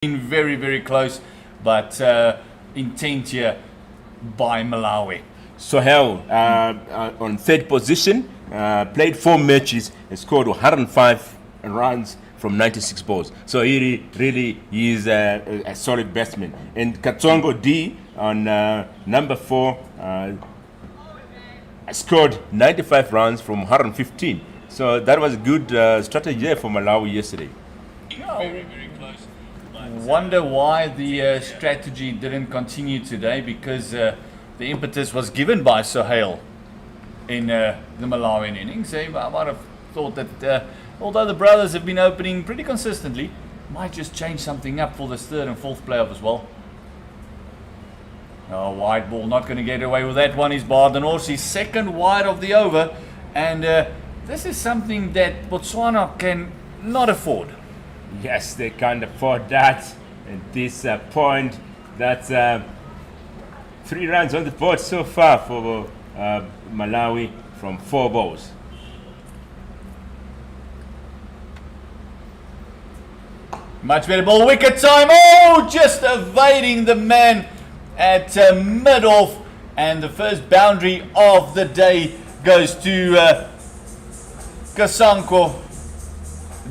been very, very close, but intent here by Malawi. Sohail on third position, played 4 matches and scored 105 runs from 96 balls. So he really is a solid batsman. And Katsongo D on number 4 scored 95 runs from 115. So that was a good strategy there for Malawi yesterday. Very, very close. Wonder why the strategy didn't continue today, because the impetus was given by Sohail in the Malawian innings. I might have thought that although the brothers have been opening pretty consistently, might just change something up for this third and fourth playoff as well. Oh, wide ball, not going to get away with that one. Is Benoni, second wide of the over, and this is something that Botswana can not afford. Yes, they can't afford that at this point. That's 3 runs on the board so far for Malawi from 4 balls. Much better ball, wicket time. Oh, just evading the man at mid-off, and the first boundary of the day goes to Kasanko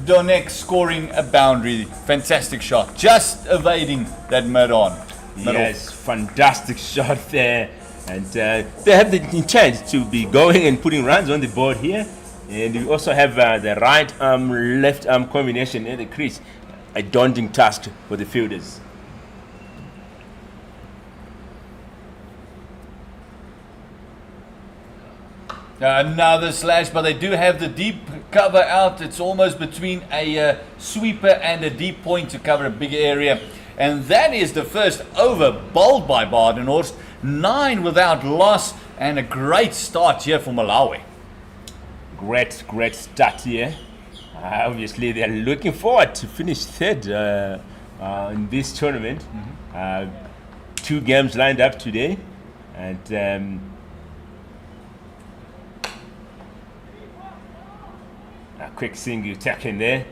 Donek, scoring a boundary. Fantastic shot, just evading that mid-on. Yes, fantastic shot there. And they have the intent to be going and putting runs on the board here. And you also have the right arm, left arm combination in the crease. A daunting task for the fielders. Another slash, but they do have the deep cover out. It's almost between a sweeper and a deep point to cover a big area. And that is the first over bowled by Benoni. 9 without loss, and a great start here for Malawi. Great start here. Obviously, they are looking forward to finish third in this tournament. 2 games lined up today, and a quick single taken there.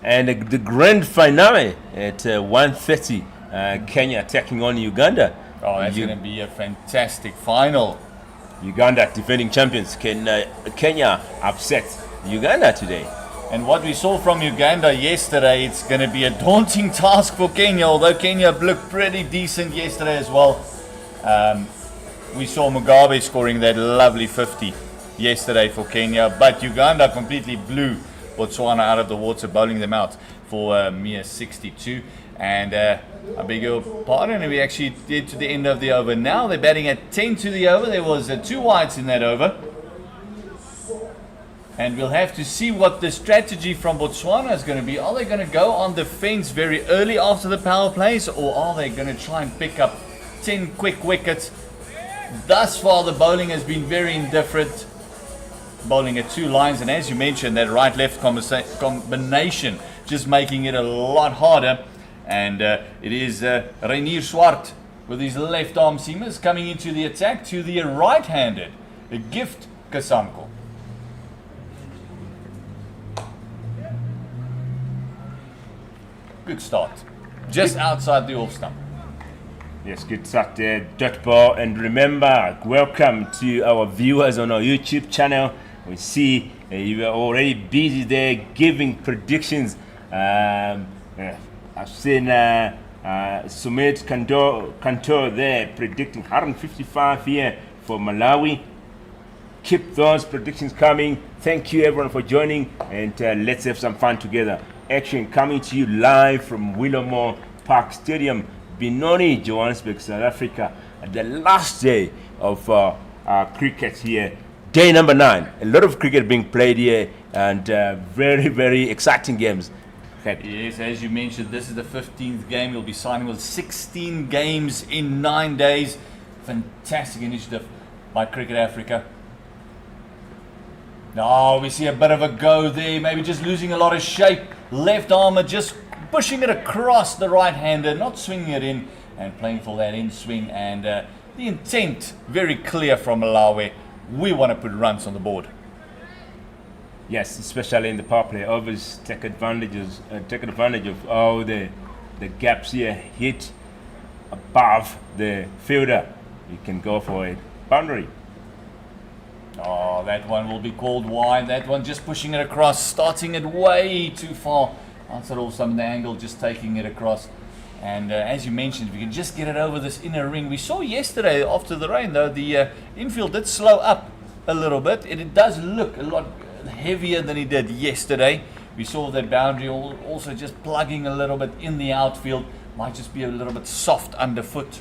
And the grand finale at 1:30, Kenya taking on Uganda. Oh, that's going to be a fantastic final. Uganda, defending champions. Can Kenya upset Uganda today? And what we saw from Uganda yesterday, it's going to be a daunting task for Kenya, although Kenya looked pretty decent yesterday as well. We saw Mugabe scoring that lovely 50 yesterday for Kenya, but Uganda completely blew Botswana out of the water, bowling them out for a mere 62. And I beg your pardon, we actually did to the end of the over. Now they're batting at 10 to the over. There was 2 wides in that over. And we'll have to see what the strategy from Botswana is going to be. Are they going to go on the fence very early after the power plays, or are they going to try and pick up 10 quick wickets? Thus far, the bowling has been very indifferent. Bowling at 2 lines, and as you mentioned, that right-left combination just making it a lot harder. And it is Reinier Swart with his left arm seamers coming into the attack to the right-handed Gift Kasanko. Good start, just outside the off stump. Yes, good start there, dot ball. And remember, welcome to our viewers on our YouTube channel. We see you are already busy there giving predictions. I've seen Sumit Kantor there predicting 155 here for Malawi. Keep those predictions coming. Thank you everyone for joining, and let's have some fun together. Action coming to you live from Willowmoore Park Stadium, Benoni, Johannesburg, South Africa, at the last day of cricket here. Day number 9. A lot of cricket being played here, and very, very exciting games. Yes, as you mentioned, this is the 15th game. You'll be signing with 16 games in 9 days. Fantastic initiative by Cricket Africa. Now we see a bit of a go there, maybe just losing a lot of shape. Left armour just pushing it across the right-hander, not swinging it in, and playing for that in swing. And the intent very clear from Malawi. We want to put runs on the board. Yes, especially in the power play, overs take advantage of all the the gaps here hit above the fielder, you can go for a boundary. Oh, that one will be called wide. That one just pushing it across, starting it way too far. Outside of some of the angle, just taking it across. And as you mentioned, if we can just get it over this inner ring. We saw yesterday after the rain, though, the infield did slow up a little bit. It does look a lot heavier than it did yesterday. We saw that boundary also just plugging a little bit in the outfield. Might just be a little bit soft underfoot.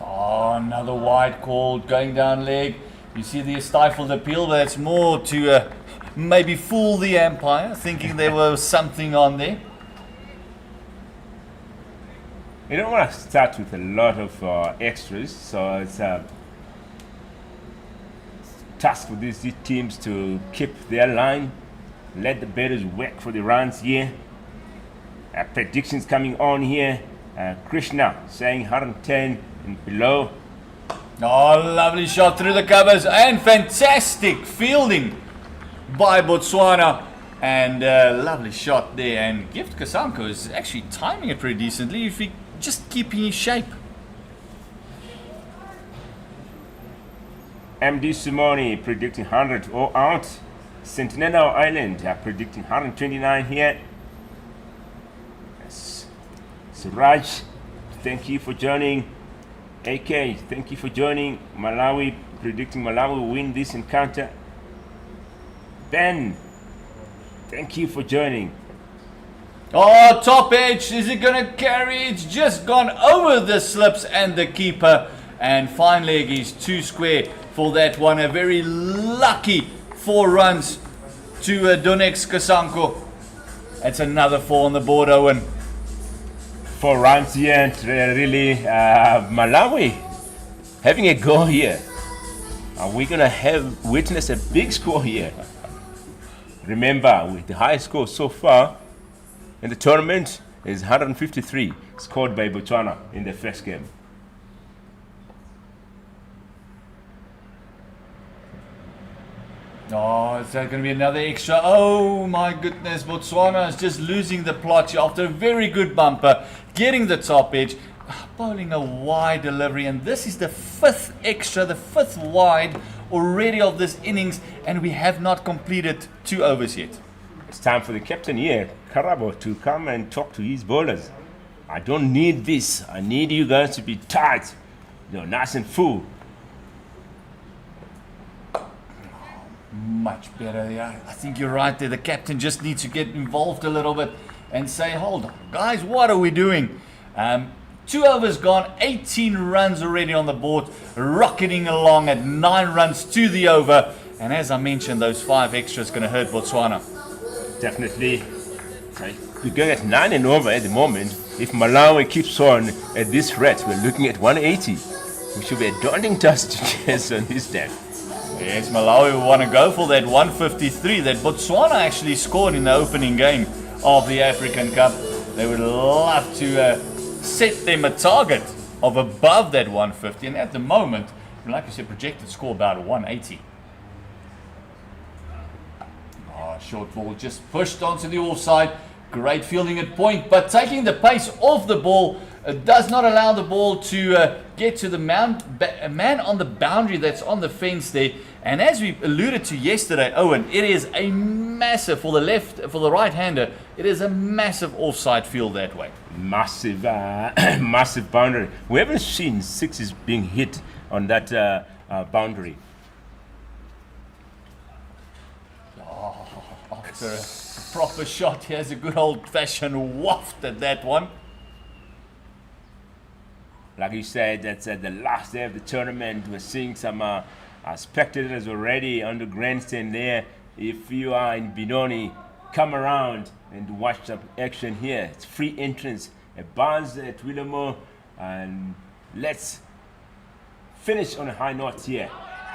Oh, another wide call going down leg. You see the stifled appeal, but it's more to maybe fool the umpire, thinking there was something on there. You don't want to start with a lot of extras, so it's a task for these teams to keep their line, let the batters work for the runs here. Predictions coming on here. Krishna saying 110 and below. Oh, lovely shot through the covers and fantastic fielding by Botswana. And lovely shot there. And Gift Kasanko is actually timing it pretty decently if he just keeping his shape. MD Simone predicting 100 all out. Sentinel Island are predicting 129 here. Yes. Suraj, thank you for joining. AK, thank you for joining. Malawi, predicting Malawi will win this encounter. Ben, thank you for joining. Oh, top edge, is it going to carry? It's just gone over the slips and the keeper. And fine leg is 2 square for that one. A very lucky 4 runs to Donex Kasanko. That's another 4 on the board, Owen. 4 runs here, and really Malawi having a go here. Are we going to witness a big score here? Remember, with the highest score so far in the tournament is 153 scored by Botswana in the first game. Oh, is that going to be another extra? Oh my goodness, Botswana is just losing the plot after a very good bumper, getting the top edge, bowling a wide delivery, and this is the 5th extra, the 5th wide already of this innings, and we have not completed 2 overs yet. It's time for the captain here, Karabo, to come and talk to his bowlers. I don't need this. I need you guys to be tight, nice and full. Much better, yeah. I think you're right there. The captain just needs to get involved a little bit and say, hold on, guys, what are we doing? 2 overs gone, 18 runs already on the board, rocketing along at 9 runs to the over. And as I mentioned, those 5 extras going to hurt Botswana. Definitely. We're going at 9 and over at the moment. If Malawi keeps on at this rate, we're looking at 180. We should be a daunting task to chase on this day. Yes, Malawi will want to go for that 153 that Botswana actually scored in the opening game of the African Cup. They would love to set them a target of above that 150. And at the moment, like I said, projected score about 180. Oh, short ball just pushed onto the offside. Great fielding at point, but taking the pace off the ball does not allow the ball to get to the man on the boundary that's on the fence there. And as we alluded to yesterday, Owen, it is a massive, for the right-hander, it is a massive offside field that way. Massive, massive boundary. We haven't seen 6s being hit on that boundary. After a proper shot, he has a good old-fashioned waft at that one. Like you said, that's the last day of the tournament. We're seeing some spectators already on the grandstand there. If you are in Benoni, come around and watch some action here. It's free entrance, a buzz at Willowmoore, and let's finish on a high note here.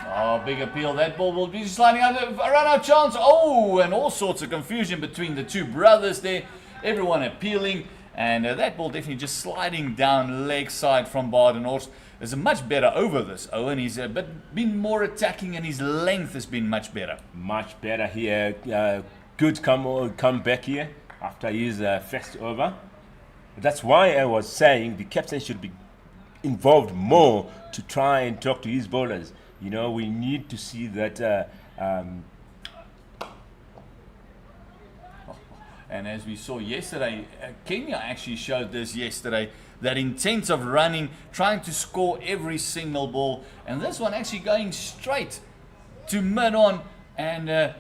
Oh, big appeal. That ball will be sliding out. A run-out chance. Oh, and all sorts of confusion between the 2 brothers there. Everyone appealing. And that ball definitely just sliding down leg side from Badenhorst. There's a much better over this, Owen. He's been more attacking and his length has been much better. Much better here. good come back here after his first over. That's why I was saying the captain should be involved more to try and talk to his bowlers. You know, we need to see that. And as we saw yesterday, Kenya actually showed this yesterday, that intent of running, trying to score every single ball. And this one actually going straight to mid-on, and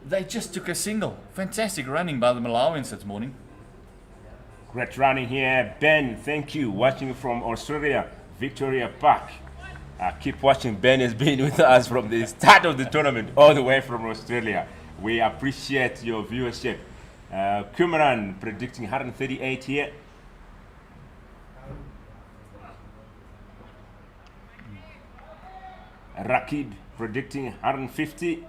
they just took a single. Fantastic running by the Malawians this morning. Great running here. Ben, thank you. Watching from Australia, Victoria Park. Keep watching. Ben has been with us from the start of the tournament all the way from Australia. We appreciate your viewership. Kumaran predicting 138 here. Rakib predicting 150.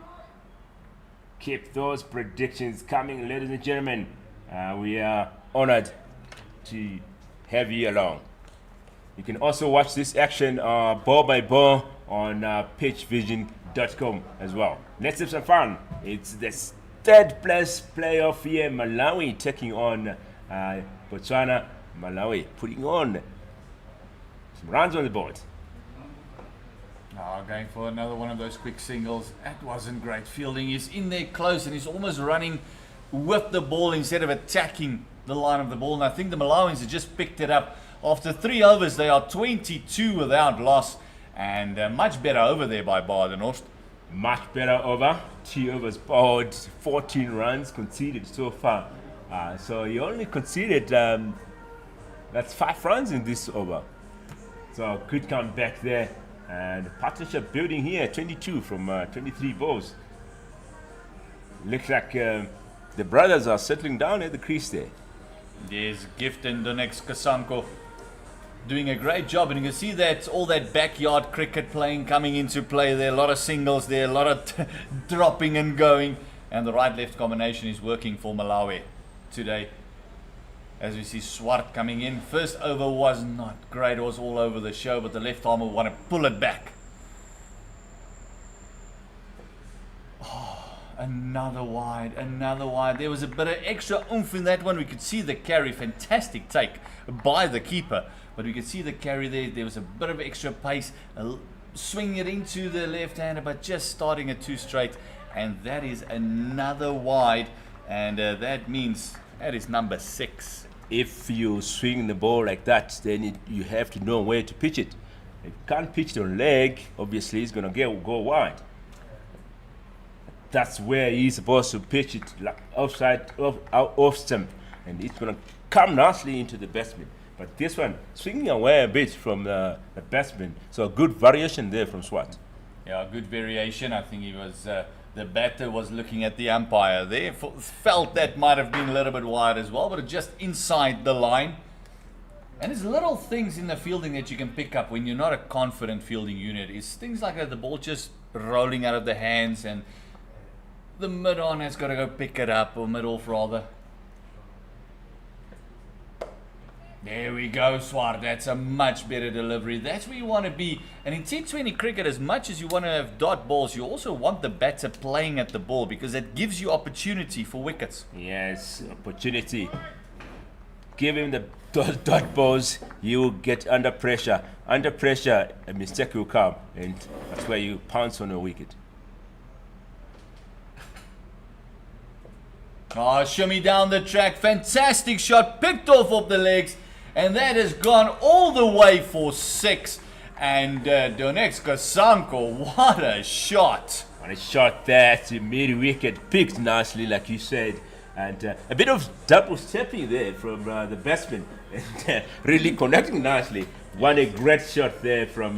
Keep those predictions coming, ladies and gentlemen. We are honored to have you along. You can also watch this action ball by ball on pitchvision.com as well. Let's have some fun. It's the third place playoff here. Malawi taking on Botswana. Malawi putting on some runs on the board. Going for another one of those quick singles. That wasn't great fielding. He's in there close and he's almost running with the ball instead of attacking the line of the ball. And I think the Malawians have just picked it up. After 3 overs, they are 22 without loss. And much better over there by Badenhorst. Much better over. 2 overs bowled, 14 runs conceded so far. So he only conceded, that's 5 runs in this over. So good comeback there. And partnership building here, 22 from 23 balls. Looks like the brothers are settling down at the crease there. There's Gift and the next Kasanko doing a great job, and you can see that all that backyard cricket playing coming into play there. A lot of singles there, a lot of dropping and going, and the right-left combination is working for Malawi today. As we see Swart coming in. First over was not great, it was all over the show, but the left arm will want to pull it back. Another wide, another wide. There was a bit of extra oomph in that one. We could see the carry, fantastic take by the keeper, but we could see the carry there. There was a bit of extra pace, swinging it into the left-hander, but just starting it too straight. And that is another wide, and that means that is number 6. If you swing the ball like that, then you have to know where to pitch it. If you can't pitch it on leg, obviously it's going to go wide. That's where he's supposed to pitch it, like offside, off stump, and it's going to come nicely into the batsman. But this one, swinging away a bit from the batsman, so a good variation there from Swart. Yeah, good variation. I think he was, the batter was looking at the umpire there, felt that might have been a little bit wide as well, but just inside the line. And there's little things in the fielding that you can pick up when you're not a confident fielding unit. Is things like that, the ball just rolling out of the hands, and the mid-on has got to go pick it up, or mid-off rather. There we go, Swart. That's a much better delivery. That's where you want to be. And in T20 cricket, as much as you want to have dot balls, you also want the batter playing at the ball, because that gives you opportunity for wickets. Yes, opportunity. Give him the dot balls, you will get under pressure. Under pressure, a mistake will come, and that's where you pounce on a wicket. Oh, shimmy down the track. Fantastic shot. Picked off the legs. And that has gone all the way for 6. And Donex Kasanko, what a shot. What a shot there to mid-wicket. Picked nicely, like you said. And a bit of double stepping there from the batsman. And really connecting nicely. What a great shot there from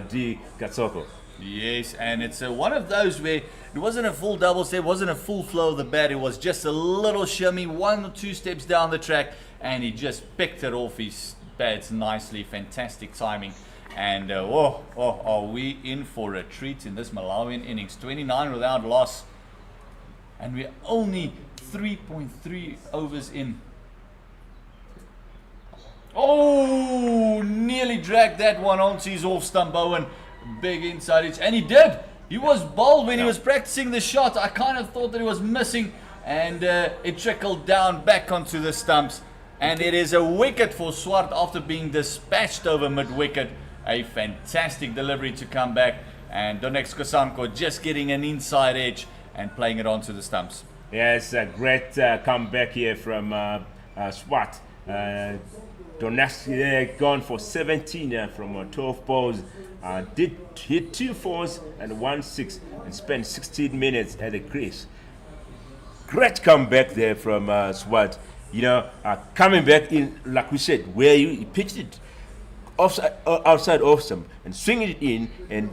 D. Katsoko. Yes, and it's one of those where it wasn't a full double step, wasn't a full flow of the bat, it was just a little shimmy, 1 or 2 steps down the track, and he just picked it off his pads nicely. Fantastic timing. And are we in for a treat in this Malawian innings? 29 without loss, and we're only 3.3 overs in. Oh, nearly dragged that one onto his off stump, Bowen. Big inside edge, and he did. He was bold when he was practicing the shot. I kind of thought that he was missing, and it trickled down back onto the stumps. And it is a wicket for Swart after being dispatched over mid-wicket. A fantastic delivery to come back. And Donex Kosanko just getting an inside edge and playing it onto the stumps. Yes, a great comeback here from Swart. Donex gone for 17 from 12 balls. Did hit 2 4s and 1 6 and spent 16 minutes at the crease. Great comeback there from Swart. You know, coming back in, like we said, where he pitched it outside off stump and swinging it in and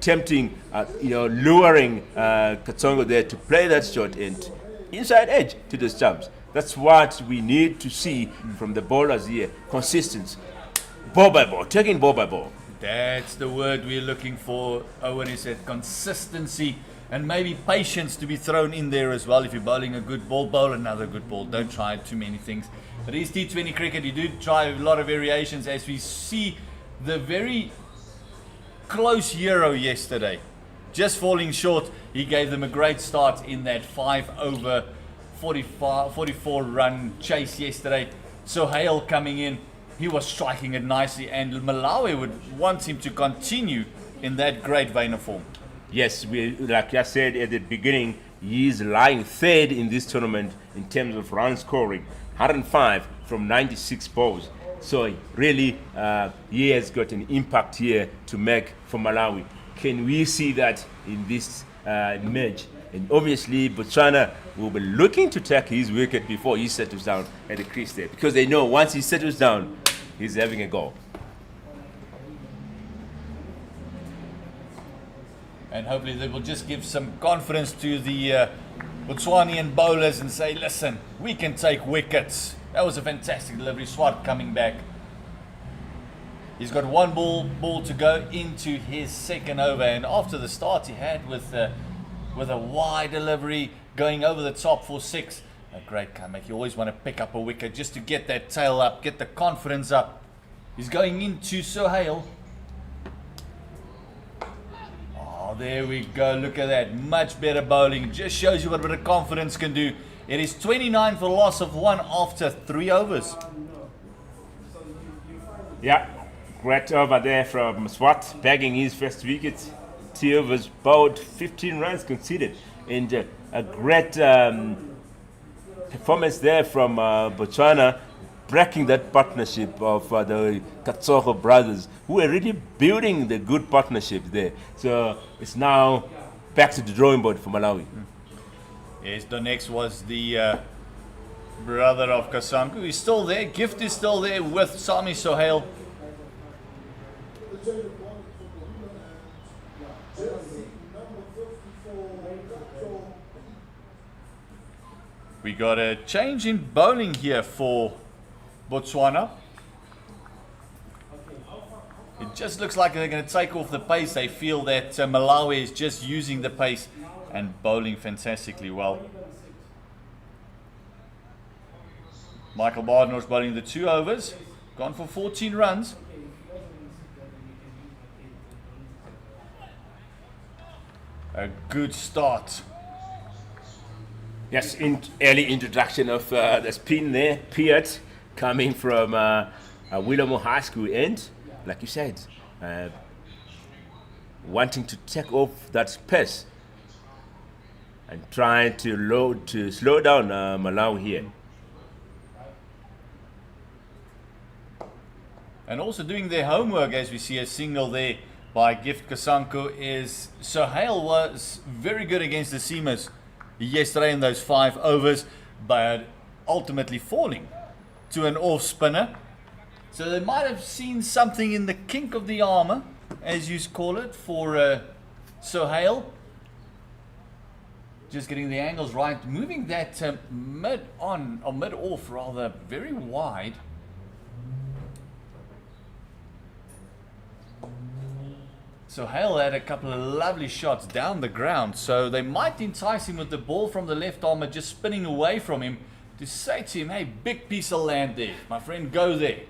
tempting, luring Katsongo there to play that shot and inside edge to the stumps. That's what we need to see from the bowlers here. Consistency. Ball by ball, taking ball by ball. That's the word we're looking for. Owen, is said consistency and maybe patience to be thrown in there as well. If you're bowling a good ball, bowl another good ball. Don't try too many things. But it is T20 cricket. You do try a lot of variations, as we see the very close Euro yesterday. Just falling short. He gave them a great start in that 5 over 44 run chase yesterday. So Hale coming in. He was striking it nicely, and Malawi would want him to continue in that great vein of form. Yes, like I said at the beginning, he's lying third in this tournament in terms of run scoring, 105 from 96 balls. So really, he has got an impact here to make for Malawi. Can we see that in this match? And obviously, Botswana will be looking to take his wicket before he settles down at the crease there, because they know once he settles down, he's having a go. And hopefully they will just give some confidence to the Botswanian bowlers and say, listen, we can take wickets. That was a fantastic delivery. Swart coming back. He's got one ball to go into his second over. And after the start he had with a wide delivery going over the top for 6. A great comeback. You always want to pick up a wicket just to get that tail up, get the confidence up. He's going into Sohail. Oh, there we go. Look at that. Much better bowling. Just shows you what a bit of confidence can do. It is 29 for loss of 1 after 3 overs. Yeah, great over there from Swart, bagging his first wicket. 2 overs, bowled 15 runs conceded. And a great performance there from Botswana, breaking that partnership of the Katsoko brothers, who are really building the good partnership there. So it's now back to the drawing board for Malawi. Yes, the next was the brother of Kasanku. He's still there. Gift is still there with Sami Sohail. We got a change in bowling here for Botswana. It just looks like they're going to take off the pace. They feel that Malawi is just using the pace and bowling fantastically well. Michael Bardner's bowling the 2 overs. Gone for 14 runs. A good start. Yes, early introduction of the spin there. Piat coming from Willowmoore High School end, like you said, wanting to take off that pace and trying to slow down Malawi here. And also doing their homework, as we see a single there by Gift Kasanko, is Sohail was very good against the seamers yesterday in those 5 overs, but ultimately falling to an off spinner. So they might have seen something in the kink of the armour, as you call it, for Sohail. Just getting the angles right, moving that mid off rather, very wide. So Hale had a couple of lovely shots down the ground, so they might entice him with the ball from the left armour just spinning away from him to say to him, hey, big piece of land there, my friend, go there.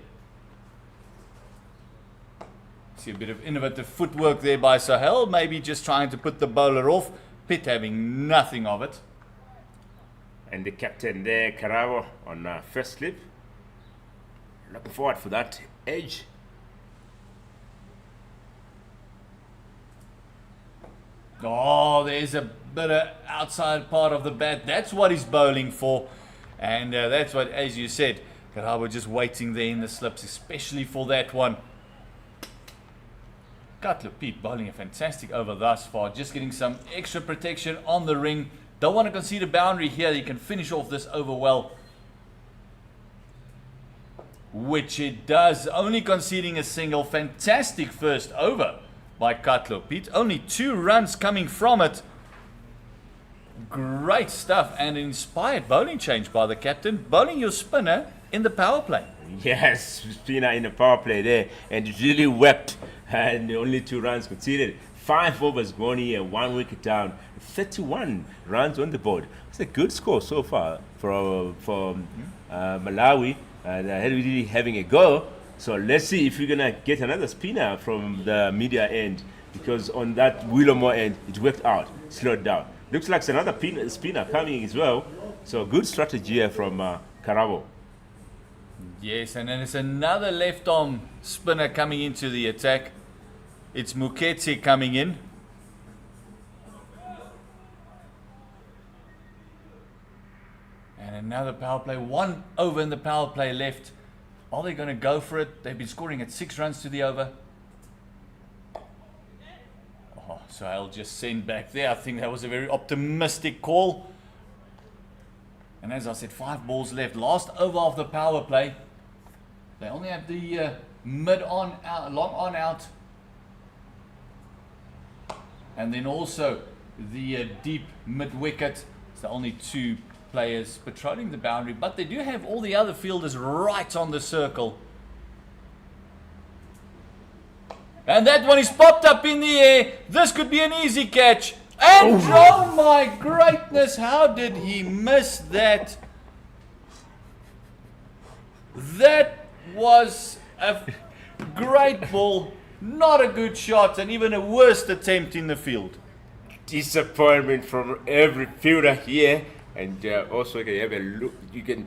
See a bit of innovative footwork there by Sahel, maybe just trying to put the bowler off. Pitt having nothing of it. And the captain there, Karabo, on first slip. Looking forward for that edge. Oh, there's a bit of outside part of the bat. That's what he's bowling for. And that's what, as you said, Karabo just waiting there in the slips, especially for that one. Cutler Pete bowling a fantastic over thus far. Just getting some extra protection on the ring. Don't want to concede a boundary here. He can finish off this over well. Which it does. Only conceding a single. Fantastic first over by Cutler Pete. Only 2 runs coming from it. Great stuff. And an inspired bowling change by the captain. Bowling your spinner in the power play. Yes, spinner in the power play there. And it really wept. And only 2 runs conceded. 5 overs gone here, 1 wicket down, 31 runs on the board. It's a good score so far for Malawi. They're really having a go. So let's see if we're gonna get another spinner from the media end, because on that Willowmoore end it worked out, slowed down. Looks like another spinner coming as well. So good strategy here from Karabo. Yes, and then it's another left arm spinner coming into the attack. It's Muketse coming in. And another power play. 1 over in the power play left. Are they going to go for it? They've been scoring at 6 runs to the over. Oh, so I'll just send back there. I think that was a very optimistic call. And as I said, 5 balls left. Last over of the power play. They only have the mid on out, long on out. And then also the deep mid wicket. It's the only 2 players patrolling the boundary, but they do have all the other fielders right on the circle. And that one is popped up in the air. This could be an easy catch. And oh my greatness, how did he miss that? That was a great ball. Not a good shot, and even a worst attempt in the field. Disappointment from every fielder here, and also you can have a look. You can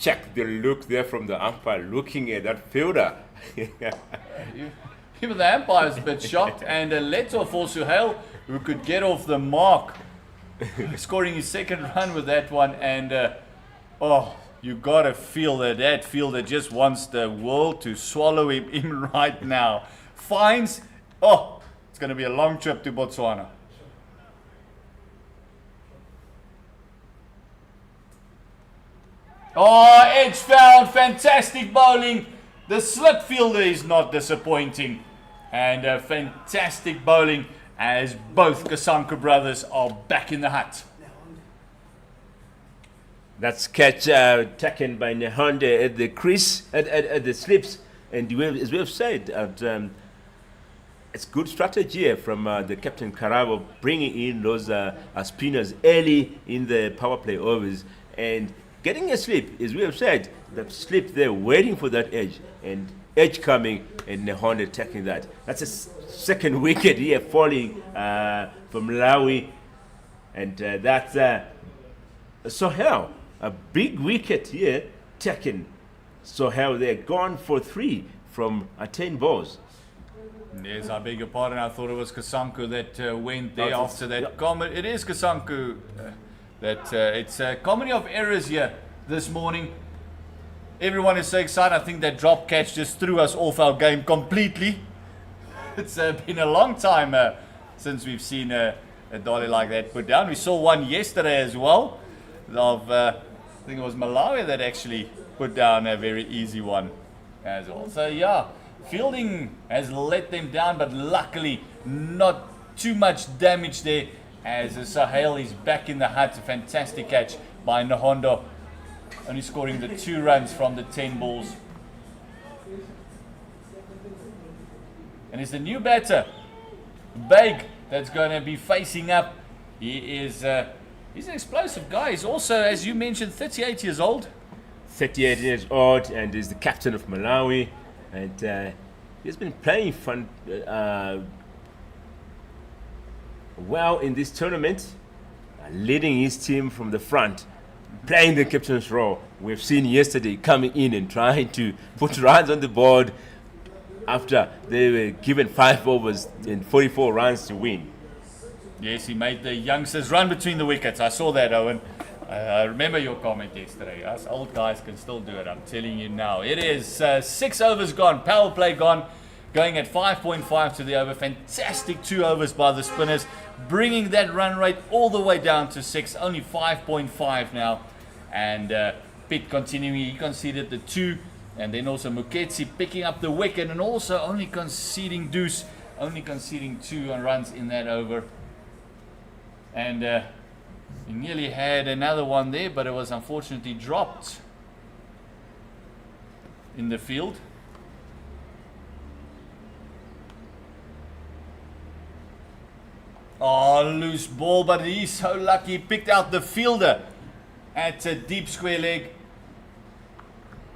check the look there from the umpire looking at that fielder. Even the umpire was a bit shocked, and a letter for Suhail, who could get off the mark, scoring his 2nd run with that one. And oh, you gotta feel that fielder just wants the world to swallow him in right now. Fines. Oh, it's going to be a long trip to Botswana. Oh, edge found. Fantastic bowling. The slip fielder is not disappointing. And fantastic bowling as both Kasanka brothers are back in the hut. That's catch taken by Nehonde at the crease, at the slips. And as we have said, it's good strategy from the captain Karabo, bringing in those spinners early in the power play overs and getting a slip. As we have said, the slip there waiting for that edge, and edge coming and Nehonde taking that. That's a 2nd wicket here falling from Malawi, and that's Sohail, a big wicket here taken. Sohail there gone for 3 from 10 balls. Yes, I beg your pardon. I thought it was Kasanku that went there after that comment. It is Kasanku. It's a comedy of errors here this morning. Everyone is so excited. I think that drop catch just threw us off our game completely. It's been a long time since we've seen a dolly like that put down. We saw one yesterday as well. I think it was Malawi that actually put down a very easy one as well. So yeah. Fielding has let them down, but luckily not too much damage there as Sahel is back in the hut. A fantastic catch by Nhondo, only scoring the 2 runs from the 10 balls. And it's the new batter, Baig, that's going to be facing up. He's an explosive guy. He's also, as you mentioned, 38 years old. 38 years old, and is the captain of Malawi. And He's been playing well in this tournament, leading his team from the front, playing the captain's role. We've seen yesterday coming in and trying to put runs on the board after they were given 5 overs and 44 runs to win. Yes, he made the youngsters run between the wickets. I saw that, Owen. I remember your comment yesterday. Us old guys can still do it, I'm telling you now. It is 6 overs gone, power play gone, going at 5.5 to the over. Fantastic 2 overs by the spinners, bringing that run rate all the way down to 6, only 5.5 now. And Pitt continuing, he conceded the 2. And then also Muketsi picking up the wicket and also only conceding 2 runs in that over. And he nearly had another one there, but it was unfortunately dropped in the field. Oh, loose ball, but he's so lucky. He picked out the fielder at a deep square leg.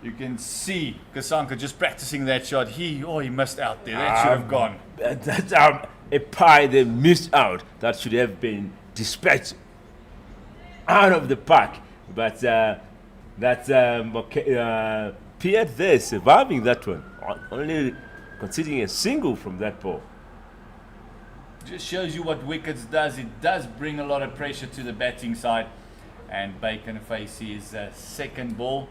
You can see Kasanka just practicing that shot. He missed out there. That should have gone. That's a pie they missed out. That should have been dispatched out of the park. But Piet there surviving that one. Only conceding a single from that ball. Just shows you what wickets does. It does bring a lot of pressure to the batting side. And Bacon face his second ball.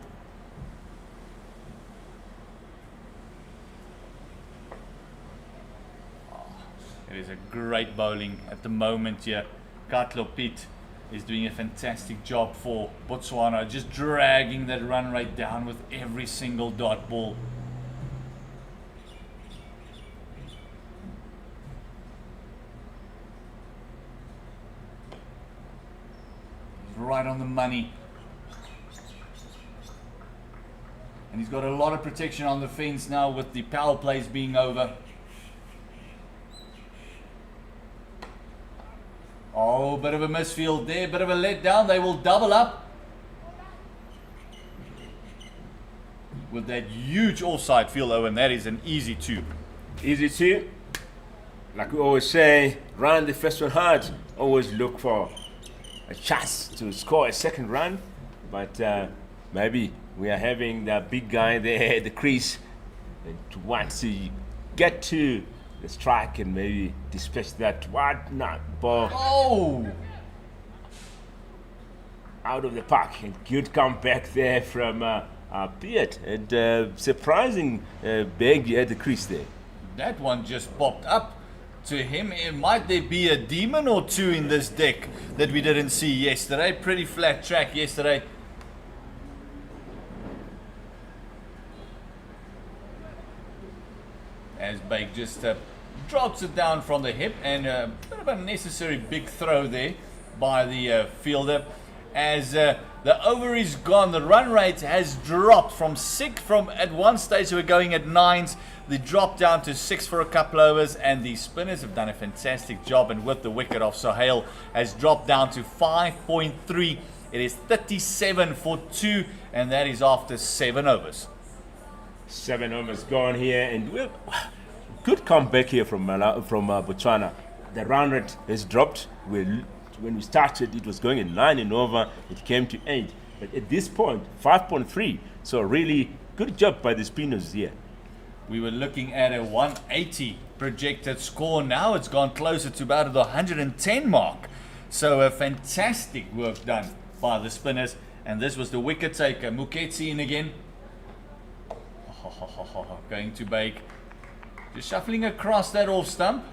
It is a great bowling at the moment here. Katlo Piet is doing a fantastic job for Botswana, just dragging that run rate down with every single dot ball. He's right on the money. And he's got a lot of protection on the fence now with the power plays being over. Oh, bit of a misfield there, bit of a letdown. They will double up with that huge offside field, and that is an easy 2. Easy 2. Like we always say, run the first one hard. Always look for a chance to score a second run. But maybe we are having that big guy there at the crease and to want to get to the strike and maybe dispatch that ball out of the park. And good comeback there from Piet, and surprising big at the crease there. That one just popped up to him. Might there be a demon or 2 in this deck that we didn't see yesterday? Pretty flat track yesterday. As Bake just drops it down from the hip, and a bit of a necessary big throw there by the fielder. As the over is gone, the run rate has dropped from 6. From at one stage we were going at 9s. They dropped down to 6 for a couple overs, and the spinners have done a fantastic job. And with the wicket of Sohail has dropped down to 5.3. It is 37 for 2, and that is after 7 overs. 7 overs gone here, and good comeback here from Botswana. The run rate has dropped. When we started, it was going at 9 and over. It came to 8, but at this point, 5.3. So really good job by the spinners here. We were looking at a 180 projected score. Now it's gone closer to about the 110 mark. So a fantastic work done by the spinners. And this was the wicket taker. Muketsi in again. Going to Bake. Just shuffling across that off stump.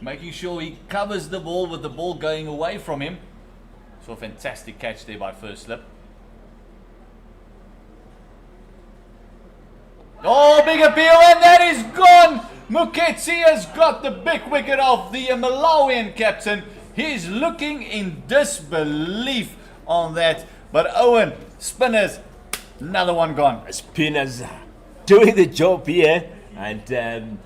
Making sure he covers the ball with the ball going away from him. So a fantastic catch there by first slip. Oh, big appeal, and that is gone. Muketsi has got the big wicket of the Malawian captain. He's looking in disbelief on that. But Owen, spinners, another one gone. Spinners doing the job here, and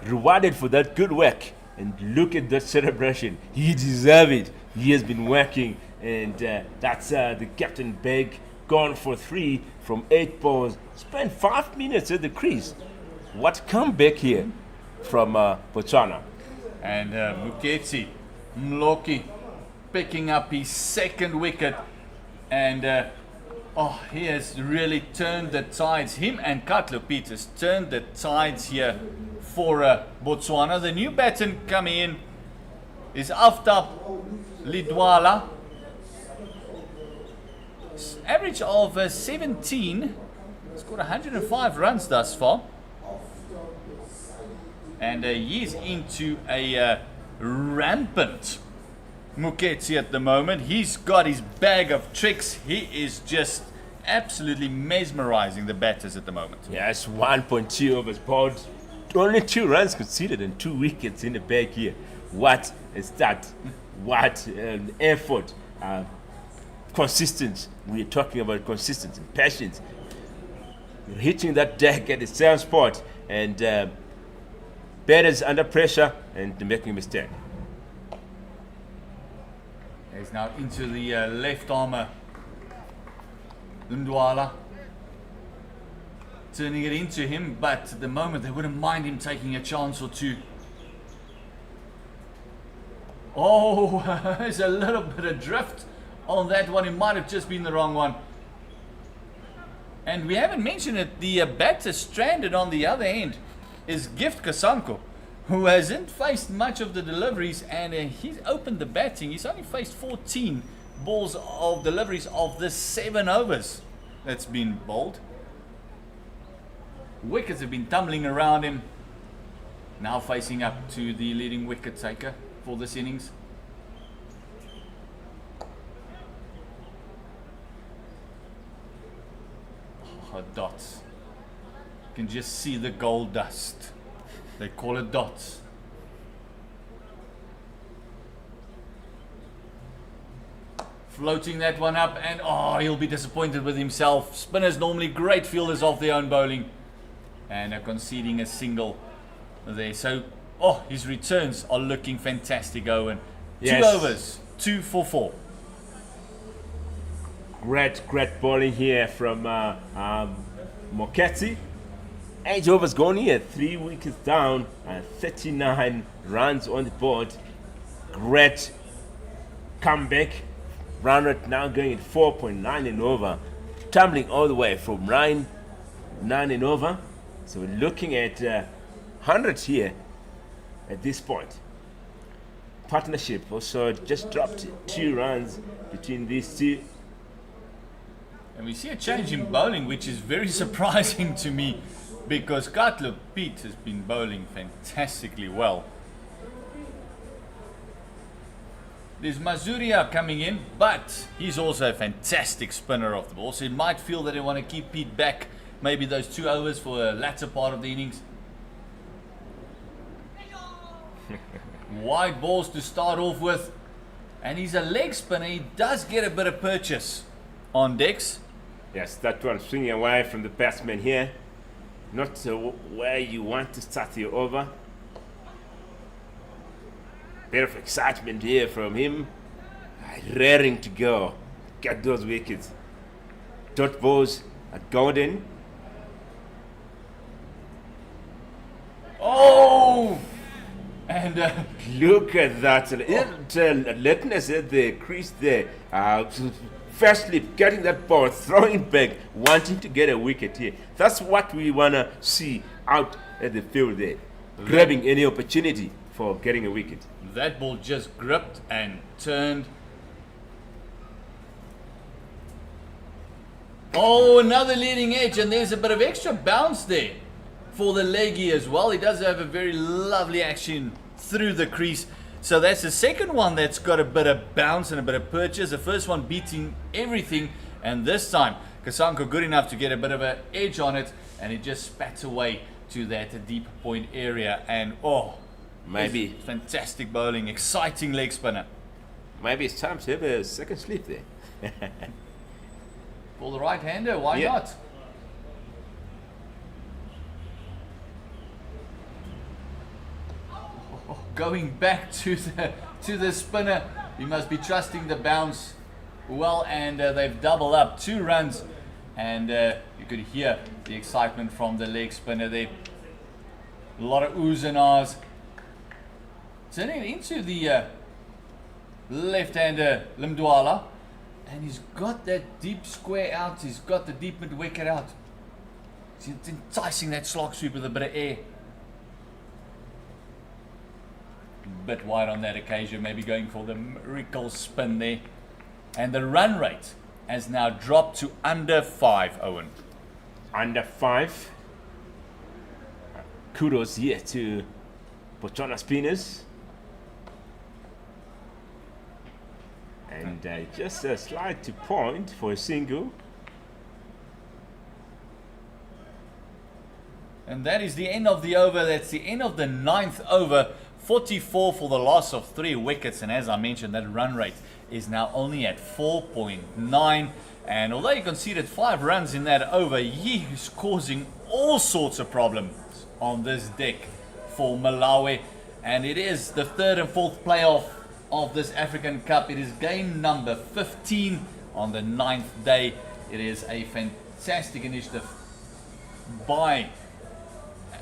rewarded for that good work. And look at that celebration. He deserves it. He has been working, and that's the captain Beg, gone for 3 from 8 balls. Spent 5 minutes at the crease. What comeback here from Botswana. And Muketsi Mloki picking up his second wicket. And he has really turned the tides. Him and Katlo Peters turned the tides here for Botswana. The new batsman coming in is Aftab Lidwala. Average of 17. Scored 105 runs thus far. And he's into a rampant Muketsi at the moment. He's got his bag of tricks. He is just absolutely mesmerizing the batters at the moment. Yes, 1.2 overs bowled. Only 2 runs conceded and 2 wickets in the bag here. What a start. What an effort. Consistent. We're talking about consistency, patience. You're hitting that deck at the same spot, and batters under pressure and making a mistake. He's now into the left armour. Ndwala turning it into him, but at the moment they wouldn't mind him taking a chance or two. Oh, there's a little bit of drift on that one. It might have just been the wrong one. And we haven't mentioned it, the batter stranded on the other end is Gift Kasanko, who hasn't faced much of the deliveries, and he's opened the batting. He's only faced 14 balls of deliveries of the 7 overs that's been bowled. Wickets have been tumbling around him. Now facing up to the leading wicket taker for this innings. Dots. You can just see the gold dust. They call it dots. Floating that one up, and he'll be disappointed with himself. Spinners normally great fielders off their own bowling, and are conceding a single there. So, his returns are looking fantastic, Owen. Yes. 2 overs, 2 for 4. Great bowling here from Moketsi. 8 overs gone here, 3 wickets down, and 39 runs on the board. Great comeback. Run rate now going at 4.9 and over, tumbling all the way from 9 and over. So we're looking at 100 here at this point. Partnership also just dropped 2 runs between these two. And we see a change in bowling, which is very surprising to me, because Katlo Pete has been bowling fantastically well. There's Mazuria coming in, but he's also a fantastic spinner of the ball, so it might feel that they want to keep Pete back maybe those 2 overs for the latter part of the innings. Wide balls to start off with, and he's a leg spinner. He does get a bit of purchase on decks. Yes, that one swinging away from the batsman here. Not where you want to start your over. Bit of excitement here from him. Raring to go. Get those wickets. Dot balls are golden. And look at that. Alertness at the crease there. Firstly, getting that ball, throwing it back, wanting to get a wicket here. That's what we want to see out at the field there. Grabbing any opportunity for getting a wicket. That ball just gripped and turned. Another leading edge, and there's a bit of extra bounce there for the leggy as well. He does have a very lovely action through the crease. So that's the second one that's got a bit of bounce and a bit of purchase. The first one beating everything, and this time Kasanko good enough to get a bit of an edge on it, and it just spat away to that deep point area. And maybe fantastic bowling, exciting leg spinner. Maybe it's time to have a second sleep there. For the right-hander, why not? Going back to the spinner, he must be trusting the bounce well, and they've doubled up 2 runs, and you could hear the excitement from the leg spinner there. A lot of oohs and ahs. Turning it into the left-hander Limdwala. And he's got that deep square out. He's got the deep mid-wicket out. It's enticing that slog sweep with a bit of air. Bit wide on that occasion. Maybe going for the miracle spin there. And the run rate has now dropped to under 5, Owen. Under 5. Kudos here to Botswana spinners. And just a slide to point for a single. And that is the end of the over. That's the end of the 9th over. 44 for the loss of 3 wickets. And as I mentioned, that run rate is now only at 4.9. And although you conceded 5 runs in that over, he is causing all sorts of problems on this deck for Malawi. And it is the 3rd and 4th playoff of this African Cup. It is game number 15 on the 9th day. It is a fantastic initiative by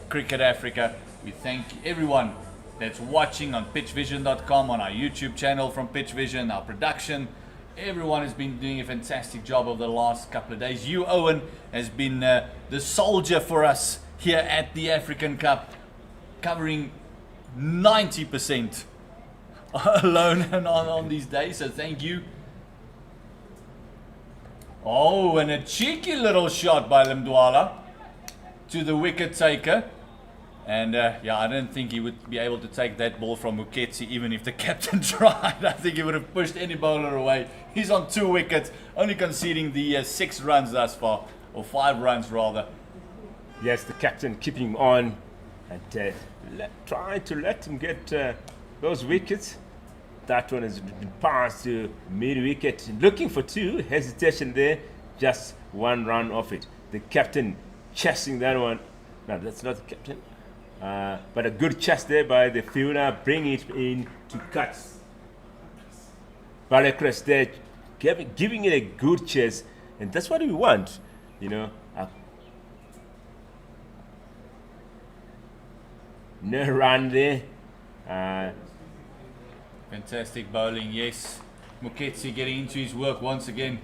Cricket Africa. We thank everyone that's watching on pitchvision.com, on our YouTube channel from Pitch Vision, our production. Everyone has been doing a fantastic job over the last couple of days. You, Owen, has been the soldier for us here at the African Cup, covering 90% alone and on these days, so thank you. Oh, and a cheeky little shot by Limdwala to the wicket taker. And yeah, I didn't think he would be able to take that ball from Muketsi, even if the captain tried. I think he would have pushed any bowler away. He's on 2 wickets, only conceding the 6 runs thus far, or 5 runs rather. Yes, the captain keeping him on and trying to let him get those wickets. That one has been passed to mid-wicket. Looking for 2. Hesitation there. Just 1 run off it. The captain chasing that one. No, that's not the captain. But a good chase there by the fielder. Bring it in to cut. Balacrest there. Giving it a good chase. And that's what we want. You know. No run there. Fantastic bowling, yes. Muketsi getting into his work once again.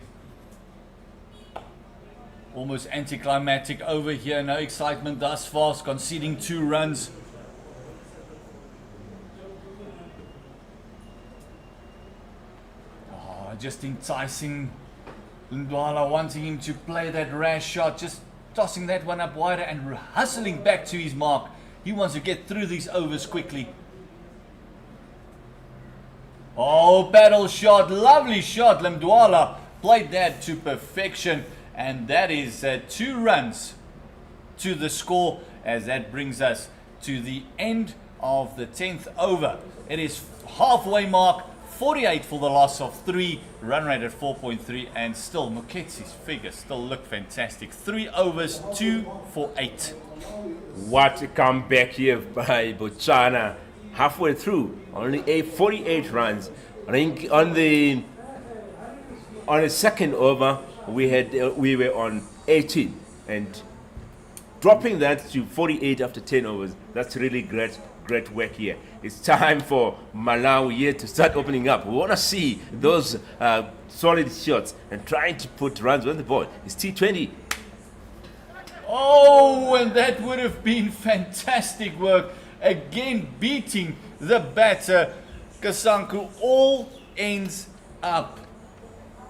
Almost anticlimactic over here. No excitement thus far. Conceding 2 runs. Oh, just enticing Limdwala, wanting him to play that rash shot. Just tossing that one up wider and hustling back to his mark. He wants to get through these overs quickly. Oh, paddle shot. Lovely shot. Limdwala played that to perfection. And that is 2 runs to the score, as that brings us to the end of the 10th over. It is halfway mark. 48 for the loss of 3. Run rate at 4.3. And still, Muketsi's figures still look fantastic. 3 overs, 2 for 8. What a comeback here by Botswana. Halfway through, only 48 runs. I think on the second over, we were on 18, and dropping that to 48 after 10 overs. That's really great work here. It's time for Malawi here to start opening up. We want to see those solid shots and trying to put runs on the board. It's T20. Oh, and that would have been fantastic work. Again, beating the batter, Kasanku, all ends up.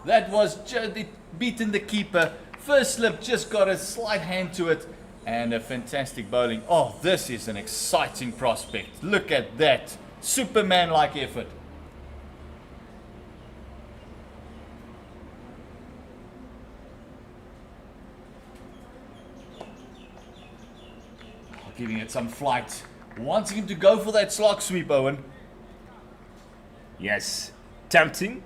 That was just beating the keeper. First slip, just got a slight hand to it, and a fantastic bowling. Oh, this is an exciting prospect. Look at that. Superman-like effort. Oh, giving it some flight. Wanting him to go for that slog sweep, Owen. Yes, tempting.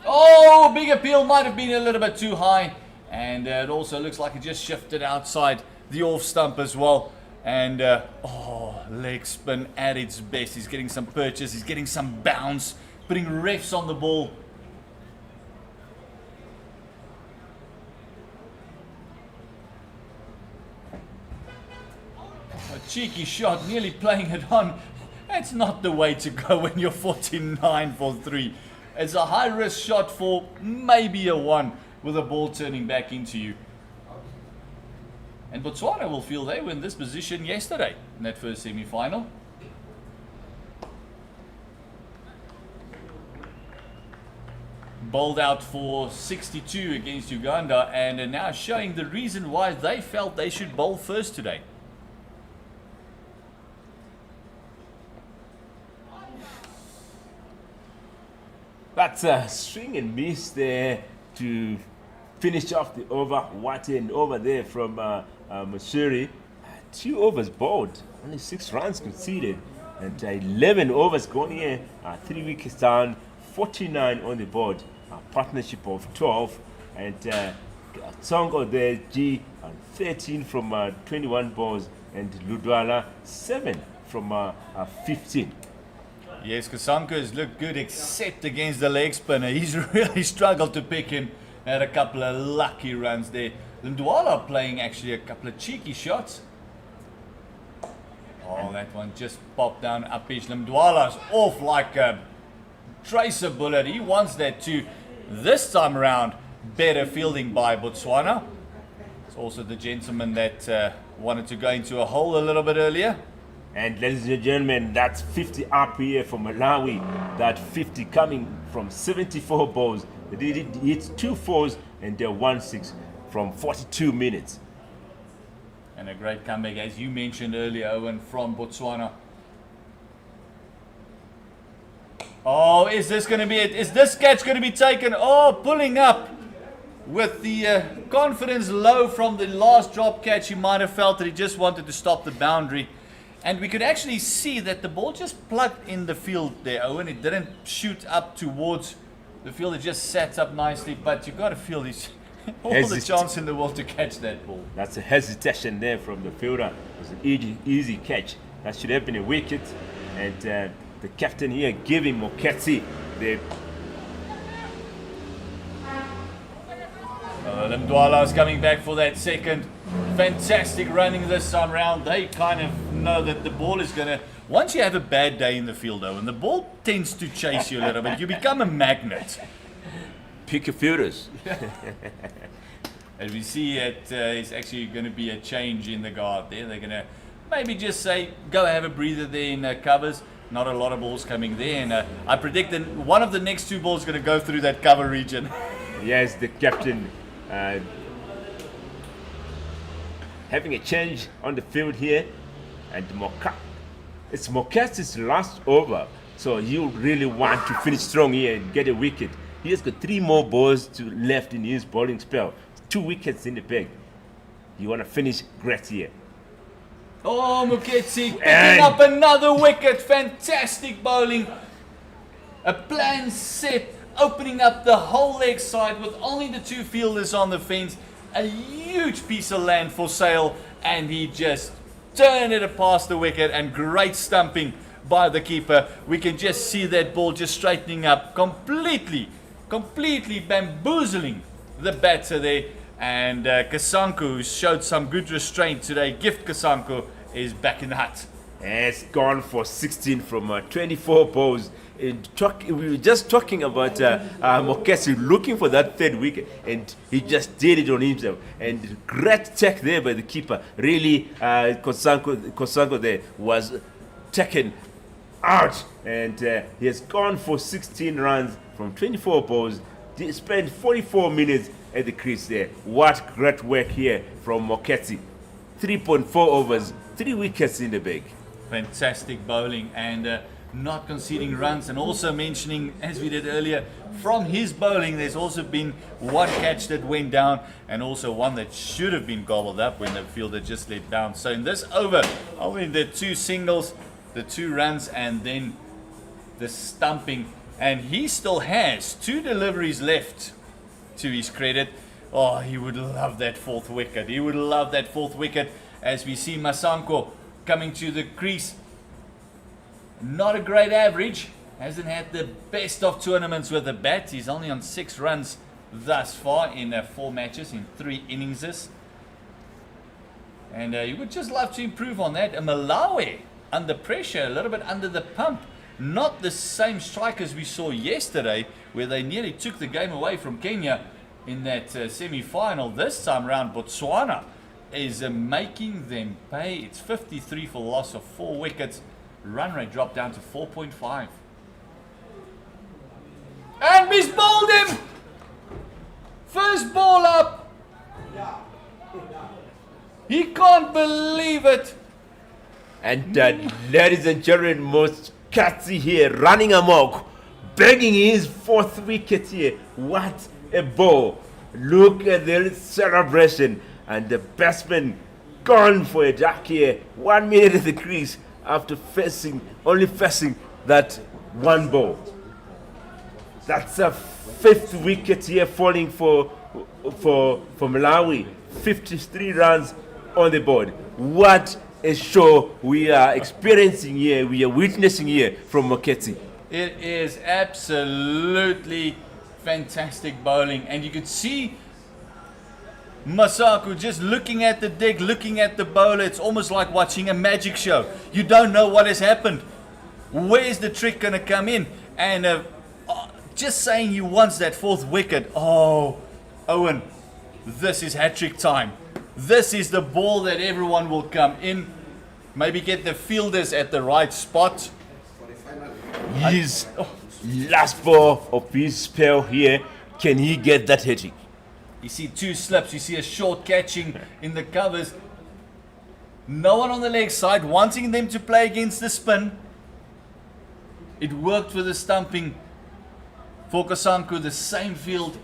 Oh, big appeal, might have been a little bit too high. And it also looks like it just shifted outside the off stump as well. And, oh, leg spin at its best. He's getting some purchase, he's getting some bounce, putting refs on the ball. cheeky shot, nearly playing it on. That's not the way to go when you're 49 for 3. It's a high risk shot for maybe a 1 with the ball turning back into you. And Botswana will feel they were in this position yesterday in that first semi-final. Bowled out for 62 against Uganda, and are now showing the reason why they felt they should bowl first today. That's a swing and miss there to finish off the over. What an over there from Masuri. 2 overs bowled, only 6 runs conceded, and 11 overs gone here. 3 wickets down, 49 on the board. A partnership of 12, and Tsongo there, G, 13 from 21 balls, and Ludwala 7 from 15. Yes, Kasanko has looked good except against the leg spinner. He's really struggled to pick him. Had a couple of lucky runs there. Ndwala playing actually a couple of cheeky shots. Oh, that one just popped down up pitch. Ndwala's off like a tracer bullet. He wants that too. This time around, better fielding by Botswana. It's also the gentleman that wanted to go into a hole a little bit earlier. And ladies and gentlemen, that's 50 up here for Malawi. That 50 coming from 74 balls. They did hit 2 4s and they're 1-6 from 42 minutes. And a great comeback, as you mentioned earlier, Owen, from Botswana. Oh, is this going to be it? Is this catch going to be taken? Oh, pulling up with the confidence low from the last drop catch. He might have felt that he just wanted to stop the boundary. And we could actually see that the ball just plugged in the field there, Owen. It didn't shoot up towards the field. It just sat up nicely. But you've got to feel he's all the chance in the world to catch that ball. That's a hesitation there from the fielder. It was an easy catch. That should have been a wicket. And the captain here giving Moketsi the Limdwala is coming back for that second. Fantastic running this time round. They kind of know that the ball is going to... Once you have a bad day in the field, though, and the ball tends to chase you a little bit, you become a magnet. Pick your fielders. As we see, it is actually going to be a change in the guard there. They're going to maybe just say, go have a breather there in covers. Not a lot of balls coming there. And I predict that one of the next 2 balls is going to go through that cover region. Yes, the captain having a change on the field here, and it's Mokasi's last over, so you really want to finish strong here and get a wicket. He has got 3 more balls to left in his bowling spell, 2 wickets in the bag. You want to finish great here. Oh, Muketsi picking up another wicket. Fantastic bowling. A plan set, opening up the whole leg side with only the 2 fielders on the fence. A huge piece of land for Sale, and he just turned it past the wicket, and great stumping by the keeper. We can just see that ball just straightening up, completely bamboozling the batter there. And Kasanko, who showed some good restraint today, Gift Kasanko, is back in the hut. It's gone for 16 from 24 balls. We were just talking about Mokesi looking for that 3rd wicket, and he just did it on himself. And great check there by the keeper. Really, Kosanko there was taken out, and he has gone for 16 runs from 24 balls. He spent 44 minutes at the crease there. What great work here from Mokesi. 3.4 overs, 3 wickets in the bag. Fantastic bowling, and not conceding runs, and also mentioning, as we did earlier, from his bowling there's also been 1 catch that went down, and also 1 that should have been gobbled up when the fielder just let down. So in this over, only the 2 singles, the 2 runs, and then the stumping, and he still has 2 deliveries left to his credit. Oh, he would love that 4th wicket. He would love that 4th wicket, as we see Masanko coming to the crease. Not a great average. Hasn't had the best of tournaments with the bat. He's only on 6 runs thus far in 4 matches, in 3 innings. And you would just love to improve on that. And Malawi, under pressure, a little bit under the pump. Not the same strikers we saw yesterday, where they nearly took the game away from Kenya in that semi-final. This time around, Botswana is making them pay. It's 53 for the loss of 4 wickets. Run rate dropped down to 4.5. And he's bowled him! First ball up! He can't believe it! And ladies and gentlemen, Mokketsi here running amok, begging his 4th wicket here. What a ball! Look at the celebration, and the batsman gone for a duck here. 1 minute at the crease after only facing that one ball. That's a 5th wicket here falling for Malawi. 53 runs on the board. What a show we are experiencing here, we are witnessing here from Mokketsi. It is absolutely fantastic bowling, and you could see Masaku just looking at the deck, looking at the bowler. It's almost like watching a magic show. You don't know what has happened. Where's the trick going to come in? And just saying he wants that 4th wicket. Oh, Owen, this is hat-trick time. This is the ball that everyone will come in. Maybe get the fielders at the right spot. His last ball of his spell here. Can he get that hat-trick? You see 2 slips. You see a short catching in the covers. No one on the leg side wanting them to play against the spin. It worked with the stumping. For Kasanku, the same field.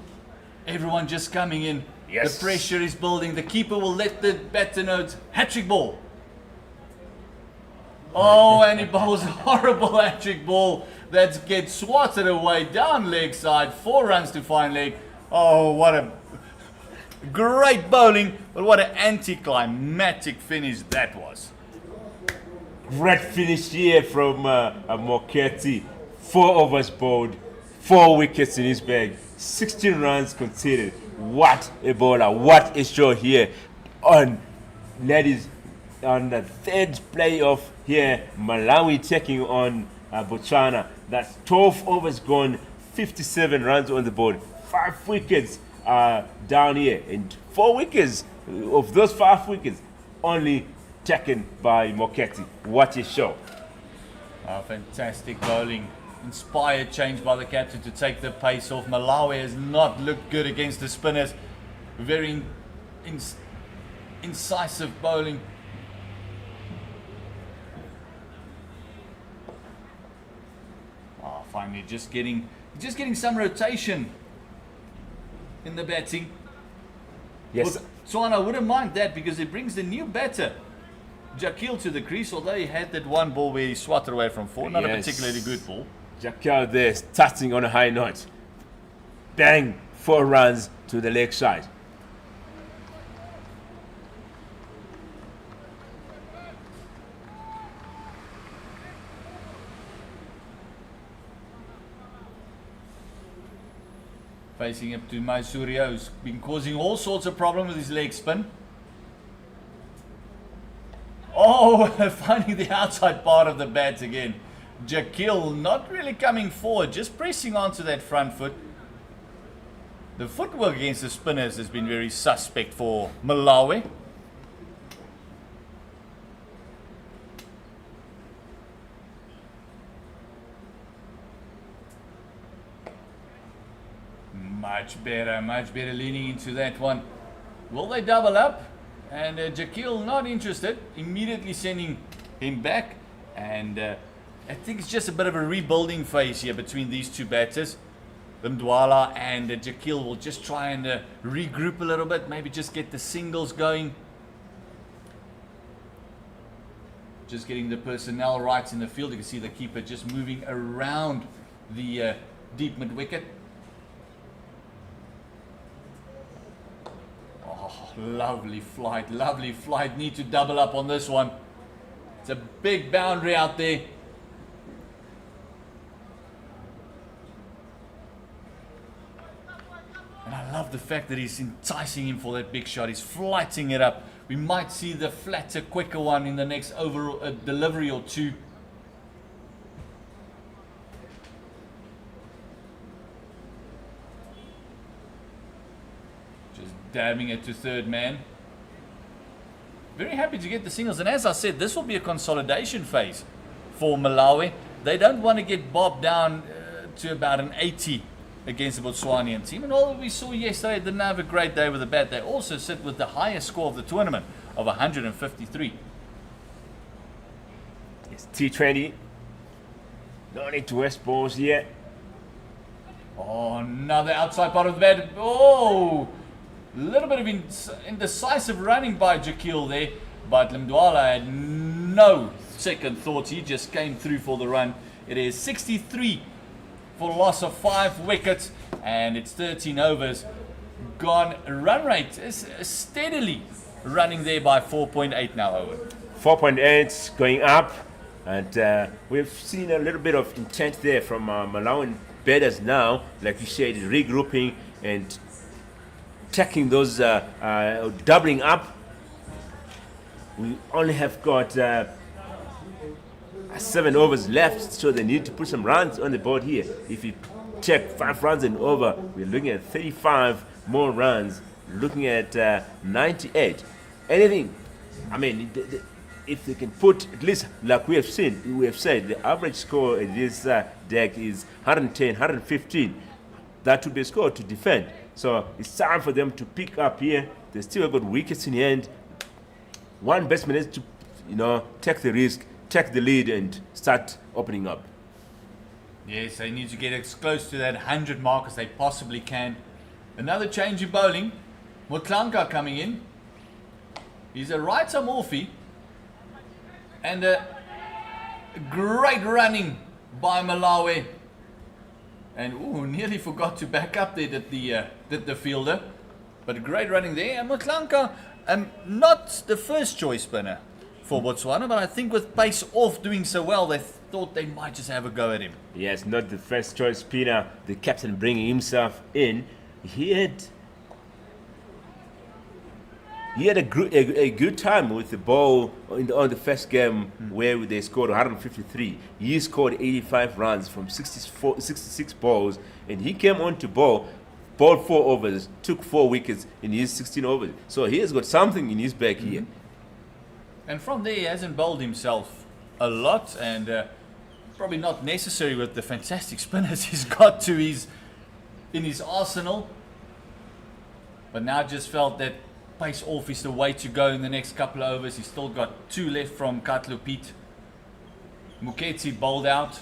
Everyone just coming in. Yes. The pressure is building. The keeper will let the batter know it's hat-trick ball. Oh, and he bowls a horrible hat-trick ball that gets swatted away down leg side. 4 runs to fine leg. Oh, what a great bowling, but what an anticlimactic finish that was. Great finish here from Mokketsi. 4 overs bowled, 4 wickets in his bag, 16 runs conceded. What a bowler, what a show here. Ladies, on the 3rd playoff here, Malawi taking on Botswana. That's 12 overs gone, 57 runs on the board, 5 wickets down here, and 4 wickets of those 5 wickets only taken by Mokketsi. What a show. Fantastic bowling. Inspired change by the captain to take the pace off. Malawi has not looked good against the spinners. Very incisive bowling. Finally just getting some rotation in the batting. Yes. Botswana wouldn't mind that because it brings the new batter Jakil to the crease, although he had that one ball where he swatted away from 4. Not a particularly good ball. Jakil there starting on a high note. Bang, 4 runs to the leg side. Facing up to Maisuria, who's been causing all sorts of problems with his leg spin. Oh, finding the outside part of the bat again. Jakil not really coming forward, just pressing onto that front foot. The footwork against the spinners has been very suspect for Malawi. Much better leaning into that one. Will they double up? And Jakil not interested, immediately sending him back. And I think it's just a bit of a rebuilding phase here between these 2 batters. Mdwala and Jakil will just try and regroup a little bit, maybe just get the singles going. Just getting the personnel right in the field. You can see the keeper just moving around the deep mid wicket. Oh, lovely flight, lovely flight. Need to double up on this one. It's a big boundary out there. And I love the fact that he's enticing him for that big shot. He's flighting it up. we might see the flatter, quicker one in the next over delivery or two. Just dabbing it to third man. Very happy to get the singles, and as I said, this will be a consolidation phase for Malawi. They don't want to get bobbed down to about an 80 against the Botswanian team. And all we saw yesterday, didn't have a great day with the bat. They also sit with the highest score of the tournament of 153. It's T20. No need to waste balls yet. Oh, another outside part of the bat. Oh, a little bit of indecisive running by Jakil there. But Limdwala had no second thoughts. He just came through for the run. It is 63 for loss of 5 wickets. And it's 13 overs gone. Run rate is steadily running there by 4.8 now over. 4.8 going up. And we've seen a little bit of intent there from Malawian batters now. Like you said, regrouping and checking those, doubling up. We only have got 7 overs left, so they need to put some runs on the board here. If you check 5 runs and over, we're looking at 35 more runs, looking at 98. Anything, I mean, if they can put, at least like we have said, the average score in this deck is 110, 115. That would be a score to defend. So it's time for them to pick up here. They still got wickets in the end. One batsman has to, take the risk, take the lead, and start opening up. Yes, they need to get as close to that 100 mark as they possibly can. Another change in bowling. Mutlanka coming in. He's a right-arm offie. And a great running by Malawi. And nearly forgot to back up there, did the fielder. But great running there. And Mutlanka, not the first choice spinner for Botswana, but I think with pace off doing so well, they thought they might just have a go at him. Yes, not the first choice spinner. The captain bringing himself in. He had a good time with the ball on the first game where they scored 153. He scored 85 runs from 66 balls, and he came on to bowled 4 overs, took 4 wickets in his 16 overs. So he has got something in his back here. And from there, he hasn't bowled himself a lot, and probably not necessary with the fantastic spinners he's got in his arsenal. But now just felt that pace off is the way to go in the next couple of overs. He's still got 2 left from Katlopit. Muketsi bowled out.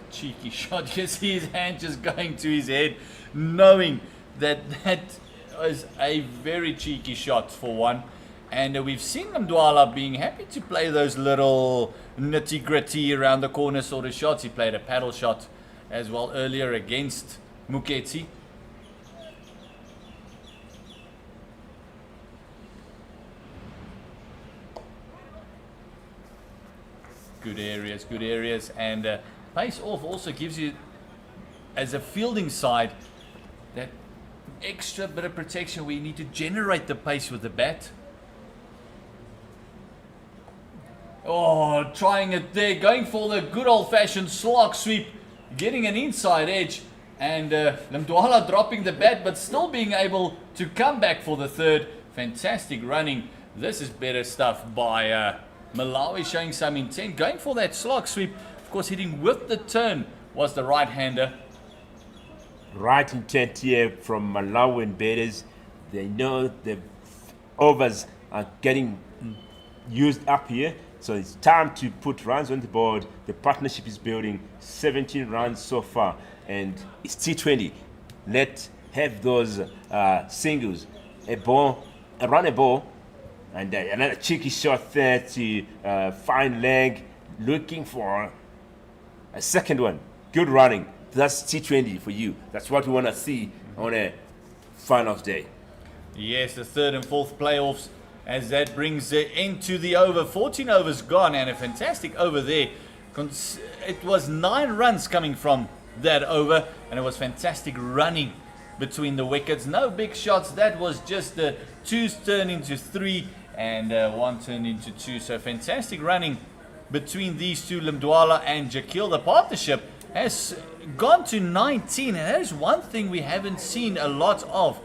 Cheeky shot. You see his hand just going to his head, knowing that was a very cheeky shot for one. And we've seen Mdwala being happy to play those little nitty-gritty around the corner sort of shots. He played a paddle shot as well earlier against Muketsi. Good areas, and pace off also gives you, as a fielding side, that extra bit of protection where you need to generate the pace with the bat. Oh, trying it there, going for the good old-fashioned slog sweep, getting an inside edge, and Limdwala dropping the bat, but still being able to come back for the third. Fantastic running. This is better stuff by Malawi, showing some intent, going for that slog sweep. Of course, hitting with the turn was the right-hander. Right intent here from Malawian batters. They know the overs are getting used up here, so it's time to put runs on the board. The partnership is building. 17 runs so far, and it's T20. Let's have those singles. A run a ball, and another cheeky shot there to fine leg, looking for a second one. Good running. That's T20 for you. That's what we want to see on a finals day. Yes, the third and fourth playoffs, as that brings the end to the over. 14 overs gone, and a fantastic over there. It was 9 runs coming from that over, and it was fantastic running between the wickets. No big shots. That was just the 2s turned into 3 and 1 turned into 2. So fantastic running between these two, Limdwala and Jakil. The partnership has gone to 19, and that is one thing we haven't seen a lot of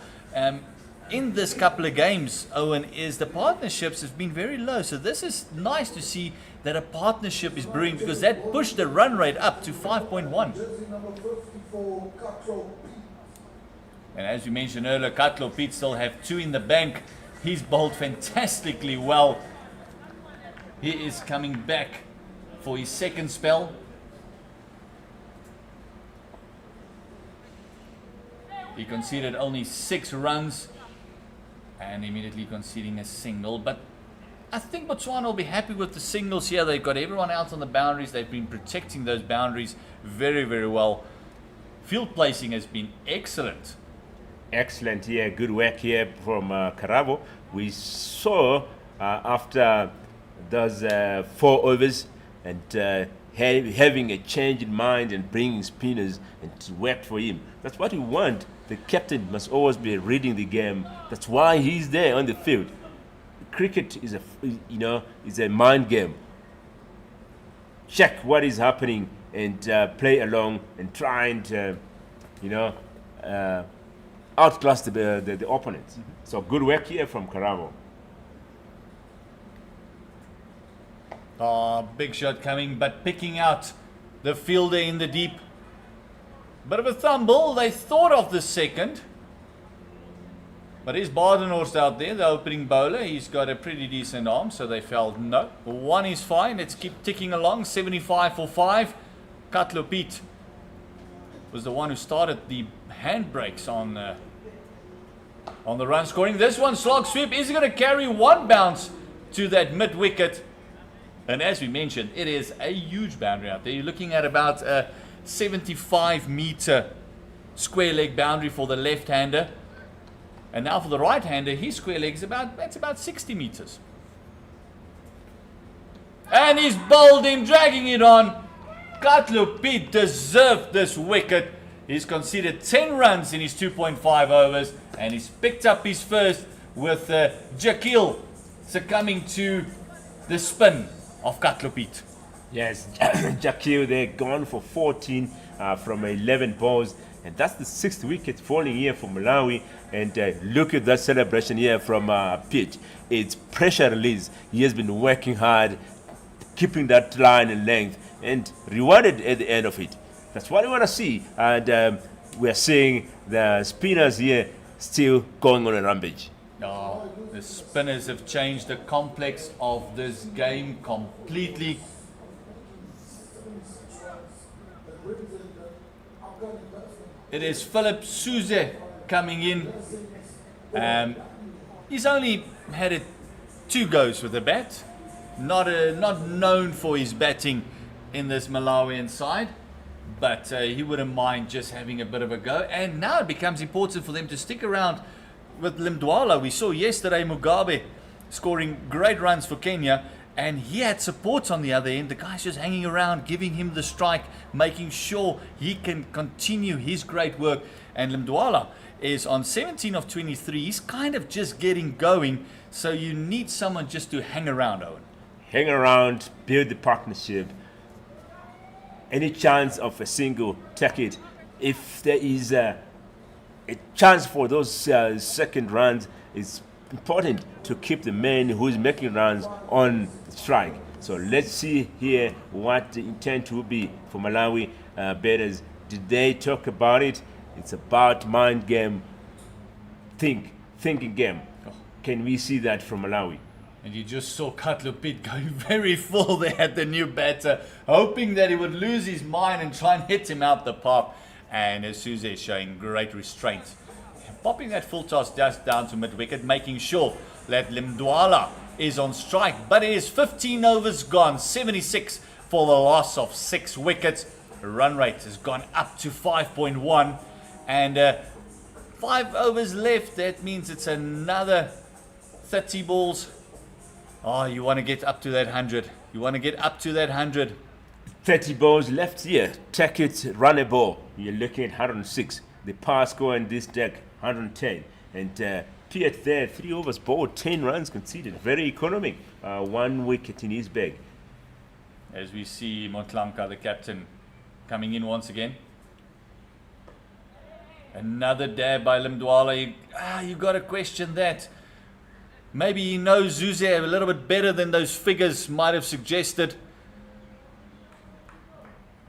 in this couple of games, Owen, is the partnerships have been very low. So this is nice to see that a partnership is brewing, because that pushed the run rate up to 5.1. And as you mentioned earlier, Katlo Piet still have 2 in the bank. He's bowled fantastically well. He is coming back for his second spell. He conceded only 6 runs and immediately conceding a single. But I think Botswana will be happy with the singles here. They've got everyone out on the boundaries. They've been protecting those boundaries very, very well. Field placing has been excellent. Excellent here, good work here from Karabo. We saw after those 4 overs and having a change in mind and bringing spinners, and it worked for him. That's what we want. The captain must always be reading the game. That's why he's there on the field. Cricket is a mind game. Check what is happening and play along and try and outclass the opponents. Mm-hmm. So good work here from Karabo. Big shot coming, but picking out the fielder in the deep. Bit of a thumble. They thought of the second. But is Badenhorst out there, the opening bowler? He's got a pretty decent arm, so they felt no. 1 is fine. Let's keep ticking along. 75 for 5. Katlo Piet was the one who started the handbrakes on the run scoring. This one, slog sweep. Is he going to carry 1 bounce to that mid wicket? And as we mentioned, it is a huge boundary out there. You're looking at about a 75-meter square leg boundary for the left-hander. And now for the right-hander, his square leg is about 60 meters. And he's bowled him, dragging it on. Katlo Piet deserved this wicket. He's conceded 10 runs in his 2.5 overs. And he's picked up his first with Jakil succumbing to the spin of Katlo Piet. Yes, Jakil, they're gone for 14 from 11 balls. And that's the 6th wicket falling here for Malawi. And look at that celebration here from Piet. It's pressure release. He has been working hard, keeping that line and length, and rewarded at the end of it. That's what we want to see. And we're seeing the spinners here still going on a rampage. Oh, the spinners have changed the complex of this game completely. It is Philip Souze coming in. He's only had 2 goes with the bat. Not known for his batting in this Malawian side, but he wouldn't mind just having a bit of a go. And now it becomes important for them to stick around with Limdwala. We saw yesterday Mugabe scoring great runs for Kenya, and he had support on the other end. The guy's just hanging around, giving him the strike, making sure he can continue his great work. And Limdwala is on 17 of 23. He's kind of just getting going, so you need someone just to hang around, Owen. Hang around, build the partnership. Any chance of a single, take it. If there is a chance for those second runs, it's important to keep the man who is making runs on strike. So let's see here what the intent will be for Malawi batters. Did they talk about it? It's about mind game, thinking game. Can we see that from Malawi? And you just saw Katlo Piet going very full there at the new batter, hoping that he would lose his mind and try and hit him out the park. And Souze showing great restraint, popping that full toss just down to mid-wicket, making sure that Limdwala is on strike. But it is 15 overs gone, 76 for the loss of 6 wickets. The run rate has gone up to 5.1, and 5 overs left. That means it's another 30 balls. Oh, you want to get up to that 100. You want to get up to that 100. 30 balls left here. Take it, run a ball. You're looking at 106. the power score in this deck, 110. And Piet there, 3 overs bowled, 10 runs conceded. Very economic. 1 wicket in his bag. As we see Montlanka, the captain, coming in once again. Another dab by Limdwala. You got to question that. Maybe he knows Zuze a little bit better than those figures might have suggested.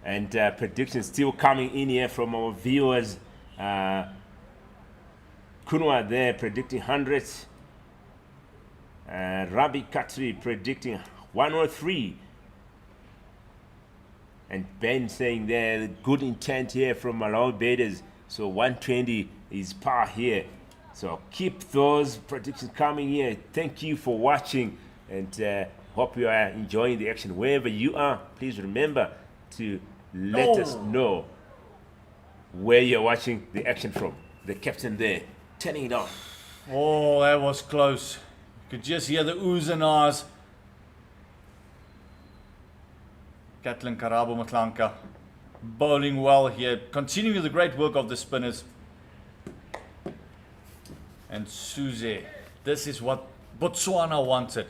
And predictions still coming in here from our viewers. Kunwa there predicting 100. Rabi Katri predicting 103. And Ben saying there, good intent here from Malawi Baiters. So 120 is par here. So keep those predictions coming here. Thank you for watching, and hope you are enjoying the action. Wherever you are, please remember to let us know where you're watching the action from. The captain there, turning it on. Oh, that was close. You could just hear the oohs and ahs. Katlin Karabo Montlanka bowling well here, continuing the great work of the spinners. And Suze, this is what Botswana wanted.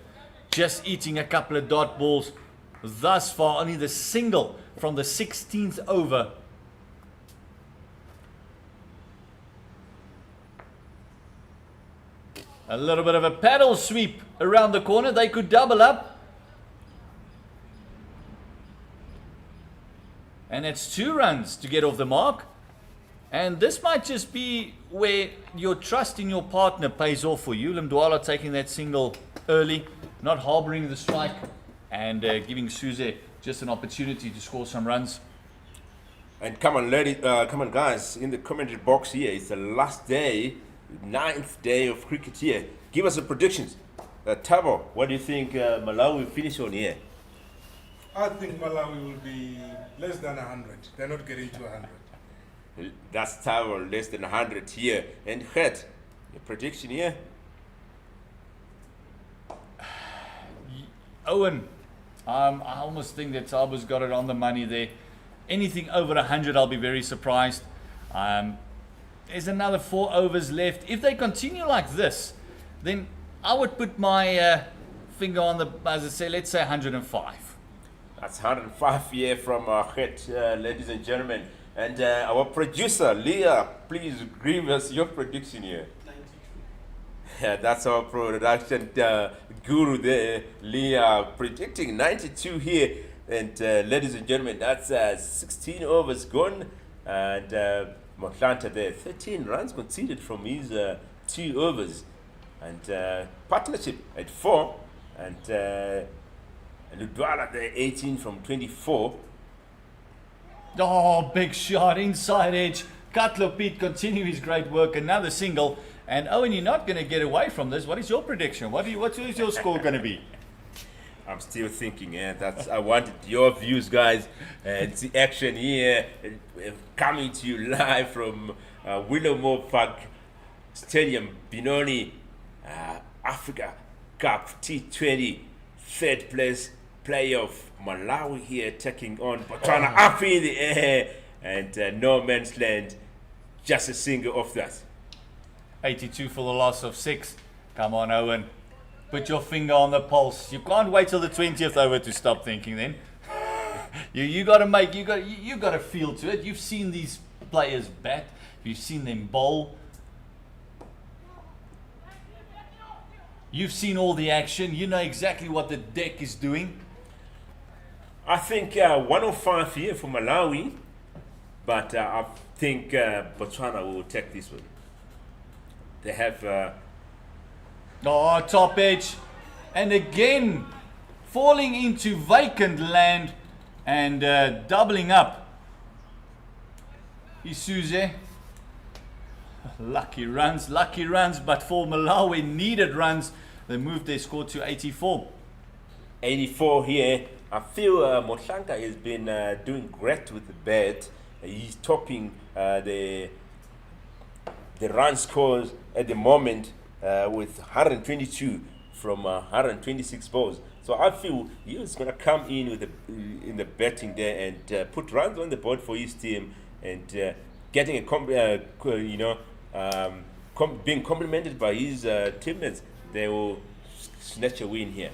Just eating a couple of dot balls. Thus far, only the single from the 16th over. A little bit of a paddle sweep around the corner. They could double up. And it's 2 runs to get off the mark. And this might just be where your trust in your partner pays off for you. Limdwala taking that single early, not harboring the strike, and giving Suze just an opportunity to score some runs. And come on guys, in the commentary box here, it's the last day, 9th day of cricket here. Give us the predictions. Tabo, what do you think Malawi will finish on here? I think Malawi will be less than 100. They're not getting to 100. That's Tabo, less than 100 here. And Head, your prediction here? Owen, I almost think that Tabo's got it on the money there. Anything over 100, I'll be very surprised. There's another 4 overs left. If they continue like this, then I would put my finger on the, as I say, let's say 105. That's 105 here from Head, ladies and gentlemen. And our producer, Leah, please give us your prediction here. 92. Yeah, that's our production guru there, Leah, predicting 92 here. And ladies and gentlemen, that's 16 overs gone. And Motlanta there, 13 runs conceded from his 2 overs. And partnership at 4. And Ludwala there, 18 from 24. Oh, big shot, inside edge. Cutler Pete continue his great work. Another single. And Owen, you're not going to get away from this. What is your prediction? What is your score going to be? I'm still thinking, I wanted your views, guys. And the action here, coming to you live from Willowmoore Park Stadium, Benoni, Africa Cup T20, 3rd place playoff. Malawi here taking on Botswana up in the air, and no man's land, just a single off that. 82 for the loss of 6. Come on, Owen. Put your finger on the pulse. You can't wait till the 20th over to stop thinking then. you got to feel to it. You've seen these players bat. You've seen them bowl. You've seen all the action. You know exactly what the deck is doing. I think 105 here for Malawi, but I think Botswana will take this one. They have... top edge. And again, falling into vacant land and doubling up. Isuze. Lucky runs, but for Malawi, needed runs. They moved their score to 84. 84 here. I feel Motlanta has been doing great with the bat. He's topping the run scores at the moment with 122 from 126 balls. So I feel he's going to come in with in the batting there and put runs on the board for his team and getting being complimented by his teammates, they will snatch a win here.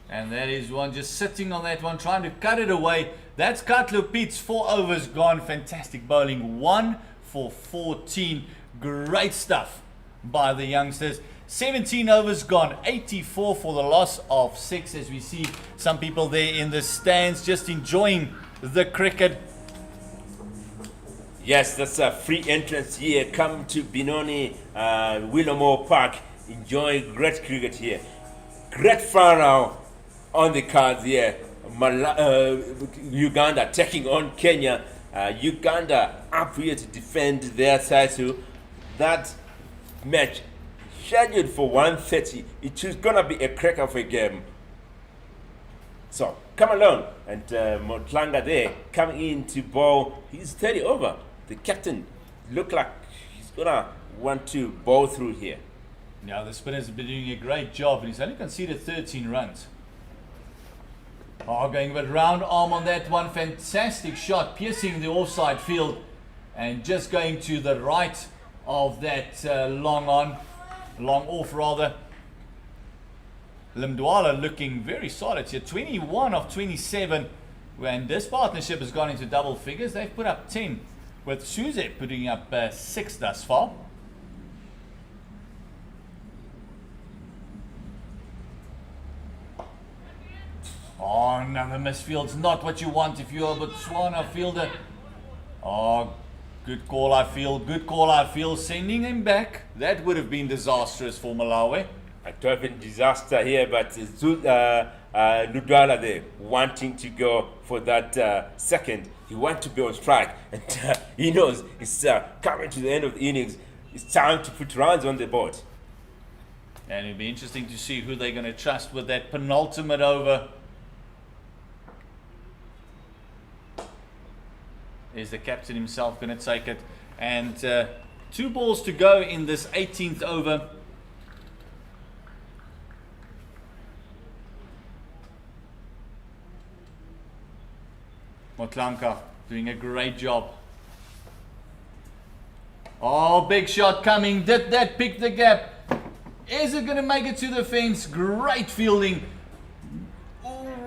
And that is one just sitting on that one, trying to cut it away. That's Katlo Piet's 4 overs gone. Fantastic bowling. 1 for 14. Great stuff by the youngsters. 17 overs gone. 84 for the loss of 6. As we see some people there in the stands just enjoying the cricket. Yes, that's a free entrance here. Come to Benoni, Willowmoore Park. Enjoy great cricket here. Great final on the cards here. Uganda taking on Kenya. Uganda up here to defend their title. That match scheduled for 1:30. It is gonna be a cracker of a game. So come along, and Motlanga there coming in to bowl. He's 30 over. The captain look like he's gonna want to bowl through here. Now the spinners have been doing a great job, and he's only conceded 13 runs. Oh, going with round arm on that one. Fantastic shot, piercing the offside field, and just going to the right of that long off rather. Limdwala looking very solid here. 21 of 27. When this partnership has gone into double figures, they've put up 10, with Suze putting up 6 thus far. Oh, no, the misfield's not what you want if you're a Botswana fielder. Oh, good call, I feel. Good call, I feel. Sending him back. That would have been disastrous for Malawi. A total disaster here, but Ludwala there wanting to go for that second. He wants to be on strike, and he knows it's coming to the end of the innings. It's time to put runs on the board. And it'll be interesting to see who they're going to trust with that penultimate over. Is the captain himself going to take it? And 2 balls to go in this 18th over. Motlanka doing a great job. Oh, big shot coming. Did that pick the gap? Is it going to make it to the fence? Great fielding.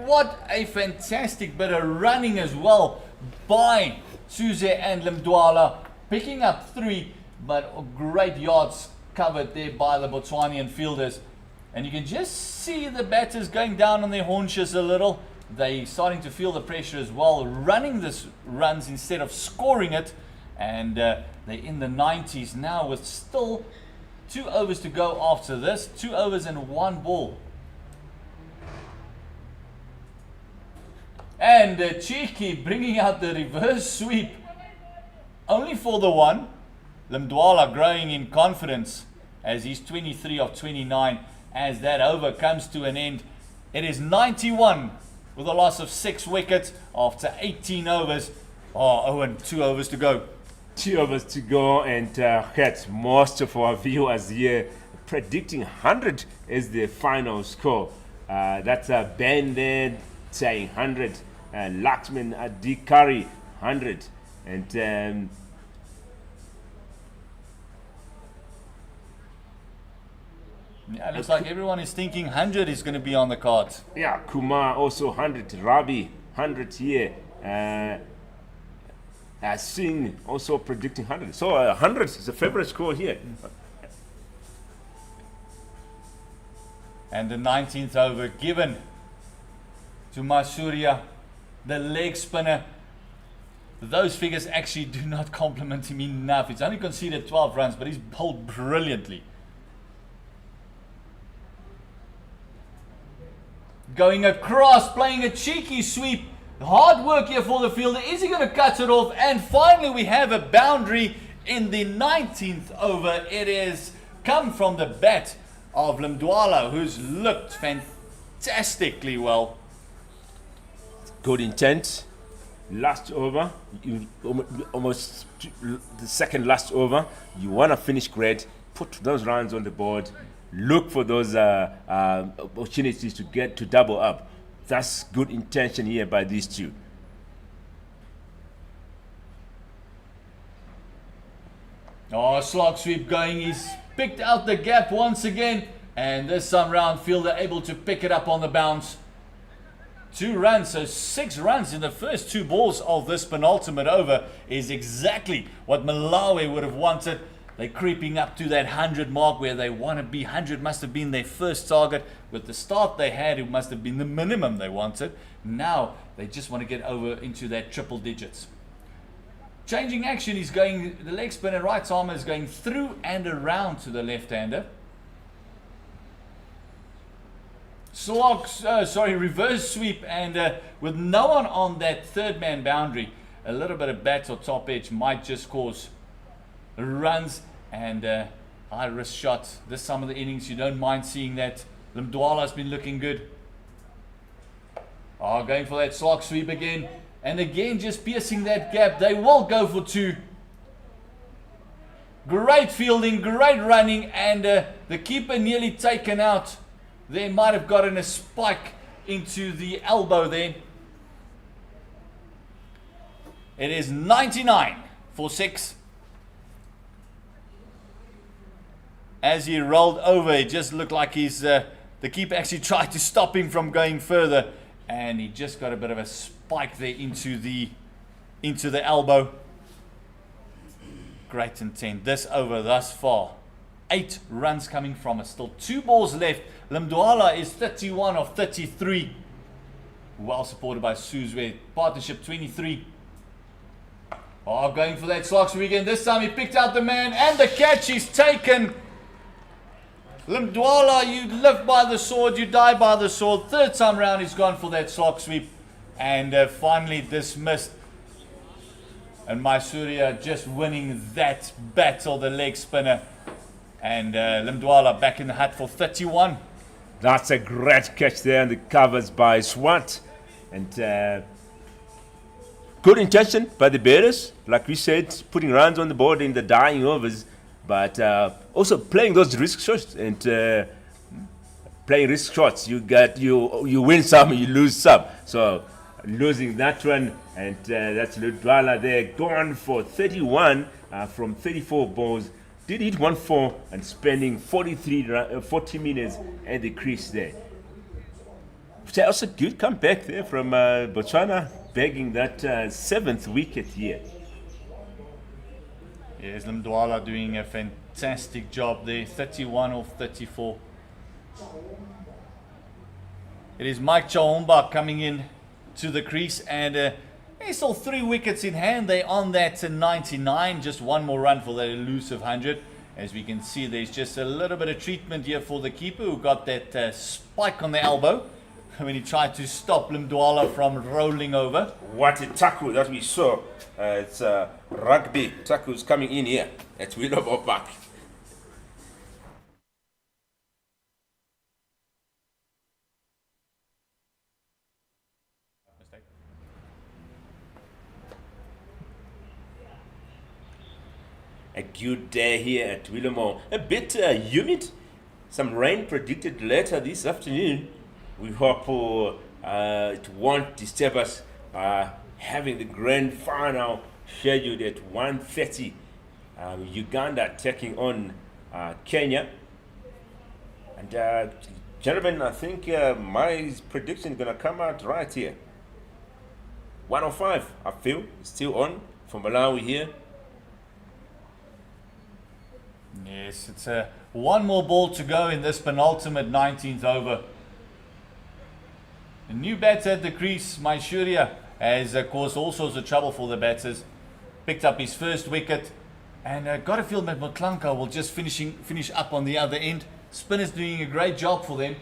What a fantastic bit of running as well by Suze and Limdwala, picking up 3, but great yards covered there by the Botswanian fielders. And you can just see the batters going down on their haunches a little. They're starting to feel the pressure as well, running this runs instead of scoring it. And they're in the 90s now with still 2 overs to go after this. 2 overs and 1 ball. And Cheeky bringing out the reverse sweep. Only for the 1. Limdwala growing in confidence as he's 23 of 29 as that over comes to an end. It is 91 with a loss of 6 wickets after 18 overs. Oh, Owen, 2 overs to go. 2 overs to go, and had most of our viewers here predicting 100 is the final score. That's Ben there saying 100. Lakshman Adhikari 100, and yeah, it looks like everyone is thinking 100 is going to be on the cards. yeah, Kumar also 100, Ravi 100 here, Singh also predicting 100. So 100 is a favorite score here. And the 19th over given to Masuria, the leg spinner. Those figures actually do not compliment him enough. He's only conceded 12 runs, but he's bowled brilliantly. Going across, playing a cheeky sweep. Hard work here for the fielder. Is he going to cut it off? And finally we have a boundary in the 19th over. It is come from the bat of Limdwala, who's looked fantastically well. Good intent. Last over, you almost the second last over. You want to finish great. Put those runs on the board. Look for those opportunities to get to double up. That's good intention here by these two. Oh, slog sweep going. He's picked out the gap once again. And this time round, Fielder able to pick it up on the bounce. 2 runs, so 6 runs in the first 2 balls of this penultimate over is exactly what Malawi would have wanted. They're creeping up to that 100 mark where they want to be. 100 must have been their first target. With the start they had, it must have been the minimum they wanted. Now they just want to get over into that triple digits. Changing action, he's going, the leg spinner right arm is going through and around to the left-hander. Reverse sweep, and with no one on that third man boundary, a little bit of bat or top edge might just cause runs and high risk shot. This time of the innings, you don't mind seeing that. Limdwala's been looking good. Oh, going for that slog sweep again. And again, just piercing that gap. They will go for 2. Great fielding, great running, and the keeper nearly taken out. They might have gotten a spike into the elbow there. It is 99 for 6. As he rolled over, it just looked like he's the keeper actually tried to stop him from going further, and he just got a bit of a spike there into the elbow. Great intent. This over thus far, 8 runs coming from it. Still 2 balls left. Limdwala is 31 of 33. Well supported by Suzwe. Partnership 23. Oh, going for that slog sweep again. This time he picked out the man, and the catch is taken. Limdwala, you live by the sword, you die by the sword. Third time round, he's gone for that slog sweep, and finally dismissed. And Maisuria just winning that battle, the leg spinner. And Limdwala back in the hut for 31. That's a great catch there, and the covers by Swat. And good intention by the batters, like we said, putting runs on the board in the dying overs. But also playing those risk shots, and playing risk shots, you win some, you lose some. So losing that one, and that's Ludwala there, gone for 31 from 34 balls. Did hit 1-4 and spending 40 minutes at the crease there. Which also good comeback there from Botswana, bagging that 7th wicket here. Yes, Limdwala doing a fantastic job there. 31 off 34. It is Mike Chahomba coming in to the crease, and he's still 3 wickets in hand. They're on that 99. Just one more run for that elusive 100. As we can see, there's just a little bit of treatment here for the keeper, who got that spike on the elbow when he tried to stop Limdwala from rolling over. What a tackle that we saw. It's rugby tackles coming in here at Willowmoore Park. A good day here at Willowmoore. A bit humid. Some rain predicted later this afternoon. We hope it won't disturb us. Having the grand final scheduled at 1:30. Uganda taking on Kenya. And gentlemen, I think my prediction is going to come out right here. 105, I feel, still on for Malawi here. Yes, it's one more ball to go in this penultimate 19th over. A new batter at the crease, Maisuria, has caused all sorts of trouble for the batters. Picked up his first wicket, and got a feel that Motlanka will just finish up on the other end. Spinners doing a great job for them.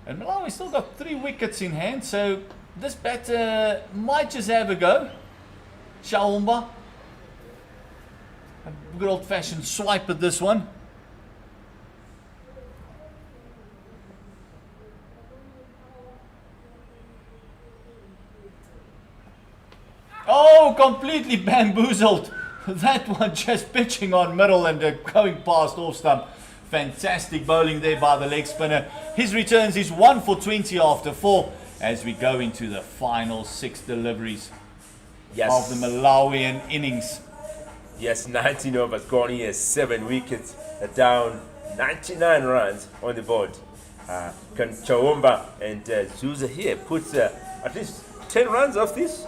And Malawi still got 3 wickets in hand, so this batter might just have a go. Chahomba. A good old-fashioned swipe at this one. Oh, completely bamboozled. That one just pitching on middle and going past off stump. Fantastic bowling there by the leg spinner. His returns is 1 for 20 after 4 as we go into the final 6 deliveries of the Malawian innings. Yes, 19 overs gone here, 7 wickets down, 99 runs on the board. Chawomba and Zuza here puts at least 10 runs off this.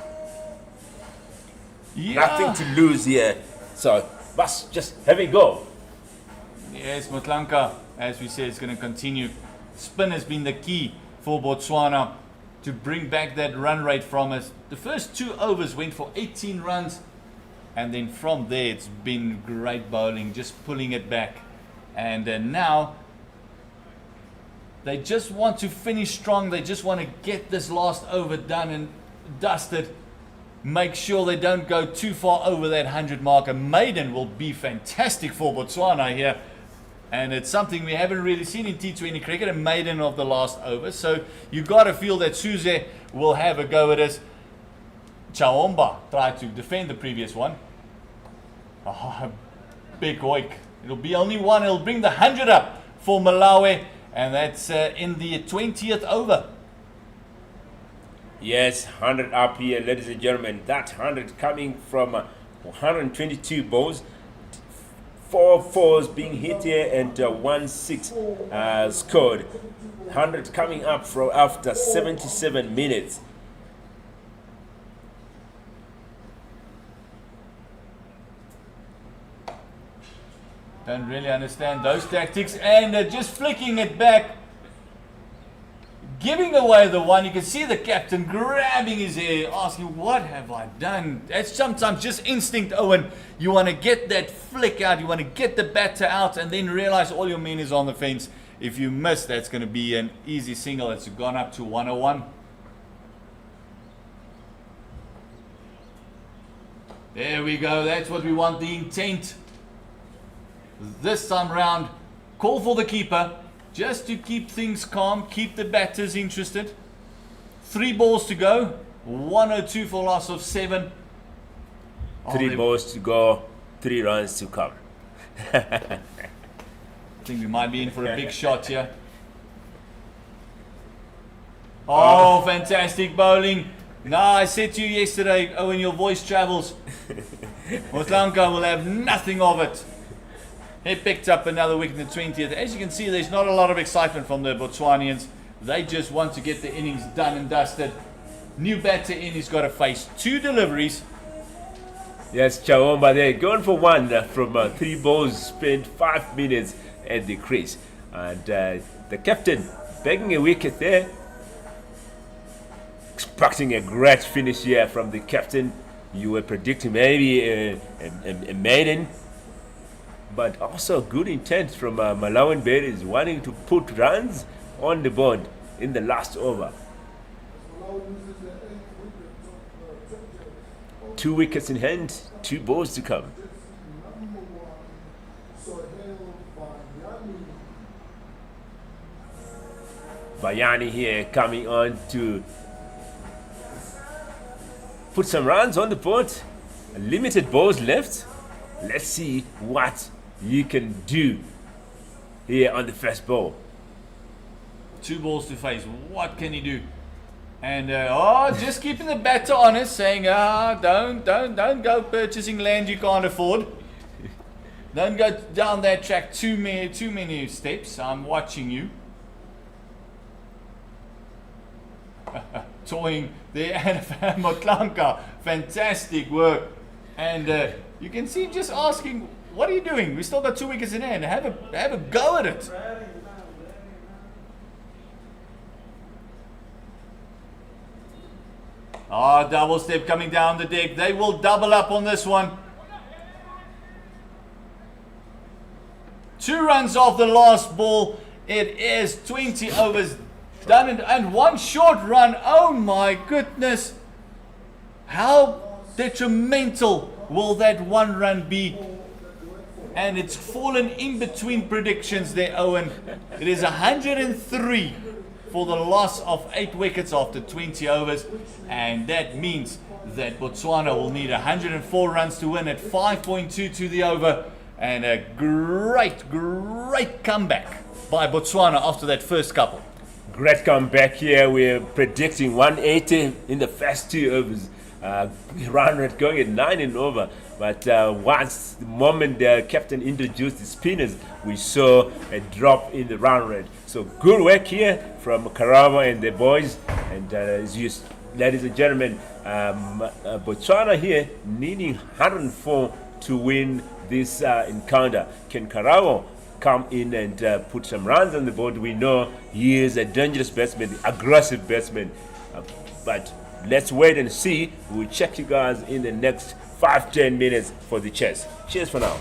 Yeah. Nothing to lose here. So, Bas, just have a go. Yes, Motlanka, as we said, is going to continue. Spin has been the key for Botswana to bring back that run rate from us. The first 2 overs went for 18 runs, and then from there it's been great bowling, just pulling it back. And now they just want to finish strong. They just want to get this last over done and dusted. Make sure they don't go too far over that 100 mark. A maiden will be fantastic for Botswana here. And it's something we haven't really seen in T20 cricket, a maiden of the last over. So you've got to feel that Suze will have a go at us. Chawomba tried to defend the previous one. Oh, big oik. It'll be only one. It'll bring the 100 up for Malawi. And that's in the 20th over. Yes, 100 up here, ladies and gentlemen. That 100 coming from 122 balls. 4 fours being hit here and 1 6 scored. 100 coming up from after 77 minutes. Don't really understand those tactics. And just flicking it back. Giving away the one. You can see the captain grabbing his hair, asking, what have I done? That's sometimes just instinct, Owen. You want to get that flick out. You want to get the batter out and then realize all your men is on the fence. If you miss, that's going to be an easy single. It's gone up to 101. There we go. That's what we want, the intent. This time round, call for the keeper. Just to keep things calm, keep the batters interested. 3 balls to go. 102 for loss of 7. 3 balls to go, 3 runs to come. I think we might be in for a big shot here. Oh, fantastic bowling. Nah, I said to you yesterday, when your voice travels, Motlanka will have nothing of it. He picked up another wicket in the 20th. As you can see, there's not a lot of excitement from the Botswanians. They just want to get the innings done and dusted. New batter in, he's got to face 2 deliveries. Yes, Chawomba there, going for 1 from 3 balls, spent 5 minutes at the crease. And the captain begging a wicket there. Expecting a great finish here from the captain. You were predicting maybe a maiden. But also good intent from Malawian Berries, wanting to put runs on the board in the last over. 2 wickets in hand, 2 balls to come. Bayani here coming on to put some runs on the board. Limited balls left. Let's see what you can do here on the first ball. 2 balls to face. What can he do? And just keeping the batter honest, saying, don't go purchasing land you can't afford. Don't go down that track too many steps. I'm watching you. Toying there, and Motlanka, fantastic work. And you can see him just asking, what are you doing? We still got 2 wickets in hand. Have a go at it. Double step coming down the deck. They will double up on this one. 2 runs off the last ball. It is 20 overs done and 1 short run. Oh my goodness. How detrimental will that 1 run be? And it's fallen in between predictions there, Owen. It is 103 for the loss of 8 wickets after 20 overs. And that means that Botswana will need 104 runs to win at 5.2 to the over. And a great comeback by Botswana after that first couple. Great comeback here. We're predicting 180 in the first 2 overs. run rate going at 9 and over. But once the moment the captain introduced the spinners, we saw a drop in the run rate. So good work here from Karabo and the boys. And as you, ladies and gentlemen, Botswana here needing 104 to win this encounter. Can Karabo come in and put some runs on the board? We know he is a dangerous batsman, aggressive batsman. But let's wait and see. We'll check you guys in the next 5-10 minutes for the chess. Cheers for now.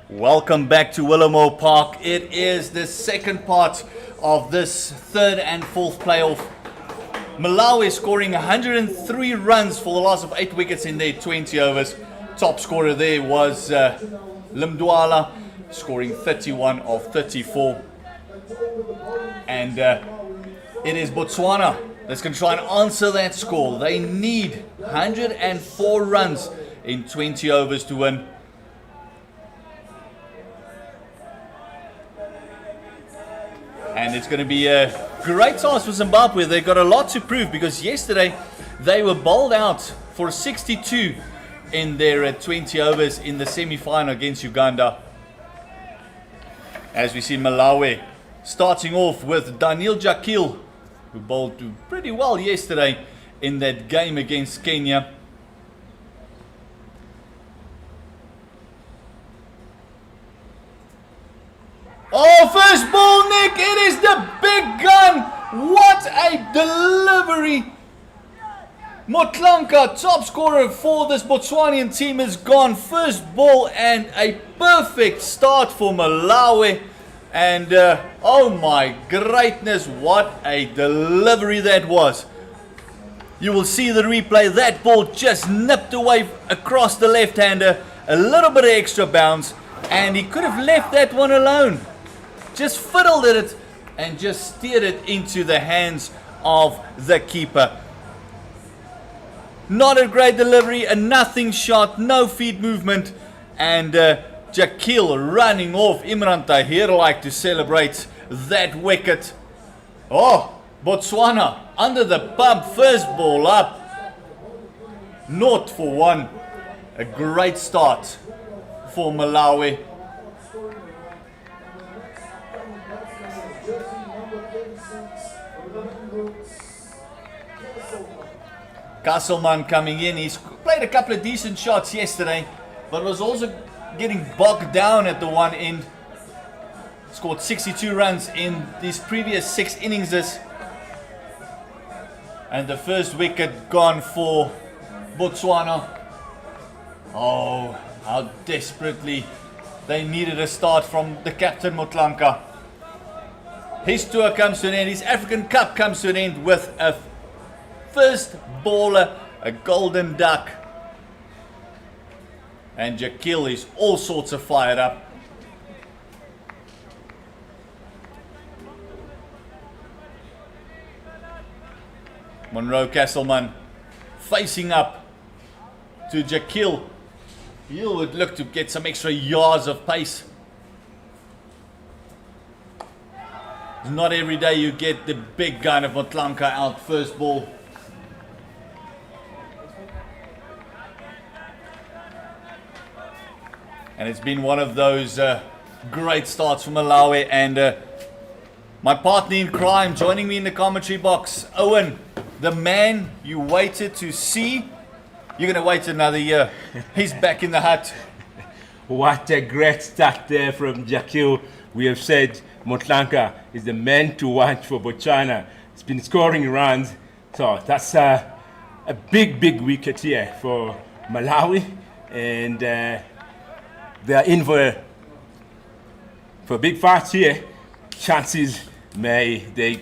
Welcome back to Willowmoore Park. It is the second part of this third and fourth playoff. Malawi scoring 103 runs for the loss of 8 wickets in their 20 overs. Top scorer there was Limdwala, scoring 31 of 34. And it is Botswana that's going to try and answer that score. They need 104 runs in 20 overs to win. And it's going to be a great task for Zimbabwe. They've got a lot to prove because yesterday they were bowled out for 62 in their 20 overs in the semi-final against Uganda. As we see Malawi starting off with Daniel Jakil, who bowled pretty well yesterday in that game against Kenya. Oh, first ball, Nick. It is the big gun. What a delivery. Motlhanka, top scorer for this Botswanian team, is gone. First ball and a perfect start for Malawi. And oh my greatness, what a delivery that was. You will see the replay. That ball just nipped away across the left-hander. A little bit of extra bounce. And he could have left that one alone. Just fiddled at it and just steered it into the hands of the keeper. Not a great delivery, a nothing shot, no feet movement, and Jakil running off. Imran Tahir like to celebrate that wicket. Oh, Botswana under the pump, first ball up. 0 for 1. A great start for Malawi. Castleman coming in. He's played a couple of decent shots yesterday, but was also getting bogged down at the one end. Scored 62 runs in these previous 6 innings. And the first wicket gone for Botswana. Oh, how desperately they needed a start from the captain Motlhanka. His tour comes to an end. His African Cup comes to an end with a first baller, a golden duck. And Jakil is all sorts of fired up. Monroe Castleman facing up to Jakil. He would look to get some extra yards of pace. It's not every day you get the big gun of Motlhanka out first ball. And it's been one of those great starts for Malawi. And my partner in crime joining me in the commentary box, Owen, the man you waited to see. You're going to wait another year. He's back in the hut. What a great start there from Jakil. We have said Motlhanka is the man to watch for Botswana. He's been scoring runs. So that's a big wicket here for Malawi. And they are in for a big fight here. Chances they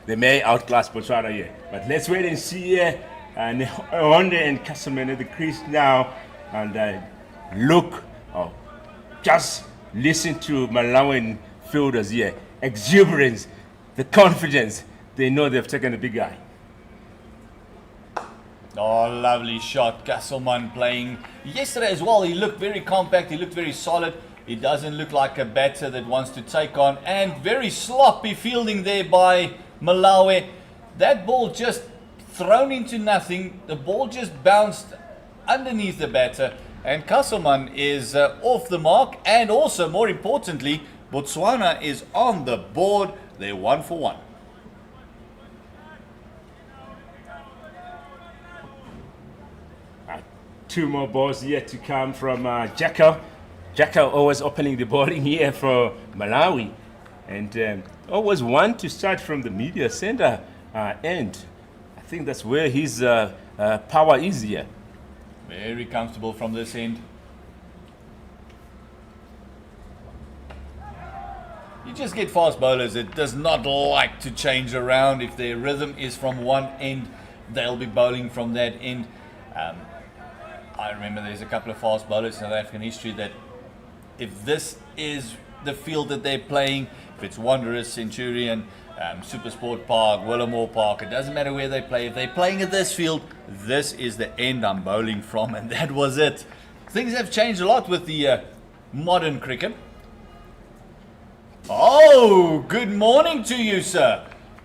may outclass Botswana here. But let's wait and see here. And Honda and Castleman at the crease now. And look, just listen to Malawian fielders here. Exuberance, the confidence. They know they've taken a big guy. Oh, lovely shot. Castleman playing yesterday as well. He looked very compact. He looked very solid. He doesn't look like a batter that wants to take on. And very sloppy fielding there by Malawi. That ball just thrown into nothing. The ball just bounced underneath the batter. And Castleman is off the mark. And also, more importantly, Botswana is on the board. They're 1 for 1. Two more balls yet to come from Jakil. Jakil always opening the bowling here for Malawi. And always one to start from the media center end. I think that's where his power is here. Very comfortable from this end. just get fast bowlers that does not like to change around. If their rhythm is from one end, they'll be bowling from that end. I remember there's a couple of fast bowlers in South African history that if this is the field that they're playing, if it's Wanderers, Centurion, Supersport Park, Willowmoore Park, it doesn't matter where they play. If they're playing at this field, this is the end I'm bowling from, and that was it. Things have changed a lot with the modern cricket. Oh, good morning to you, sir.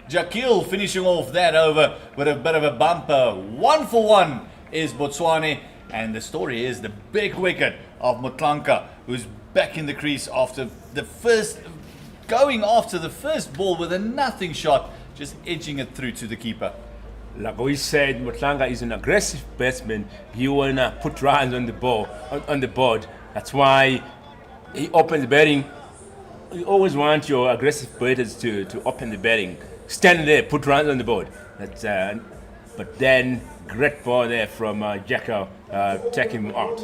Jakil finishing off that over with a bit of a bumper. 1 for 1 is Botswana, and the story is the big wicket of Mutlanka, who's back in the crease after the first, going after the first ball with a nothing shot, just edging it through to the keeper. Like we said, Mutlanka is an aggressive batsman. He wanna put runs on the ball, on the board. That's why he opens the batting. You always want your aggressive batters to open the batting. Stand there, put runs on the board. That's, but then, great ball there from Jekyll, taking him out.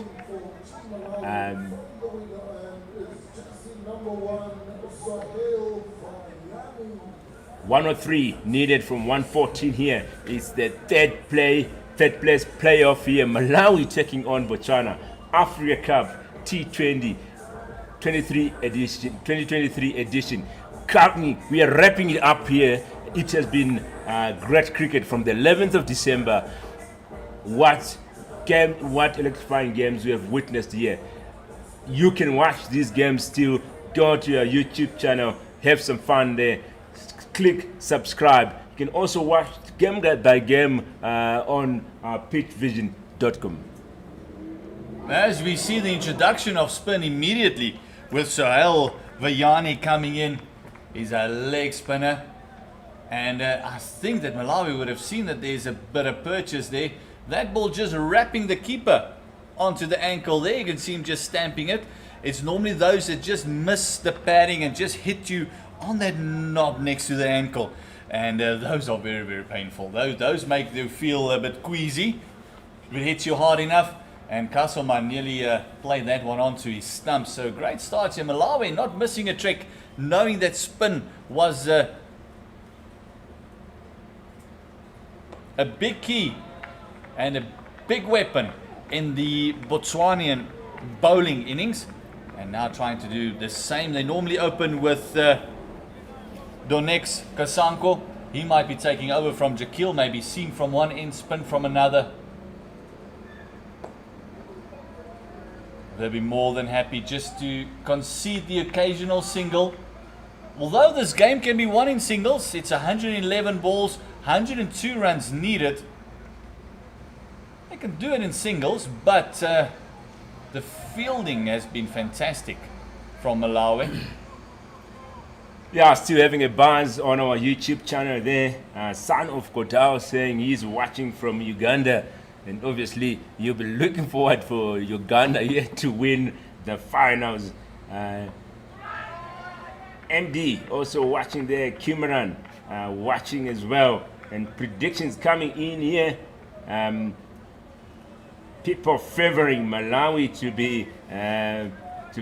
103 needed from 114 here. It's the third place playoff here. Malawi taking on Botswana. Africa Cup T20 2023 edition. Currently, we are wrapping it up here. It has been great cricket from the 11th of December. What electrifying games we have witnessed here. You can watch these games still. Go to your YouTube channel, have some fun there. Click subscribe. You can also watch game by game on pitchvision.com. As we see the introduction of spin immediately with Sohail Vayani coming in, he's a leg spinner, and I think that Malawi would have seen that there's a bit of purchase there. That ball just wrapping the keeper onto the ankle there. You can see him just stamping it. It's normally those that just miss the padding and just hit you on that knob next to the ankle, and those are very, very painful. Those make you feel a bit queasy if it hits you hard enough. And Castleman nearly played that one onto his stump. So great start here. Malawi not missing a trick, knowing that spin was a big key and a big weapon in the Botswanian bowling innings. And now trying to do the same. They normally open with Donex Kasanko. He might be taking over from Jakil, maybe seam from one end, spin from another. They'll be more than happy just to concede the occasional single. Although this game can be won in singles, it's 111 balls, 102 runs needed. They can do it in singles, but the fielding has been fantastic from Malawi. Yeah, still having a buzz on our YouTube channel there. Son of Kodao saying he's watching from Uganda. And obviously, you'll be looking forward for Uganda here to win the finals. MD also watching there. Kimaran watching as well. And predictions coming in here. People favoring Malawi to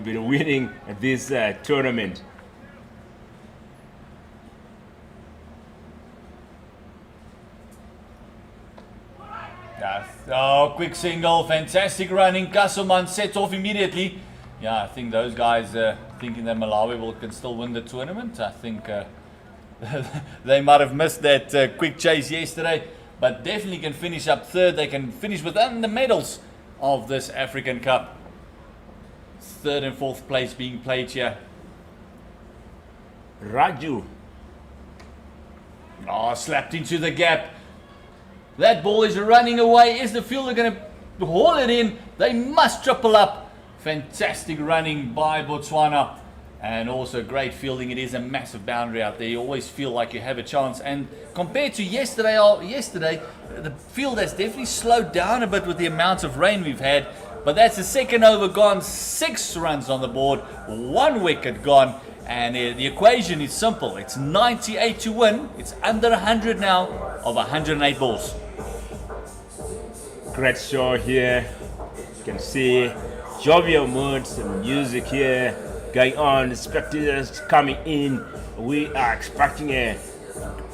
be winning this tournament. Oh, quick single, fantastic running. Castleman sets off immediately. Yeah, I think those guys thinking that Malawi can still win the tournament. I think they might have missed that quick chase yesterday, but definitely can finish up third. They can finish within the medals of this African Cup. Third and fourth place being played here. Raju. Oh, slapped into the gap. That ball is running away. Is the fielder going to haul it in? They must triple up. Fantastic running by Botswana. And also great fielding. It is a massive boundary out there. You always feel like you have a chance. And compared to yesterday, the field has definitely slowed down a bit with the amount of rain we've had. But that's the second over gone. 6 runs on the board. 1 wicket gone. And the equation is simple. It's 98 to win. It's under 100 now of 108 balls. Great show here. You can see jovial mood, some music here. going on. Spectators coming in. We are expecting a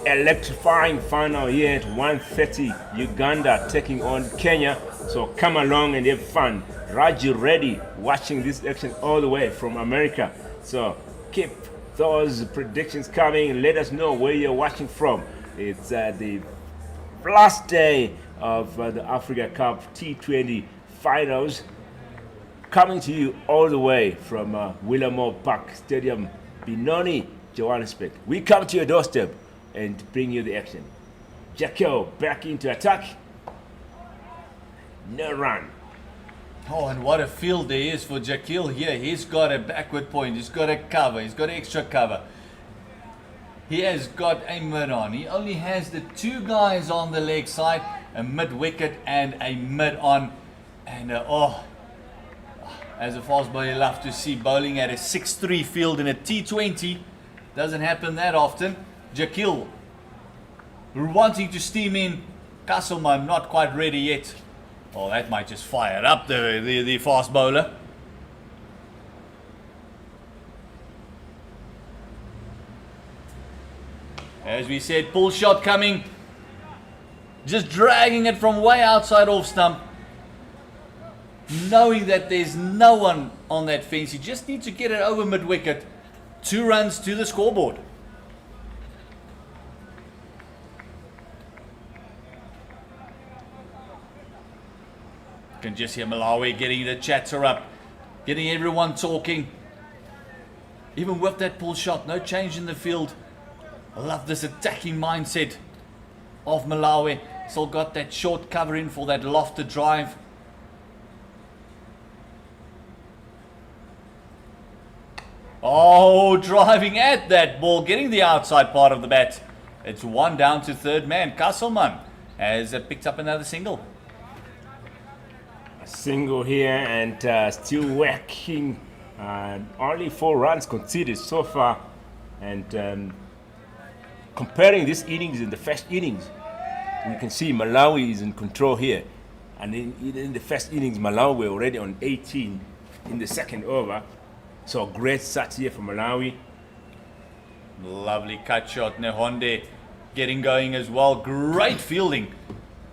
electrifying final here at 1:30. Uganda taking on Kenya. So come along and have fun. Raji ready watching this action all the way from America. So keep those predictions coming. Let us know where you're watching from. It's the last day of the Africa Cup T20 finals, coming to you all the way from Willowmoore Park Stadium, Benoni, Johannesburg. We come to your doorstep and bring you the action. Jacko back into attack. No run. Oh, and what a field there is for Jekyll here. He's got a backward point. He's got a cover. He's got extra cover. He has got a mid on. He only has the two guys on the leg side, a mid wicket and a mid on. And as a fast bowler, you love to see bowling at a 6-3 field in a T20. Doesn't happen that often. Jekyll wanting to steam in. Castleman not quite ready yet. Oh, that might just fire up the fast bowler. As we said, pull shot coming. Just dragging it from way outside off stump. Knowing that there's no one on that fence. You just need to get it over mid wicket. 2 runs to the scoreboard. You can just hear Malawi getting the chatter up. Getting everyone talking. Even with that pull shot, no change in the field. I love this attacking mindset of Malawi. Still got that short cover in for that lofted drive. Oh, driving at that ball, getting the outside part of the bat. It's 1 down to third man. Castleman has picked up another single. A single here and still working. Only 4 runs conceded so far. And comparing this innings in the first innings, we can see Malawi is in control here. And in the first innings, Malawi were already on 18 in the second over. So great start here for Malawi. Lovely cut shot. Nehonde getting going as well. Great fielding.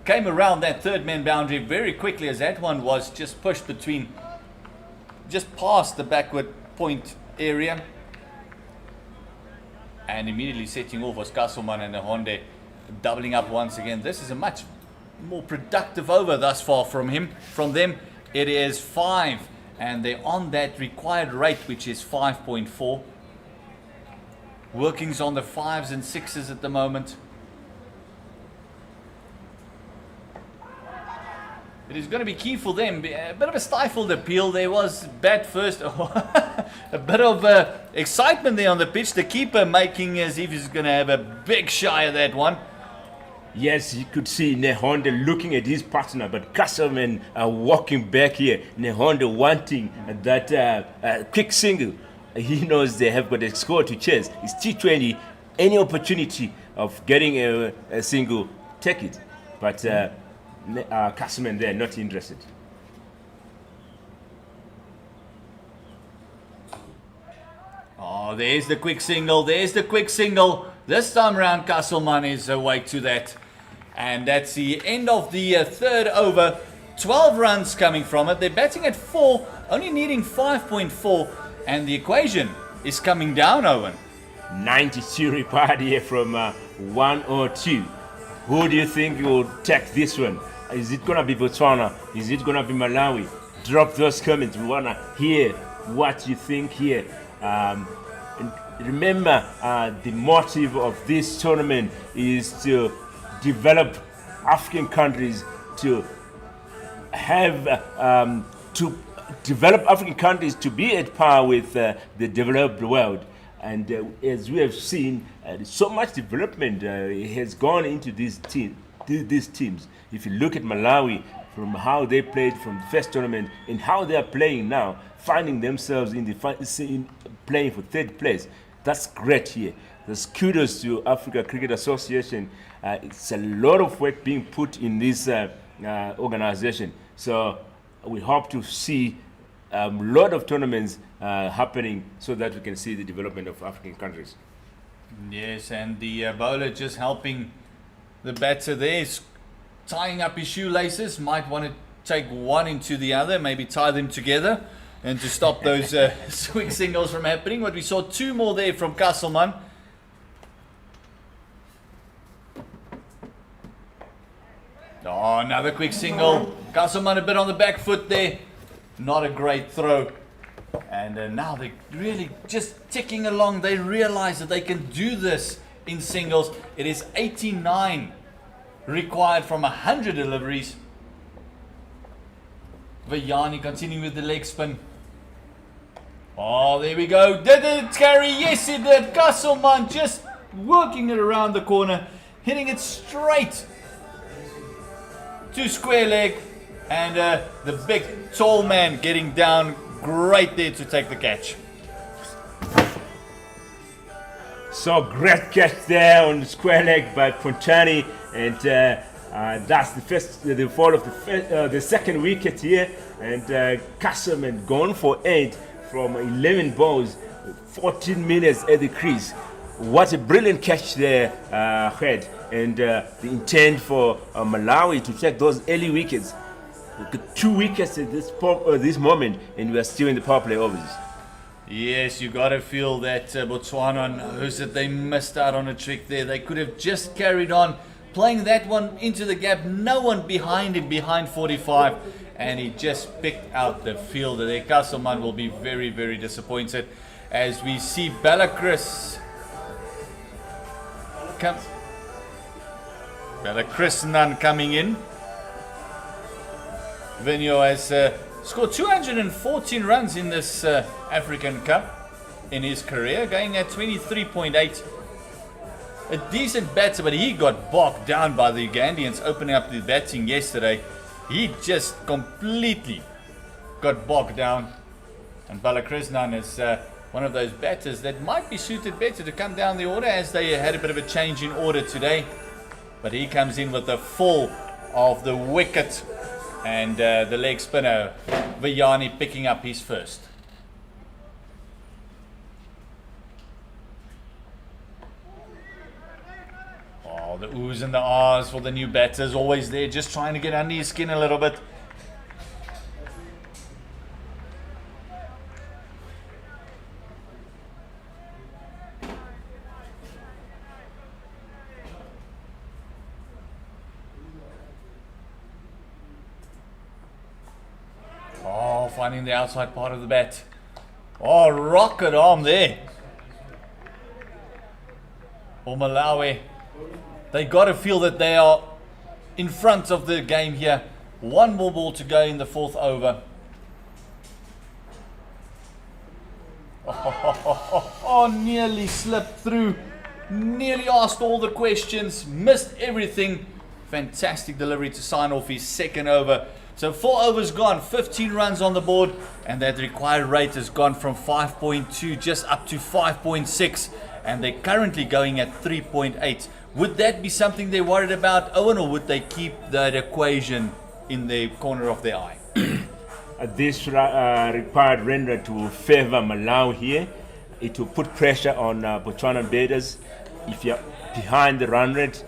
Came around that third man boundary very quickly, as that one was just pushed between, just past the backward point area. And immediately setting off was Castleman and Nehonde doubling up once again. This is a much more productive over thus far from them. It is 5. And they're on that required rate, which is 5.4. Workings on the 5s and 6s at the moment. It is going to be key for them. A bit of a stifled appeal. There was bat first. A bit of excitement there on the pitch. The keeper making as if he's going to have a big shy of that one. Yes, you could see Nehonde looking at his partner, but Castleman walking back here. Nehonde wanting that quick single. He knows they have got a score to chase. It's T20. Any opportunity of getting a single, take it. But Castleman there, not interested. Oh, there's the quick single. There's the quick single. This time around, Castleman is awake to that. And that's the end of the third over. 12 runs coming from it. They're batting at 4, only needing 5.4. And the equation is coming down, Owen. 92 required here from 102. Who do you think will take this one? Is it going to be Botswana? Is it going to be Malawi? Drop those comments. We want to hear what you think here. And remember, the motive of this tournament is to develop African countries, to have to develop African countries to be at par with the developed world. And as we have seen, so much development has gone into these teams. If you look at Malawi, from how they played from the first tournament and how they are playing now, finding themselves in playing for third place, that's great here. There's kudos to Africa Cricket Association. It's a lot of work being put in this organization. So we hope to see lot of tournaments happening so that we can see the development of African countries. Yes, and the bowler just helping the batter there, tying up his shoelaces. Might want to take one into the other, maybe tie them together, and to stop those quick signals from happening. But we saw two more there from Castleman. Oh, another quick single. Castleman a bit on the back foot there. Not a great throw. And now they're really just ticking along. They realize that they can do this in singles. It is 89 required from 100 deliveries. Vayani continuing with the leg spin. Oh, there we go. Did it carry? Yes, it did. Castleman just working it around the corner, hitting it straight to square leg. And the big tall man getting down great there to take the catch. So great catch there on the square leg by Pontani, and that's the fall of the second wicket here. And Castleman gone for 8 from 11 balls, 14 minutes at the crease. What a brilliant catch there, Fred, and the intent for Malawi to take those early wickets. 2 wickets at this moment, and we are still in the power play overs. Yes, you got to feel that Botswana knows that they missed out on a trick there. They could have just carried on playing that one into the gap. No one behind him, behind 45, and he just picked out the fielder there. Castleman will be very, very disappointed as we see Balakrishnan coming in. Vinyo has scored 214 runs in this African Cup in his career, going at 23.8. A decent batter, but he got bogged down by the Ugandians opening up the batting yesterday. He just completely got bogged down. And Balakrishnan is one of those batters that might be suited better to come down the order, as they had a bit of a change in order today. But he comes in with the full of the wicket. And the leg spinner, Vayani, picking up his first. Oh, the oohs and the ahs for the new batters, always there, just trying to get under his skin a little bit. Finding the outside part of the bat. Oh, rocket arm there. For Malawi. They got to feel that they are in front of the game here. One more ball to go in the 4th over. Oh, nearly slipped through. Nearly asked all the questions. Missed everything. Fantastic delivery to sign off his second over. So 4 overs gone, 15 runs on the board, and that required rate has gone from 5.2 just up to 5.6, and they're currently going at 3.8. Would that be something they're worried about, Owen, or would they keep that equation in the corner of their eye? This required run rate will favor Malawi here. It will put pressure on Botswana batters. If you're behind the run rate,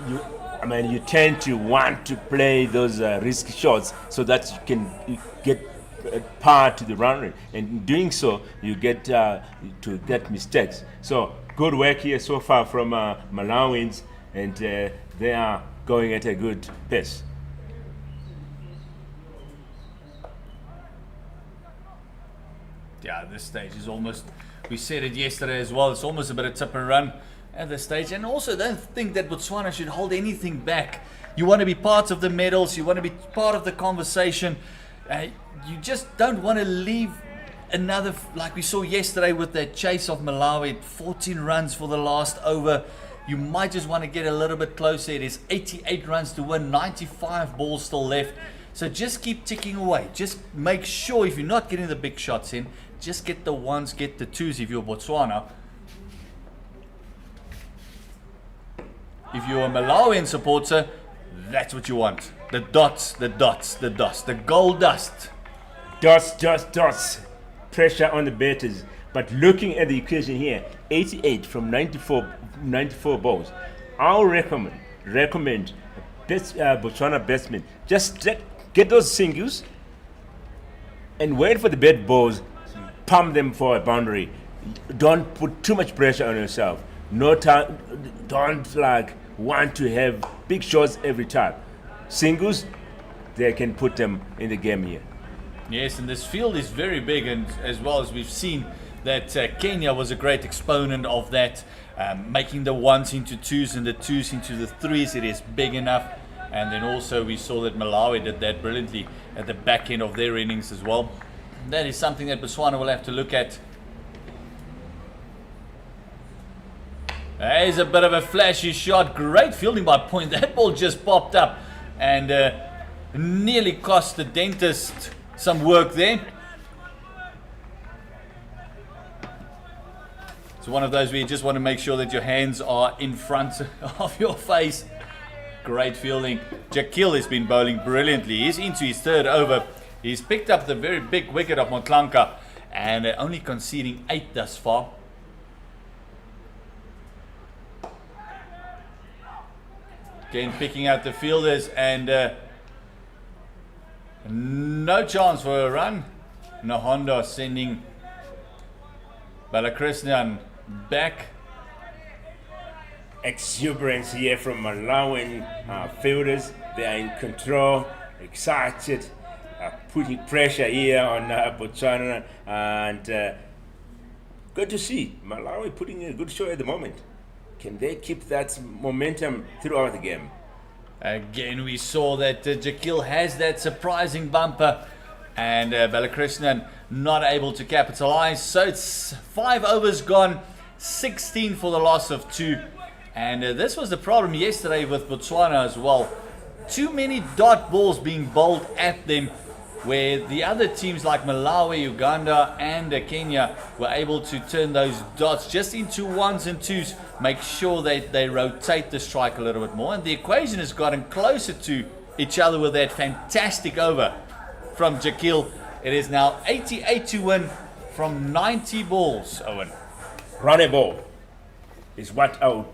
you tend to want to play those risky shots so that you can get power to the run rate, and in doing so you get to get mistakes. So good work here so far from Malawians, and they are going at a good pace. Yeah, this stage is almost, we said it yesterday as well, it's almost a bit of tip and run at this stage. And also don't think that Botswana should hold anything back. You want to be part of the medals, you want to be part of the conversation. You just don't want to leave another, like we saw yesterday with that chase of Malawi, 14 runs for the last over. You might just want to get a little bit closer. It is 88 runs to win, 95 balls still left. So just keep ticking away. Just make sure, if you're not getting the big shots in, just get the ones, get the twos if you're Botswana. If you're a Malawian supporter, that's what you want. The dots, the dots, the dust, the gold dust. Dots. Pressure on the batters. But looking at the equation here, 88 from 94 balls. I'll recommend Botswana batsmen just get those singles and wait for the bad balls, pump them for a boundary. Don't put too much pressure on yourself. No time. Don't want to have big shots every time. Singles, they can put them in the game here. Yes, and this field is very big, and as well as we've seen that Kenya was a great exponent of that, making the ones into twos and the twos into the threes. It is big enough. And then also we saw that Malawi did that brilliantly at the back end of their innings as well. That is something that Botswana will have to look at. There's a bit of a flashy shot. Great fielding by Point. That ball just popped up and nearly cost the dentist some work there. It's one of those where you just want to make sure that your hands are in front of your face. Great fielding. Jakil has been bowling brilliantly. He's into his third over. He's picked up the very big wicket of Montlanka and only conceding 8 thus far. Again, picking out the fielders and no chance for a run. Nahonda sending Balakrishnan back. Exuberance here from Malawian fielders. They are in control, excited, putting pressure here on Botswana, and good to see Malawi putting in a good show at the moment. Can they keep that momentum throughout the game? Again, we saw that Jakil has that surprising bumper, and Balakrishnan not able to capitalize. So it's 5 overs gone, 16 for the loss of 2. And this was the problem yesterday with Botswana as well. Too many dot balls being bowled at them, where the other teams like Malawi, Uganda and Kenya were able to turn those dots just into ones and twos, make sure that they rotate the strike a little bit more. And the equation has gotten closer to each other with that fantastic over from Jakil. It is now 88 to win from 90 balls, Owen. Run a ball is what I would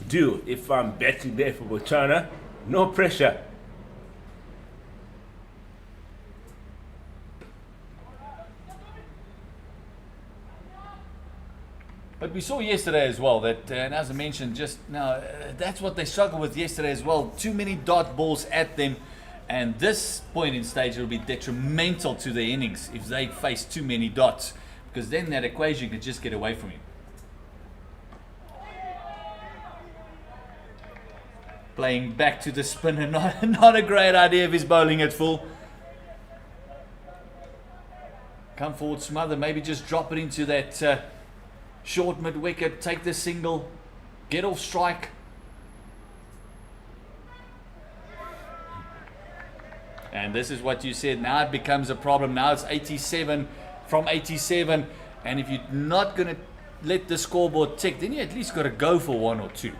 do if I'm betting there for Botswana. No pressure. But we saw yesterday as well that, and as I mentioned just now, that's what they struggled with yesterday as well. Too many dot balls at them. And this point in stage will be detrimental to their innings if they face too many dots, because then that equation could just get away from you. Playing back to the spinner, not a great idea if he's bowling at full. Come forward, smother, maybe just drop it into that short mid wicket, take the single, get off strike. And this is what you said. Now it becomes a problem. Now it's 87 from 87. And if you're not going to let the scoreboard tick, then you at least got to go for 1 or 2.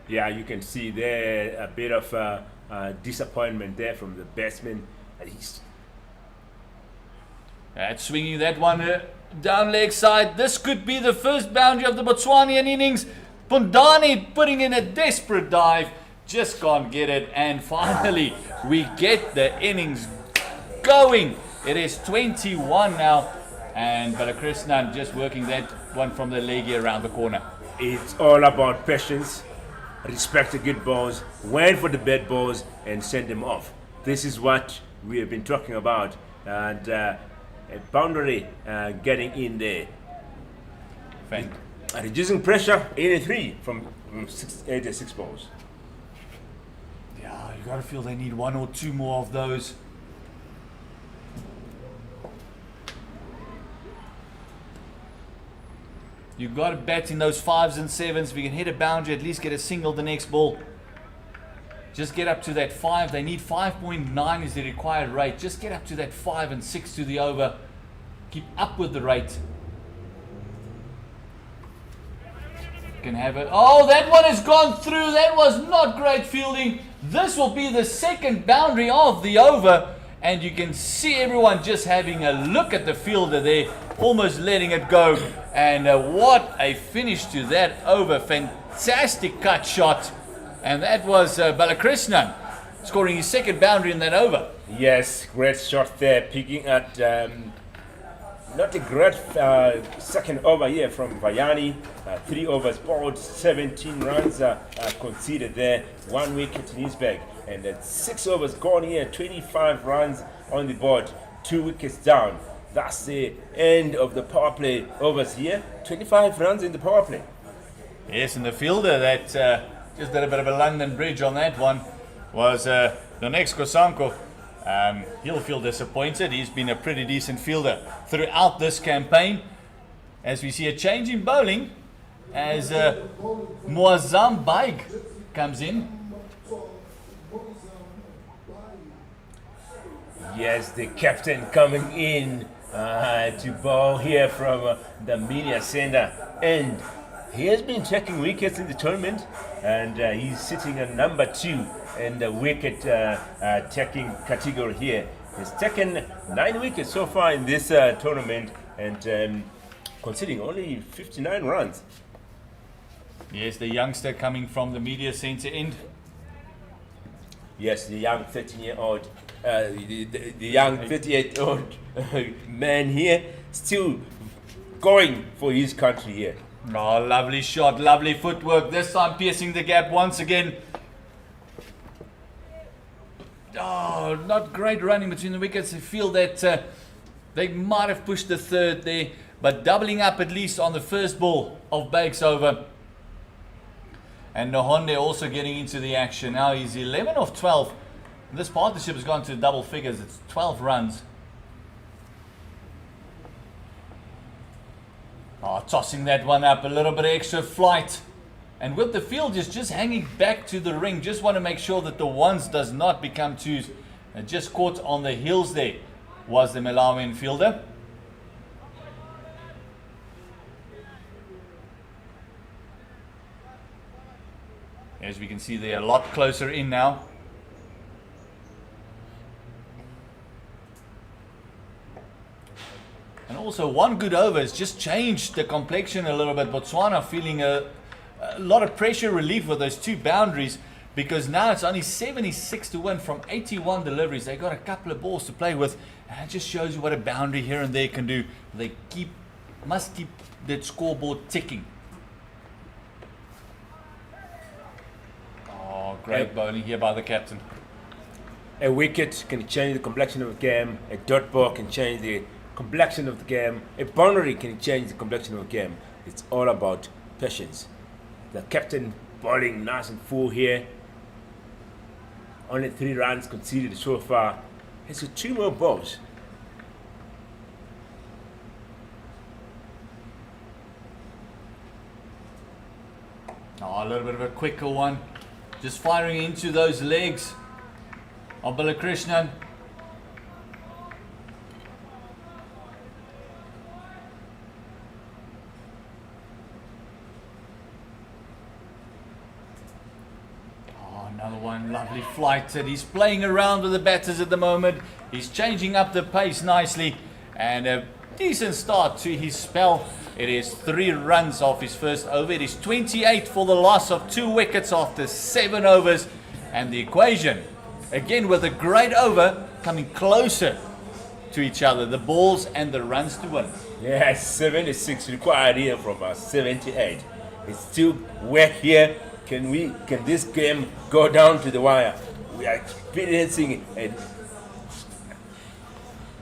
Yeah, you can see there a bit of disappointment there from the batsman. That's swinging that one down leg side. This could be the first boundary of the Botswanian innings. Pundani putting in a desperate dive. Just can't get it, and finally we get the innings going. It is 21 now, and Balakrishnan just working that one from the leg here around the corner. It's all about patience, respect the good balls, wait for the bad balls and send them off. This is what we have been talking about, and a boundary getting in there. Reducing pressure, 83 from 86 balls. Yeah, you got to feel they need 1 or 2 more of those. You've got to bat in those 5s and 7s. If you can hit a boundary, at least get a single the next ball. Just get up to that 5. They need 5.9 is the required rate. Just get up to that 5 and 6 to the over. Keep up with the rate. Can have it. Oh, that one has gone through. That was not great fielding. This will be the second boundary of the over, And you can see everyone just having a look at the fielder there, almost letting it go. And what a finish to that over. Fantastic cut shot. And that was Balakrishnan scoring his second boundary in that over. Yes, great shot there, picking at not a great second over here from Vayani. 3 overs bowled, 17 runs conceded there, 1 wicket in his bag. And 6 overs gone here, 25 runs on the board, 2 wickets down. That's the end of the power play overs here. 25 runs in the power play. Yes, and the fielder that just did a bit of a London bridge on that one was the next Kosanko. He'll feel disappointed. He's been a pretty decent fielder throughout this campaign. As we see a change in bowling as Muazzam Baig comes in. Yes, the captain coming in to bowl here from the media center, and he has been taking wickets in the tournament, and he's sitting at number 2 in the wicket taking category here. He's taken 9 wickets so far in this tournament, and conceding only 59 runs. Yes, the youngster coming from the media center end. Yes, the young 13-year-old, the young 38-year-old man here, still going for his country here. Oh, lovely shot, lovely footwork. This time piercing the gap once again. Oh, not great running between the wickets. I feel that they might have pushed the third there, but doubling up at least on the first ball of Baig's over. And Nohonde also getting into the action. Now he's 11 of 12. This partnership has gone to double figures. It's 12 runs. Oh, tossing that one up. A little bit of extra flight. And with the field just hanging back to the ring, just want to make sure that the ones does not become twos. Just caught on the heels there was the Malawian fielder. As we can see, they're a lot closer in now. And also one good over has just changed the complexion a little bit. Botswana feeling a lot of pressure relief with those 2 boundaries, because now it's only 76 to win from 81 deliveries. They got a couple of balls to play with, and it just shows you what a boundary here and there can do. They must keep that scoreboard ticking. Oh, great bowling here by the captain. A wicket can change the complexion of the game. A dot ball can change the complexion of the game. A boundary can change the complexion of the game. It's all about patience. The captain bowling nice and full here. Only 3 runs conceded so far. He's got 2 more balls. Oh, a little bit of a quicker one. Just firing into those legs of Balakrishnan. Another one, lovely flight. And he's playing around with the batters at the moment. He's changing up the pace nicely. And a decent start to his spell. It is 3 runs off his first over. It is 28 for the loss of 2 wickets after 7 overs. And the equation, again with a great over, coming closer to each other. The balls and the runs to win. Yes, 76 required here from us, 78. It's still wet here. Can this game go down to the wire? We are experiencing an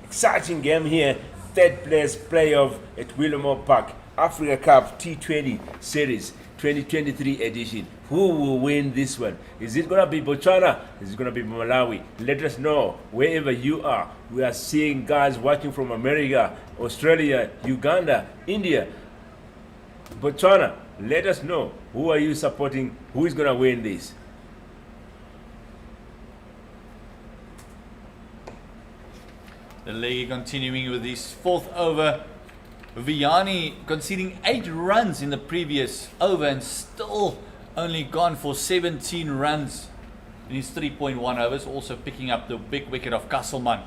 exciting game here. 3rd place playoff at Willowmoore Park, Africa Cup T20 Series 2023 edition. Who will win this one? Is it going to be Botswana? Is it going to be Malawi? Let us know wherever you are. We are seeing guys watching from America, Australia, Uganda, India, Botswana. Let us know, who are you supporting? Who is going to win this? The league continuing with his 4th over. Vayani conceding 8 runs in the previous over and still only gone for 17 runs in his 3.1 overs, also picking up the big wicket of Kasselman.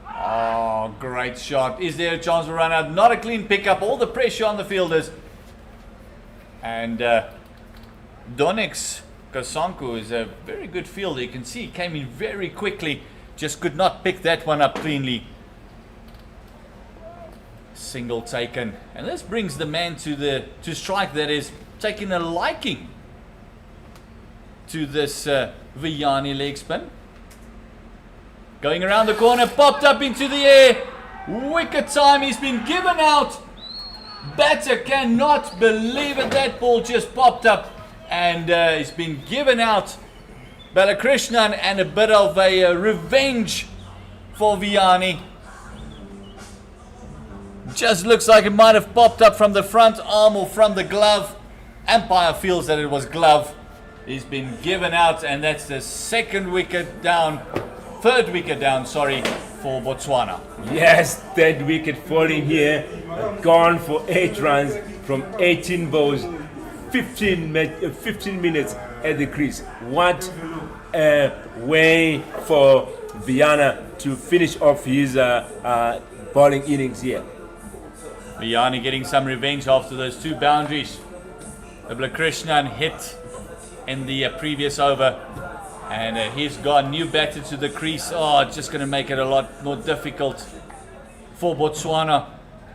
Oh, great shot. Is there a chance for run out? Not a clean pickup. All the pressure on the fielders. And Donix Kasanku is a very good fielder. You can see he came in very quickly. Just could not pick that one up cleanly. Single taken. And this brings the man to strike that is taking a liking to this Viyani leg spin. Going around the corner, popped up into the air. Wicket time, he's been given out. Batter cannot believe it. That ball just popped up and he's been given out. Balakrishnan, and a bit of a revenge for Viyani. Just looks like it might have popped up from the front arm or from the glove. Umpire feels that it was glove. He's been given out, and that's the third wicket down, sorry, for Botswana. Yes, third wicket falling here. Gone for 8 runs from 18 balls, 15 minutes at the crease. What a way for Viyani to finish off his bowling innings here. Viyani getting some revenge after those 2 boundaries. Krishnan hit in the previous over, and he's got new batter to the crease. Oh, just going to make it a lot more difficult for Botswana.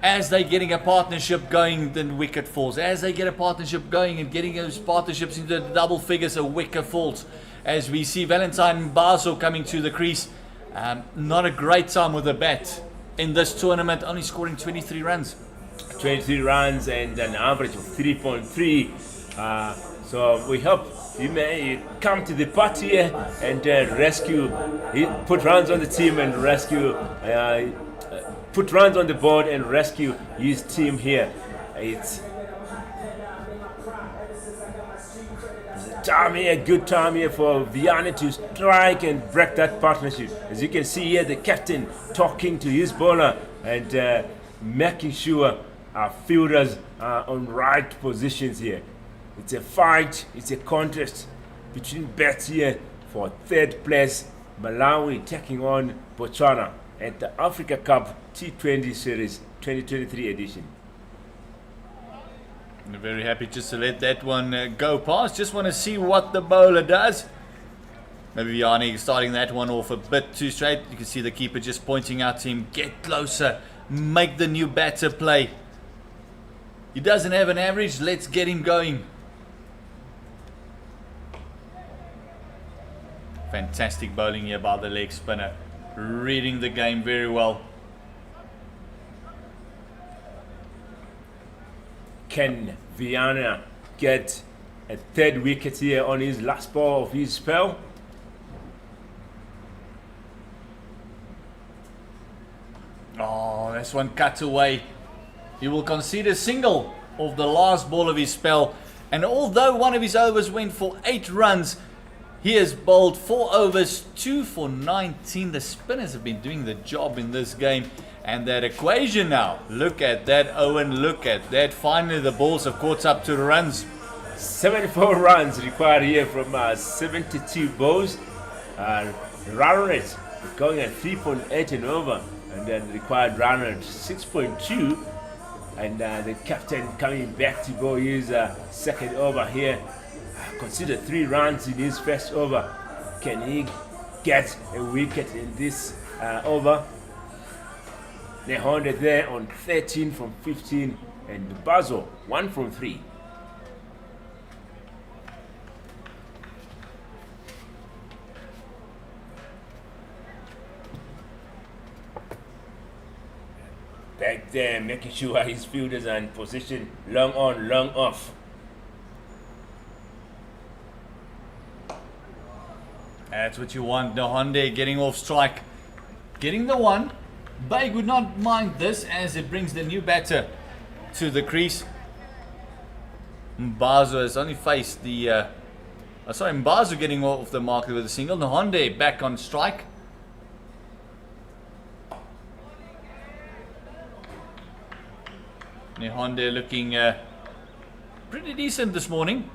As they're getting a partnership going, the wicket falls. As they get a partnership going and getting those partnerships into the double figures, a wicket falls. As we see Valentine Mbazo coming to the crease. Not a great time with the bat in this tournament, only scoring 23 runs. 23 runs and an average of 3.3. So we hope he may come to the party here and rescue, put runs on the team and rescue, put runs on the board and rescue his team here. It's a good time here for Viyani to strike and break that partnership. As you can see here, the captain talking to his bowler and making sure our fielders are on right positions here. It's a fight, it's a contest between bats here for 3rd place. Malawi taking on Botswana at the Africa Cup T20 Series 2023 edition. I'm very happy just to let that one go past. Just want to see what the bowler does. Maybe Viyani starting that one off a bit too straight. You can see the keeper just pointing out to him, get closer, make the new batter play. He doesn't have an average, let's get him going. Fantastic bowling here by the leg spinner. Reading the game very well. Can Viyani get a 3rd wicket here on his last ball of his spell? Oh, this one cut away. He will concede a single of the last ball of his spell. And although one of his overs went for 8 runs, he has bowled 4 overs, 2 for 19. The spinners have been doing the job in this game. And that equation now, look at that, Owen, look at that. Finally, the balls have caught up to the runs. 74 runs required here from 72 balls. Run rate going at 3.8 and over, and then required run rate 6.2. And the captain coming back to go his 2nd over here. Consider 3 runs in his first over. Can he get a wicket in this over? They holded there on 13 from 15, and Bazo 1 from 3. Back there, making sure his fielders are in position, long on, long off. That's what you want. Nohonde getting off strike, getting the one. Baig would not mind this as it brings the new batter to the crease. Mbazo has only faced the Mbazo getting off the market with a single. Nohonde back on strike. Nohonde looking pretty decent this morning.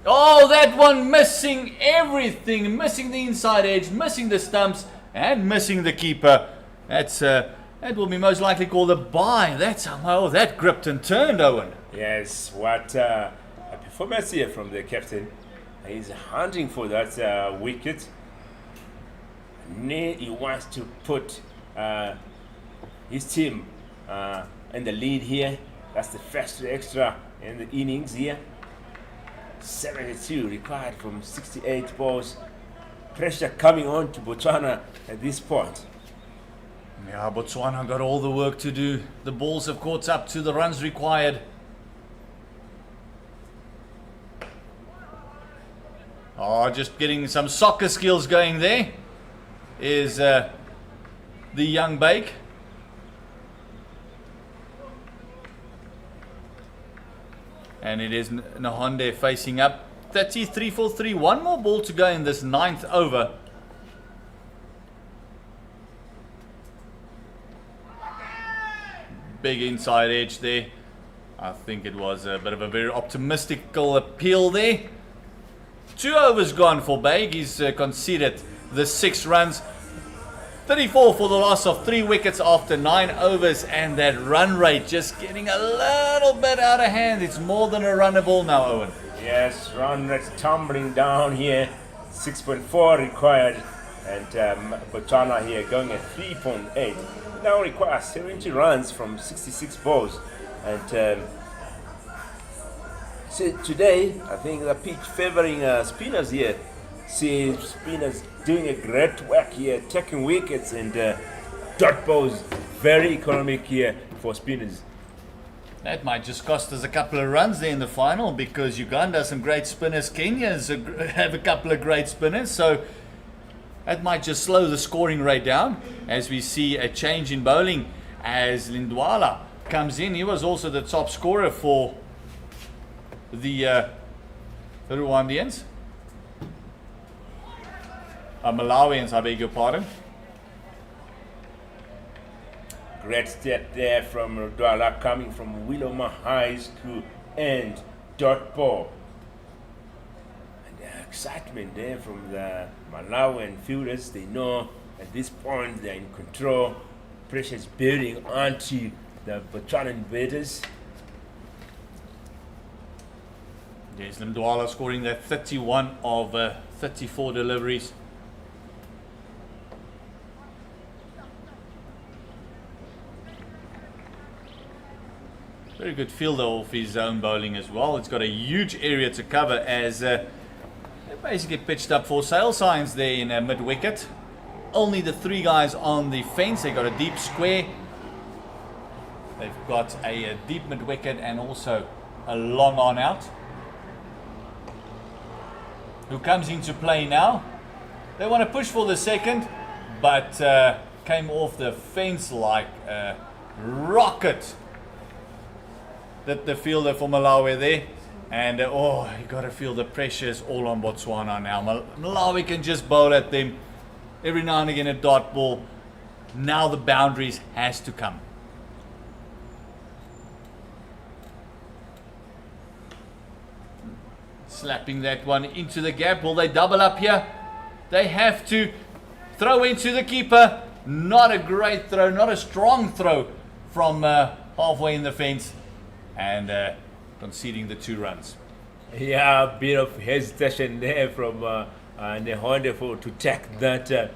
Oh, that one missing everything, missing the inside edge, missing the stumps, and missing the keeper. That will be most likely called a bye. That's how that gripped and turned, Owen. Yes, what a performance here from the captain. He's hunting for that wicket. He wants to put his team in the lead here. That's the first extra in the innings here. 72 required from 68 balls. Pressure coming on to Botswana at this point. Yeah, Botswana got all the work to do. The balls have caught up to the runs required. Oh, just getting some soccer skills going there is the young Bake. And it is Nahonde facing up. 33 for 3. One more ball to go in this 9th over. Big inside edge there. I think it was a bit of a very optimistical appeal there. 2 overs gone for Bake. He's conceded the 6 runs. 34 for the loss of 3 wickets after 9 overs, and that run rate just getting a little bit out of hand. It's more than a runner ball now, Owen. Yes, run rate's tumbling down here. 6.4 required, and Botswana here going at 3.8. Now requires 70 runs from 66 balls, and so today I think the pitch favoring spinners here. See spinners doing a great work here, taking wickets, and dot balls very economic here for spinners. That might just cost us a couple of runs there in the final, because Uganda has some great spinners, Kenya's have a couple of great spinners, so that might just slow the scoring rate down as we see a change in bowling as Lindwala comes in. He was also the top scorer for the Rwandians. Malawians, I beg your pardon. Great step there from Lindwala, coming from Willowmoore High School and dot ball. And the excitement there from the Malawian fielders. They know at this point they're in control. Pressure is building onto the Botswanan batters. Yes, Lindwala scoring that 31 of 34 deliveries. Very good fielder of his own bowling as well. It's got a huge area to cover as they basically pitched up for sale signs there in mid-wicket. Only the 3 guys on the fence. They got a deep square. They've got a deep mid-wicket and also a long on out. Who comes into play now? They want to push for the second, but came off the fence like a rocket. The fielder for Malawi there, and you got to feel the pressure is all on Botswana now. Malawi can just bowl at them every now and again, a dot ball. Now the boundaries has to come. Slapping that one into the gap. Will they double up here? They have to throw into the keeper. Not a great throw, not a strong throw from halfway in the fence. And conceding the 2 runs. Yeah, a bit of hesitation there from Nehonde to take that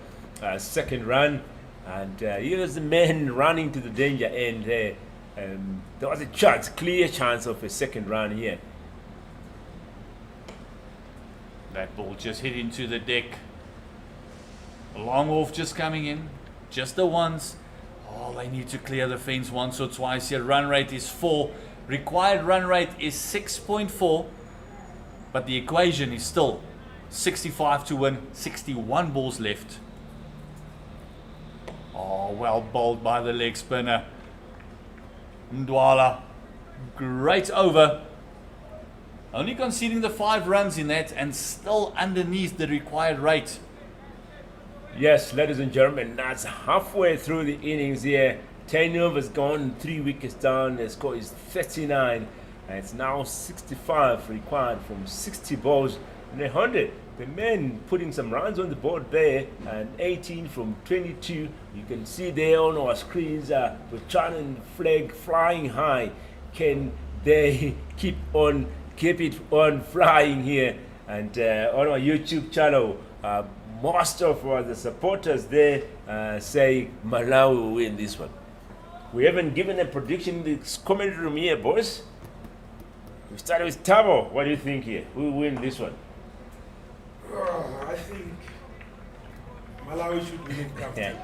second run, and he was the man running to the danger end there. There was a chance, clear chance of a second run here. That ball just hit into the deck. Long off just coming in, just the once. Oh, they need to clear the fence once or twice here. Run rate is 4. Required run rate is 6.4, but the equation is still 65 to win, 61 balls left. Oh, well bowled by the leg spinner. Ndwala, great over. Only conceding the 5 runs in that and still underneath the required rate. Yes, ladies and gentlemen, that's halfway through the innings here. 10 overs gone, 3 wickets down. The score is 39 It's now 65 required from 60 balls in 100. The men putting some runs on the board there, and 18 from 22. You can see there on our screens the Botswanan flag flying high. Can they keep it on flying here? And on our YouTube channel, most of the supporters there say Malawi will win this one. We haven't given a prediction in the commentary room here, boys. We started with Tabo. What do you think here? Who will win this one? I think Malawi should win it comfortably.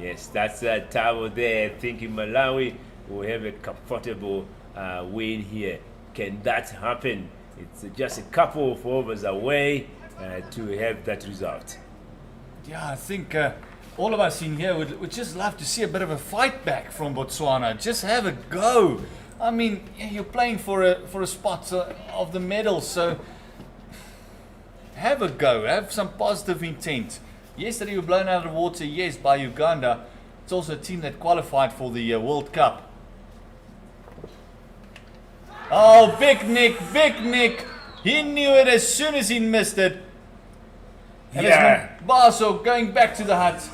Yes, that's Tabo there thinking Malawi will have a comfortable win here. Can that happen? It's just a couple of overs away to have that result. Yeah, I think all of us in here would just love to see a bit of a fight back from Botswana. Just have a go. I mean, you're playing for a spot of the medal, so have a go. Have some positive intent. Yesterday you were blown out of the water, yes, by Uganda. It's also a team that qualified for the World Cup. Oh, Big Nick. He knew it as soon as he missed it. And Yeah. Baso going back to the hut.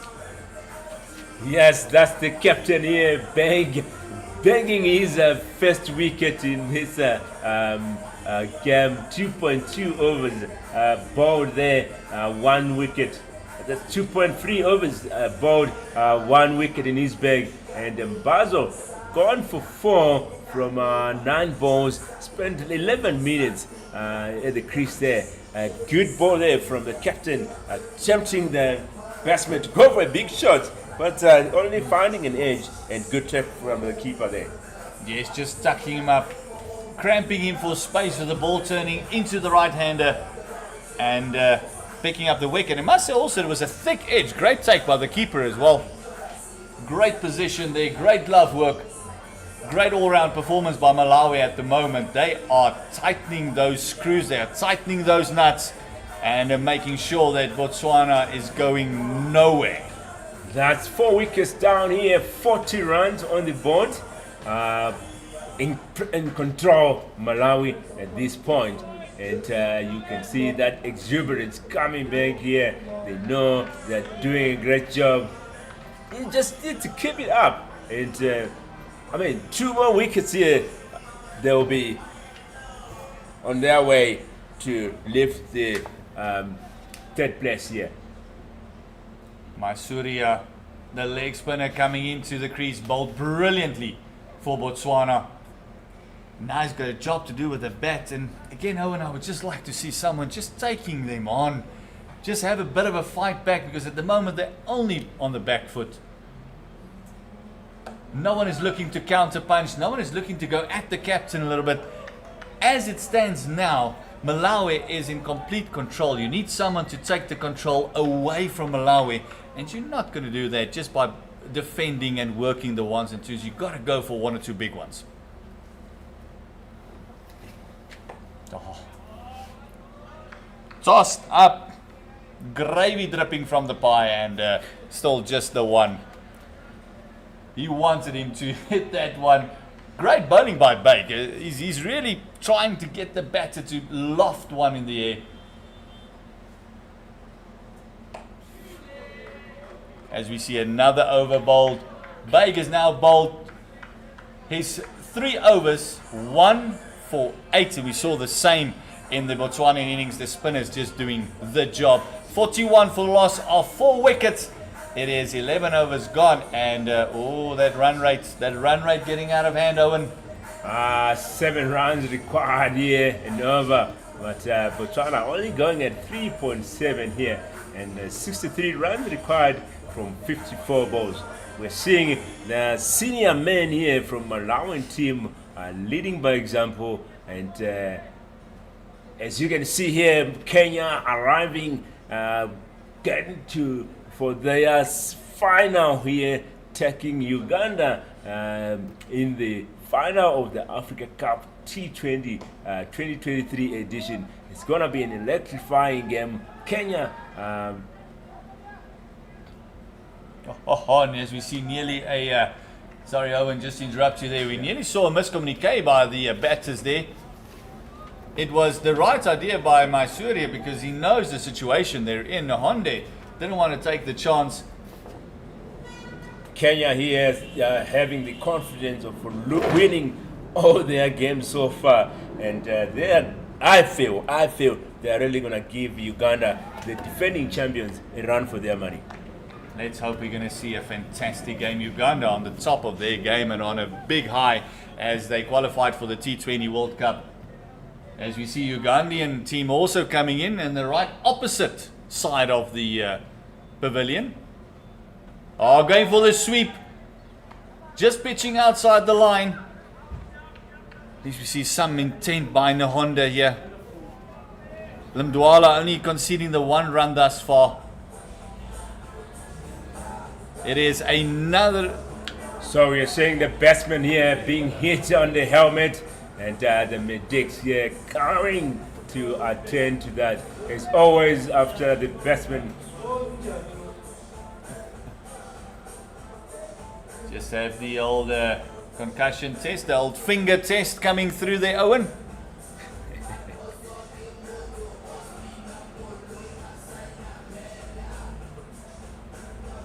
Yes, that's the captain here, banging his first wicket in his game. 2.2 overs bowled there, 1 wicket. That's 2.3 overs bowled, 1 wicket in his bag. And Bazo gone for 4 from 9 balls, spent 11 minutes at the crease there. A good ball there from the captain, tempting the batsman to go for a big shot, but only finding an edge, and good trap from the keeper there. Yes, just tucking him up, cramping him for space with the ball turning into the right-hander and picking up the wicket. And must say also it was a thick edge. Great take by the keeper as well. Great position there, great glove work. Great all-round performance by Malawi at the moment. They are tightening those screws, they are tightening those nuts, and making sure that Botswana is going nowhere. That's 4 wickets down here, 40 runs on the board. In control, Malawi at this point. And you can see that exuberance coming back here. They know they're doing a great job. You just need to keep it up. And 2 more wickets here, they'll be on their way to lift the 3rd place here. Maisuria, the leg spinner coming into the crease, bowled brilliantly for Botswana. Now he's got a job to do with the bat, and again, Owen, I would just like to see someone just taking them on. Just have a bit of a fight back, because at the moment they're only on the back foot. No one is looking to counter punch. No one is looking to go at the captain a little bit. As it stands now, Malawi is in complete control. You need someone to take the control away from Malawi. And you're not going to do that just by defending and working the ones and twos. You've got to go for 1 or 2 big ones. Oh. Tossed up. Gravy dripping from the pie, and still just the one. He wanted him to hit that one. Great bowling by Baker. He's really trying to get the batter to loft one in the air. As we see another over bowled. Baker's now bowled his 3 overs, 1 for 8. And we saw the same in the Botswana innings. The spinners just doing the job. 41 for loss of 4 wickets. It is 11 overs gone, and that run rate getting out of hand, Owen. 7 runs required here and over, but Botswana only going at 3.7 here, and 63 runs required from 54 balls. We're seeing the senior men here from Malawian team leading by example, and as you can see here, Kenya arriving, getting to for their final here, taking Uganda in the final of the Africa Cup T20 2023 edition. It's going to be an electrifying game. Kenya, and as we see nearly a Sorry, Owen, just to interrupt you there. We nearly saw a miscommunique by the batters there. It was the right idea by Maisuria because he knows the situation they're in. Honde didn't want to take the chance. Kenya here having the confidence of winning all their games so far, and I feel they're really going to give Uganda, the defending champions, a run for their money. Let's hope we're going to see a fantastic game. Uganda on the top of their game and on a big high as they qualified for the T20 World Cup. As we see Ugandan team also coming in the right opposite side of the pavilion. Oh, going for the sweep. Just pitching outside the line. At least we see some intent by Nahonda here. Limdwala only conceding the 1 run thus far. It is another. So we are seeing the batsman here being hit on the helmet, and the medics here coming to attend to that. It's always after the batsman. Just have the old concussion test, the old finger test coming through there, Owen.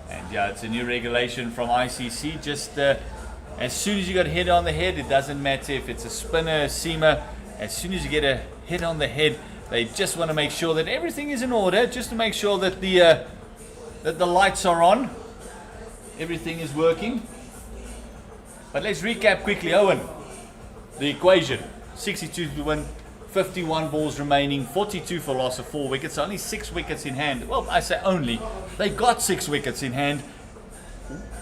And yeah, it's a new regulation from ICC. Just as soon as you got hit on the head, it doesn't matter if it's a spinner, a seamer. As soon as you get a hit on the head, they just want to make sure that everything is in order, just to make sure that the lights are on, everything is working. But let's recap quickly, Owen. The equation: 62 to win, 51 balls remaining, 42 for loss of 4 wickets, only 6 wickets in hand. Well, I say only. They got 6 wickets in hand.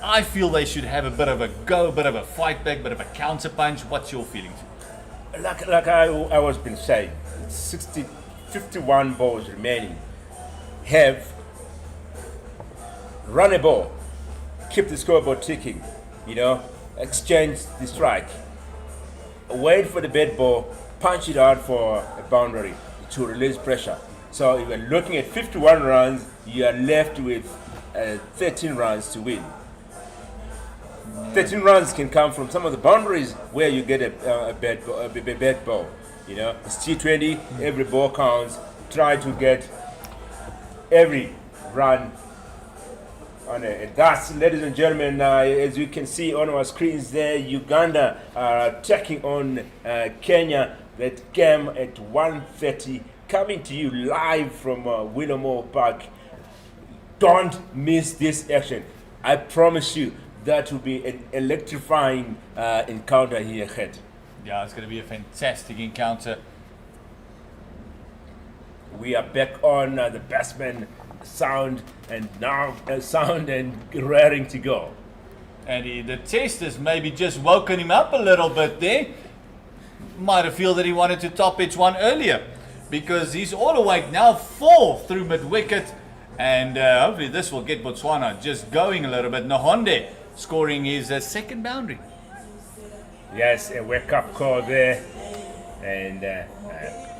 I feel they should have a bit of a go, a bit of a fight back, a bit of a counter punch. What's your feelings? Like I was been saying, 51 balls remaining. Have run a ball, keep the scoreboard ticking, exchange the strike, wait for the bad ball, punch it out for a boundary to release pressure. So if you're looking at 51 runs, you are left with 13 runs to win. 13 runs can come from some of the boundaries where you get a bad ball. It's T20, every ball counts. Try to get every run on it. And that's, ladies and gentlemen, as you can see on our screens there, Uganda are taking on Kenya. That game at 1:30, coming to you live from Willowmoore Park. Don't miss this action. I promise you, that will be an electrifying encounter here ahead. Yeah, it's going to be a fantastic encounter. We are back on the batsman sound and raring to go. And the testers maybe just woken him up a little bit there. Might have feel that he wanted to top pitch one earlier, because he's all awake now, 4 through mid-wicket. And hopefully this will get Botswana just going a little bit. Nahonde scoring his second boundary. Yes, a wake-up call there. And a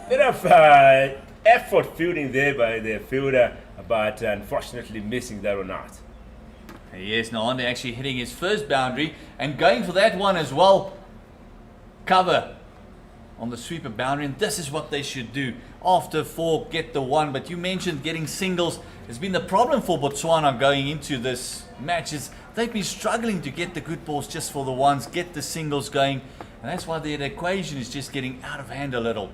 bit of effort fielding there by the fielder, but unfortunately missing that one out. Yes, Nahonde actually hitting his first boundary and going for that one as well. Cover on the sweeper boundary, and this is what they should do. After 4, get the 1. But you mentioned getting singles has been the problem for Botswana going into this matches. They've been struggling to get the good balls just for the ones, get the singles going, and that's why their equation is just getting out of hand a little.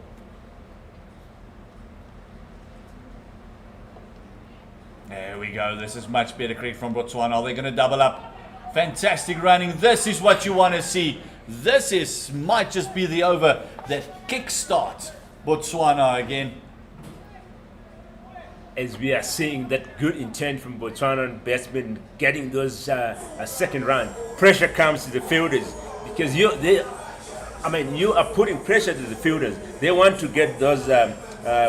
There we go. This is much better cricket from Botswana. Are they going to double up? Fantastic running. This is what you want to see. This might just be the over that kickstart Botswana again. As we are seeing that good intent from Botswana batsmen getting those second run, pressure comes to the fielders, because you are putting pressure to the fielders. They want to get those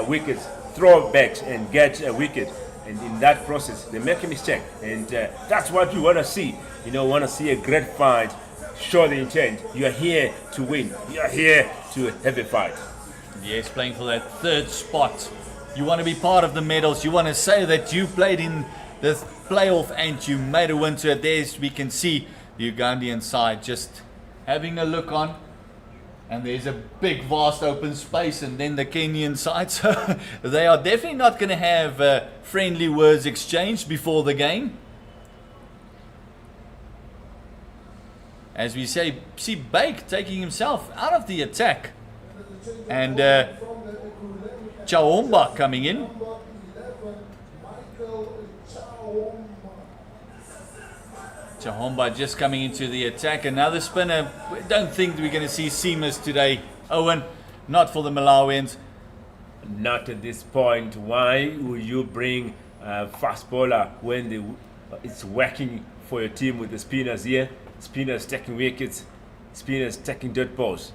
wickets, throw backs and get a wicket. And in that process, they make a mistake. And that's what you want to see. Want to see a great fight. Show the intent. You are here to win. You are here to have a fight. Yes, playing for that 3rd spot. You want to be part of the medals. You want to say that you played in the playoff and you made a win to it. There we can see Ugandan side just having a look on. And there's a big, vast open space, and then the Kenyan side. So they are definitely not going to have friendly words exchanged before the game. As we say, see Bake taking himself out of the attack. And Chahomba coming in. Chahomba just coming into the attack. Another spinner. We don't think we're going to see seamers today, Owen. Not for the Malawians. Not at this point. Why would you bring a fast bowler when it's working for your team with the spinners here? Spinners taking wickets, spinners taking dirt balls.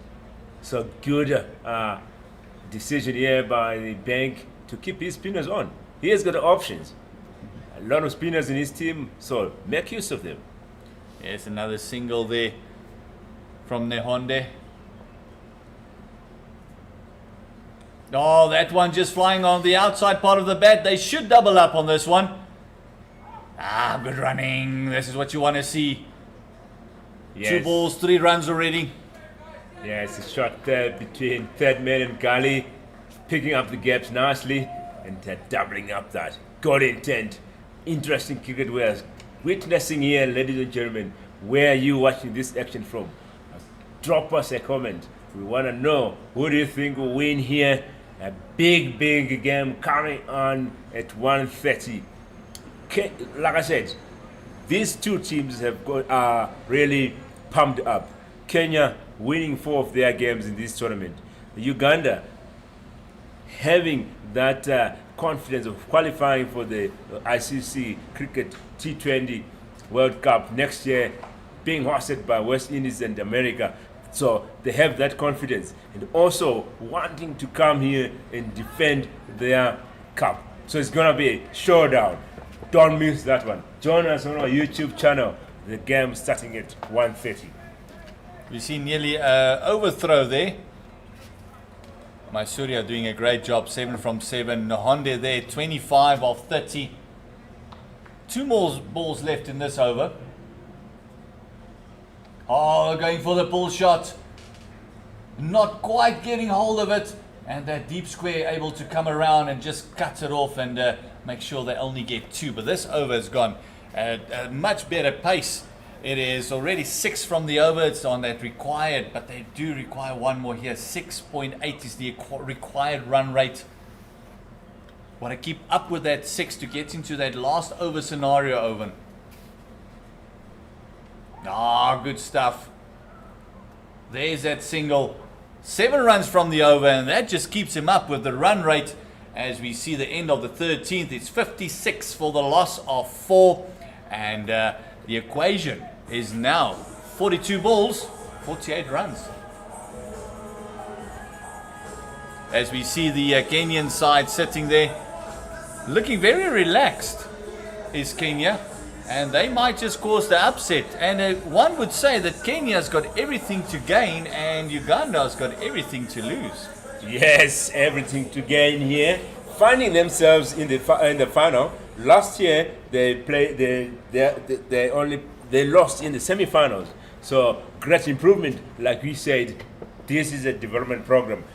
So good decision here by the bank to keep his spinners on. He has got the options. A lot of spinners in his team, so make use of them. Yes, another single there from Nehonde. Oh, that one just flying on the outside part of the bat. They should double up on this one. Ah, good running. This is what you want to see. Yes. 2 balls, 3 runs already. Yeah, it's a shot there between third man and Gali, picking up the gaps nicely and doubling up that. Good intent. Interesting cricket we're witnessing here, ladies and gentlemen. Where are you watching this action from? Drop us a comment. We want to know, who do you think will win here? A big game coming on at 1:30. Like I said, these two teams are really pumped up. Kenya winning 4 of their games in this tournament. Uganda having that confidence of qualifying for the ICC Cricket T20 World Cup next year, being hosted by West Indies and America. So they have that confidence and also wanting to come here and defend their cup. So it's going to be a showdown. Don't miss that one. Join us on our YouTube channel. The game starting at 1:30. We see nearly overthrow there. Maisuria doing a great job. 7 from 7. Nahonde there, 25 of 30. 2 more balls left in this over. Oh, going for the pull shot. Not quite getting hold of it. And that deep square able to come around and just cut it off and make sure they only get 2. But this over has gone at a much better pace. It is already 6 from the over. It's on that required, but they do require 1 more here. 6.8 is the required run rate. Want to keep up with that 6 to get into that last over scenario, Owen. Ah, good stuff. There's that single. 7 runs from the over, and that just keeps him up with the run rate. As we see the end of the 13th, it's 56 for the loss of 4. And the equation is now 42 balls, 48 runs. As we see the Kenyan side sitting there, looking very relaxed is Kenya. And they might just cause the upset. And one would say that Kenya's got everything to gain and Uganda's got everything to lose. Yes, everything to gain here. Finding themselves in the final. Last year they lost in the semi-finals. So great improvement, like we said. This is a development program.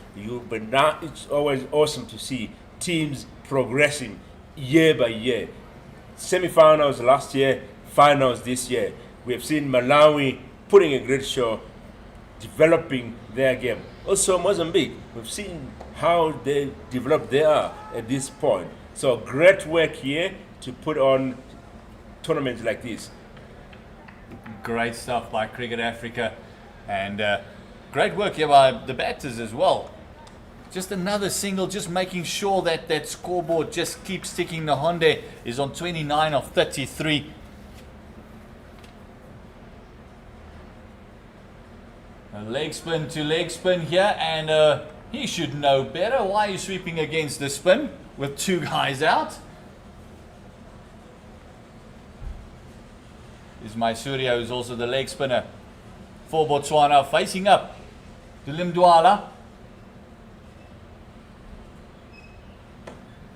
But now it's always awesome to see teams progressing year by year. Semi-finals last year, finals this year. We have seen Malawi putting a great show, developing their game. Also Mozambique, we've seen how they developed they are at this point. So great work here to put on tournaments like this. Great stuff by Cricket Africa, and great work here by the batters as well. Just another single, just making sure that that scoreboard just keeps ticking. Nahonde is on 29 of 33. A leg spin to leg spin here, and he should know better. Why are you sweeping against the spin with 2 guys out? Is Maisuria, who's also the leg spinner for Botswana, facing up to Limdwala.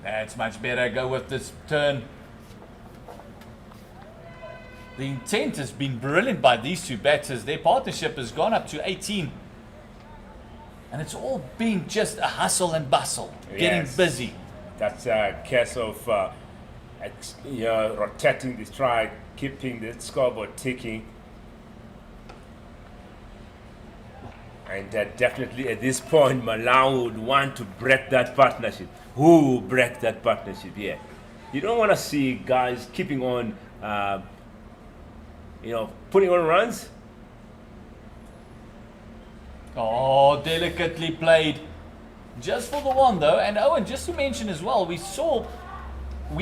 That's much better. Go with this turn. The intent has been brilliant by these two batters. Their partnership has gone up to 18. And it's all been just a hustle and bustle, getting busy. That's a case of rotating the strike, keeping the scoreboard ticking. And definitely at this point, Malawi would want to break that partnership. Who will break that partnership here? You don't want to see guys keeping on, putting on runs. Oh, delicately played. Just for the one though. And Owen, just to mention as well, we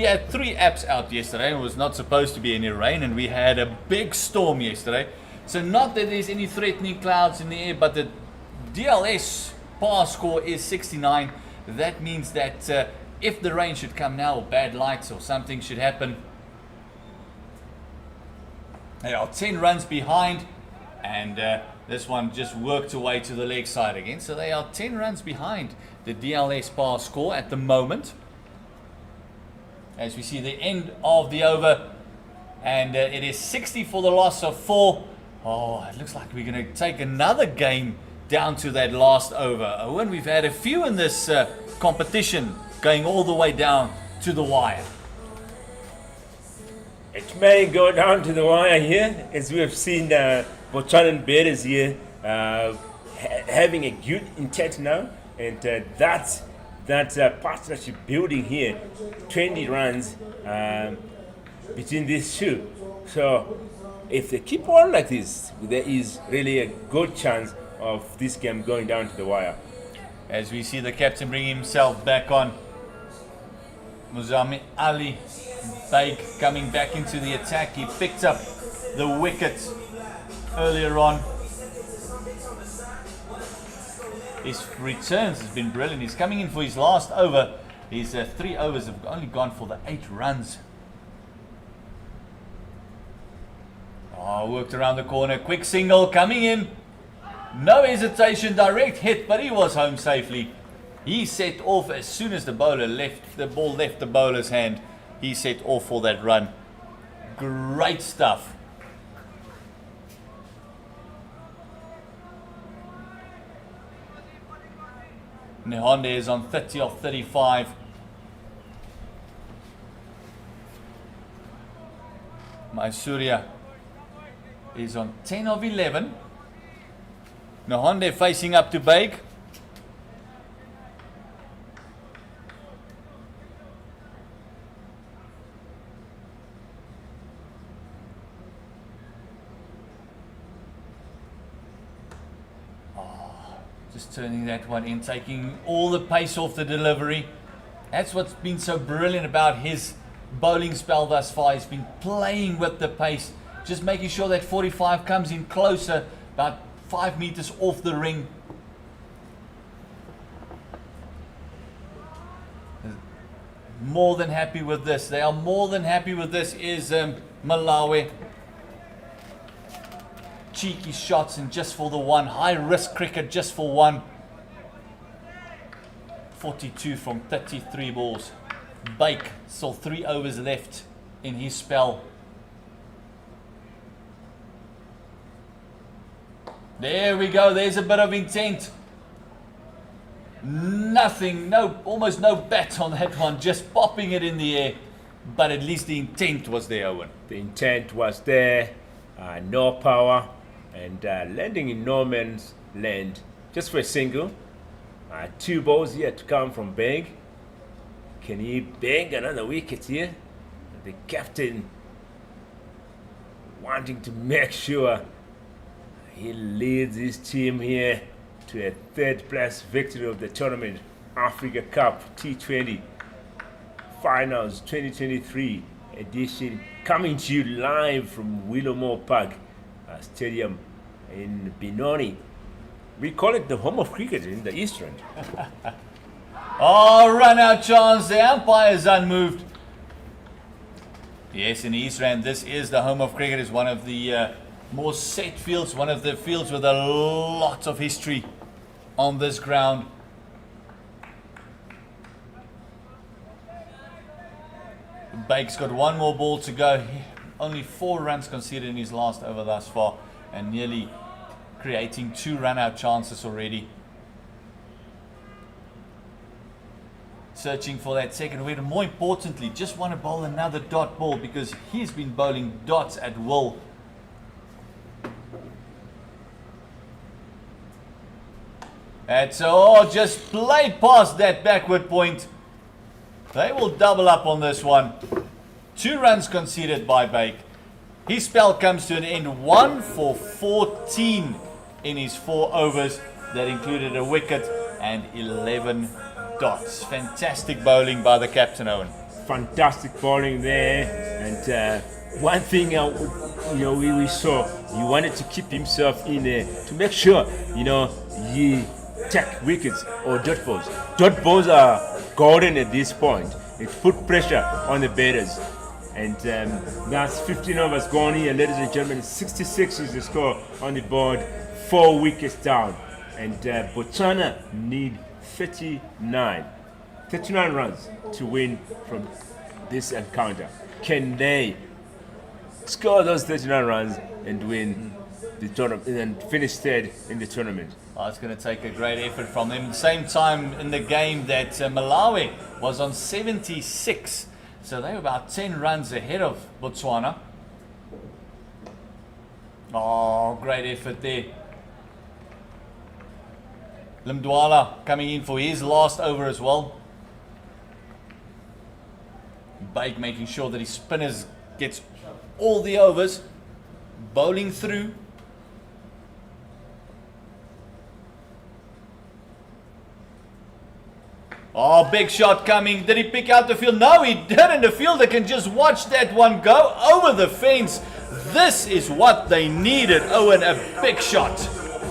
had 3 apps out yesterday. It was not supposed to be any rain, and we had a big storm yesterday. So not that there's any threatening clouds in the air, but the DLS par score is 69. That means that if the rain should come now, or bad lights or something should happen, they are 10 runs behind, and this one just worked away to the leg side again. So they are 10 runs behind the DLS par score at the moment. As we see the end of the over, and it is 60 for the loss of 4. Oh, it looks like we're going to take another game down to that last over. Owen, we've had a few in this competition going all the way down to the wire. It may go down to the wire here, as we have seen Botswanan batters here having a good intent now, and that partnership building here, 20 runs between these two. So if they keep on like this, there is really a good chance of this game going down to the wire. As we see the captain bring himself back on, Muzami Ali Baig coming back into the attack. He picked up the wicket earlier on. His returns has been brilliant. He's coming in for his last over. His 3 overs have only gone for the 8 runs. Oh, worked around the corner. Quick single coming in. No hesitation, direct hit, but he was home safely. He set off as soon as the ball left the bowler's hand. He set off for that run. Great stuff. Nehonde is on 30 of 35. Maisuria is on 10 of 11. Nehonde facing up to Baig. Just turning that one in, taking all the pace off the delivery. That's what's been so brilliant about his bowling spell thus far. He's been playing with the pace, just making sure that 45 comes in closer, about 5 meters off the ring. More than happy with this. They are more than happy with this is Malawi. Cheeky shots and just for the one. High risk cricket just for one. 42 from 33 balls. Baig still 3 overs left in his spell. There we go. There's a bit of intent. Nothing, almost no bat on that one. Just popping it in the air. But at least the intent was there, Owen. The intent was there. No power. And landing in no man's land just for a single. 2 balls yet to come from Baig. Can he bang another wicket here? The captain wanting to make sure he leads his team here to a 3rd place victory of the tournament, Africa Cup T20 Finals 2023 edition, coming to you live from Willowmoore Park Stadium in Benoni. We call it the home of cricket in the East Rand. Oh, run out chance. The umpire is unmoved. Yes, in the East Rand, this is the home of cricket. It's one of the more set fields, one of the fields with a lot of history on this ground. Baig's got 1 more ball to go. only 4 runs conceded in his last over thus far, and nearly creating 2 run-out chances already. Searching for that second wicket. More importantly, just want to bowl another dot ball because he's been bowling dots at will. That's just play past that backward point. They will double up on this one. 2 runs conceded by Bake. His spell comes to an end. 1 for 14 in his 4 overs. That included a wicket and 11 dots. Fantastic bowling by the captain, Owen. Fantastic bowling there. And one thing we saw, he wanted to keep himself in there to make sure he take wickets or dot balls. Dot balls are golden at this point. It put pressure on the batters. And that's 15 overs gone here, ladies and gentlemen. 66 is the score on the board. 4 wickets down. And Botswana need 39 runs to win from this encounter. Can they score those 39 runs and win the tournament and finish third in the tournament? It's going to take a great effort from them. Same time in the game that Malawi was on 76. So they were about 10 runs ahead of Botswana. Great effort there. Limdwala coming in for his last over as well. Bake making sure that his spinners gets all the overs. Bowling through. Big shot coming. Did he pick out the field? No, he didn't. The fielder can just watch that one go over the fence. This is what they needed, Owen, a big shot.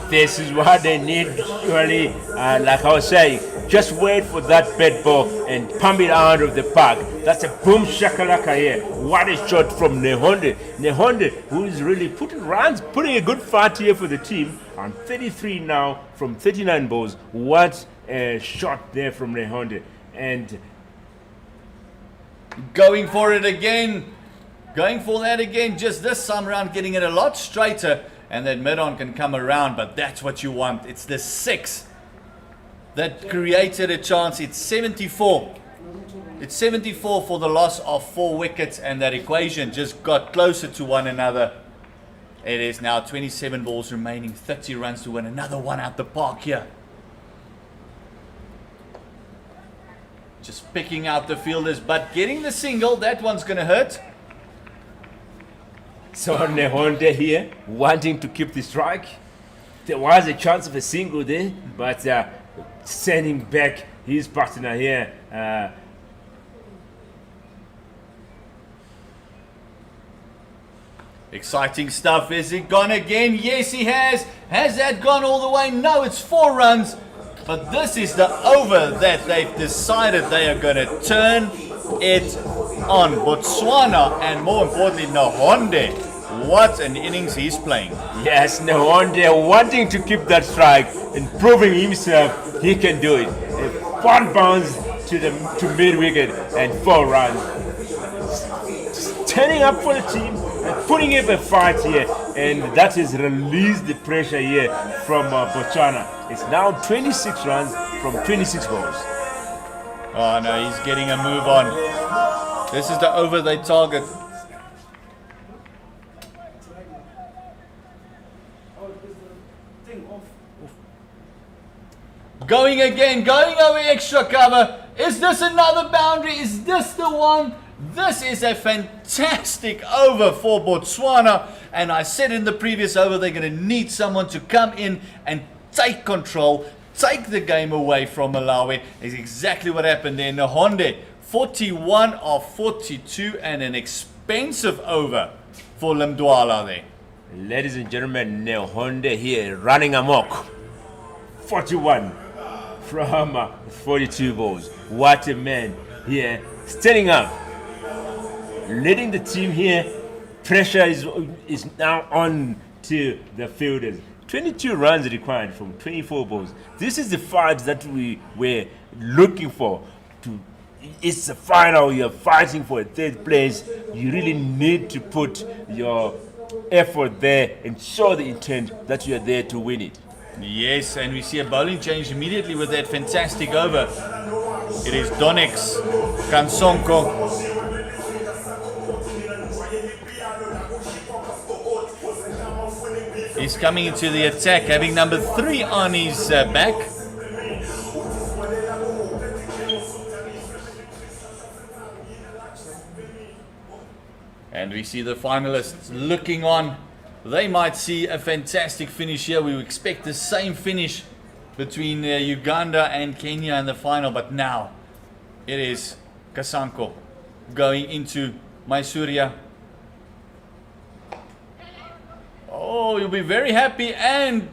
This is what they need, really. Like I was saying, just wait for that bed ball and pump it out of the park. That's a boom shakalaka here. What a shot from Nehonde. Nehonde, who is really putting a good fight here for the team. On 33 now from 39 balls. What a shot there from Nehonde. And going for it again. Going for that again. Just this time around, getting it a lot straighter. And that mid-on can come around, but that's what you want. It's the 6 that created a chance. It's 74. It's 74 for the loss of 4 wickets, and that equation just got closer to one another. It is now 27 balls remaining, 30 runs to win. Another one out the park here. Just picking out the fielders, but getting the single, that one's going to hurt. So Nehonde here, wanting to keep the strike. There was a chance of a single there, but sending back his partner here. Exciting stuff. Is it gone again? Yes, he has. Has that gone all the way? No, it's 4 runs. But this is the over that they've decided they are going to turn it on. Botswana, and more importantly, Nehonde. What an innings he's playing. Yes, Nehonde wanting to keep that strike and proving himself he can do it. 1 bounce to mid wicket and 4 runs. Standing up for the team and putting up a fight here, and that has released the pressure here from Botswana. It's now 26 runs from 26 balls. Oh no, he's getting a move on. This is the over they target. Going again, going over extra cover. Is this another boundary? Is this the one? This is a fantastic over for Botswana. And I said in the previous over, they're going to need someone to come in and take control, take the game away from Malawi. Is exactly what happened there. Nehonde, 41 of 42 and an expensive over for Limdwala there. Ladies and gentlemen, Nehonde here running amok. 41 from 42 balls. What a man here, standing up, leading the team here. Pressure is now on to the fielders. 22 runs required from 24 balls. This is the fight that we were looking for. it's the final. You're fighting for a third place. You really need to put your effort there and show the intent that you're there to win it. Yes, and we see a bowling change immediately with that fantastic over. It is Donex Kansonko. He's coming into the attack, having number 3 on his back. And we see the finalists looking on. They might see a fantastic finish here. We expect the same finish between Uganda and Kenya in the final. But now it is Kasanko going into Maisuria. Oh, you'll be very happy. And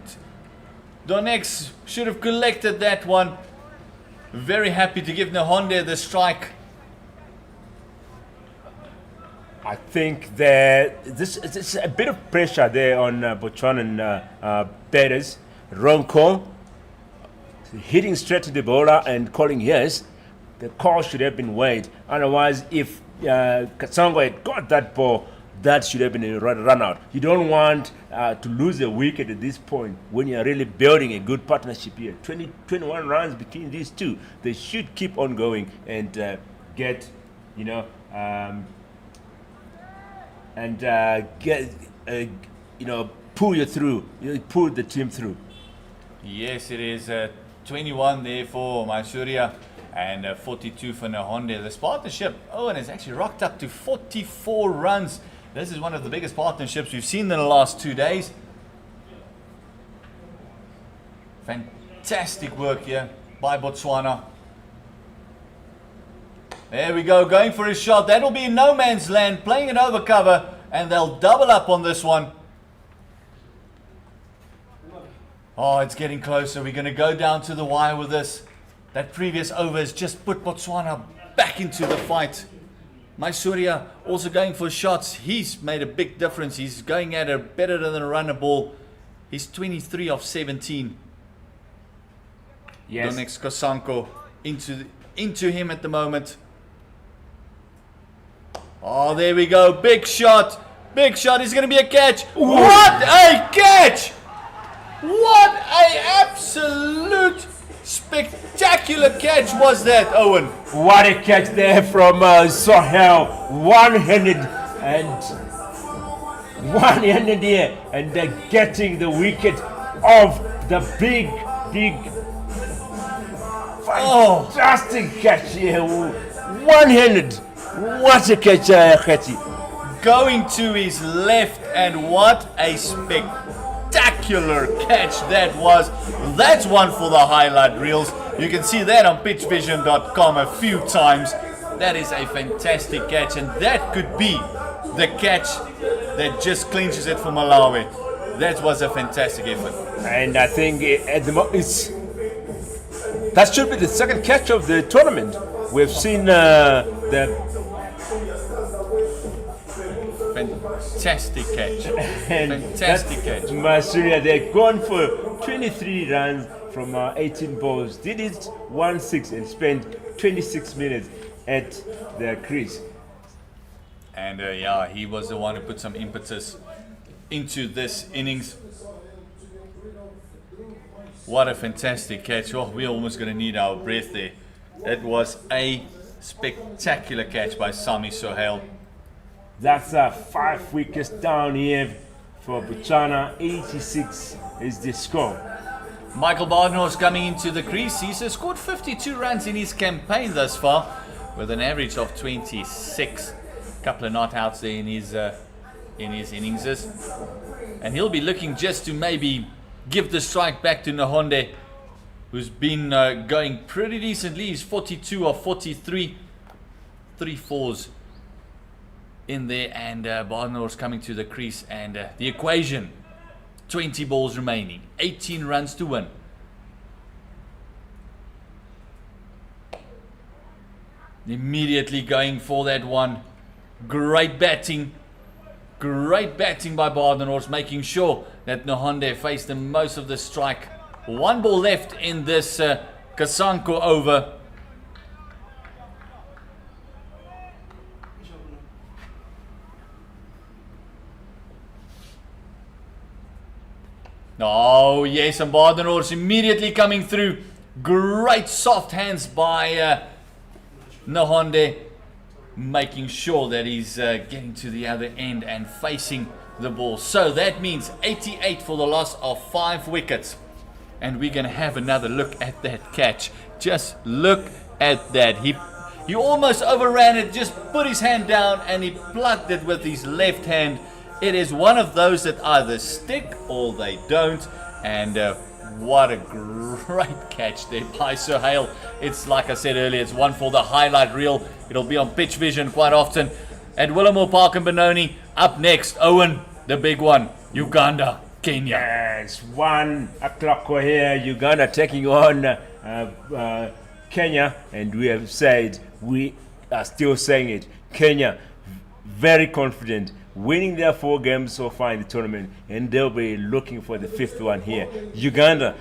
Donex should have collected that one. Very happy to give Nahonde the strike. I think that this is a bit of pressure there on Botswanan batters. Wrong call. Hitting straight to the bowler and calling yes. The call should have been weighed. Otherwise, if Katsongo had got that ball, that should have been a run out. You don't want to lose a wicket at this point when you're really building a good partnership here. 21 runs between these two. They should keep on going and get, pull you through, pull the team through. Yes, it is 21 there for Maisuria and 42 for Nahonde. This partnership, and it's actually rocked up to 44 runs. This is one of the biggest partnerships we've seen in the last 2 days. Fantastic work here by Botswana. There we go, going for his shot. That'll be in no man's land, playing it over cover, and they'll double up on this one. Oh, it's getting closer. We're going to go down to the wire with this. That previous over has just put Botswana back into the fight. Maisuria also going for shots. He's made a big difference. He's going at a better than a runner ball. He's 23 of 17. Yes. Donex Kasanko into him at the moment. Oh, there we go. Big shot. Big shot. Is going to be a catch. Ooh. What a catch! What a absolute spectacular catch was that, Owen. What a catch there from Sohail. One-handed here, and they're getting the wicket of the big, fantastic catch here. One-handed. What a catch, Khati. Going to his left, and what a spectacular catch that was. That's one for the highlight reels. You can see that on pitchvision.com a few times. That is a fantastic catch, and that could be the catch that just clinches it for Malawi. That was a fantastic effort. And I think at the moment that should be the second catch of the tournament. We've seen the fantastic catch. Fantastic catch. Maisuria, they're gone for 23 runs from 18 balls. Did it 1-6 and spent 26 minutes at the crease. And he was the one who put some impetus into this innings. What a fantastic catch. Oh, we're almost going to need our breath there. It was a spectacular catch by Sami Sohail. That's 5 wickets down here for Botswana. 86 is the score. Michael Bardnor's coming into the crease. He's scored 52 runs in his campaign thus far, with an average of 26. Couple of not outs there in his innings. And he'll be looking just to maybe give the strike back to Nahonde, who's been going pretty decently. He's 42 of 43. 3 fours in there, and Bardnor's coming to the crease, and the equation, 20 balls remaining, 18 runs to win. Immediately going for that one. Great batting by Bardnor's, making sure that Nahonde faced the most of the strike. 1 ball left in this Kasanko over. Oh yes, and Badenhorst immediately coming through. Great soft hands by Nahonde, making sure that he's getting to the other end and facing the ball. So that means 88 for the loss of 5 wickets. And we're going to have another look at that catch. Just look at that. He almost overran it, just put his hand down and he plucked it with his left hand. It is one of those that either stick or they don't. And what a great catch there by Sohail. It's like I said earlier, it's one for the highlight reel. It'll be on pitch vision quite often. At Willowmoore Park in Benoni. Up next, Owen, the big one, Uganda, Kenya. Yes, 1 o'clock here. Uganda taking on Kenya, and we have said, we are still saying it. Kenya, very confident, winning their 4 games so far in the tournament, and they'll be looking for the 5th one here. Uganda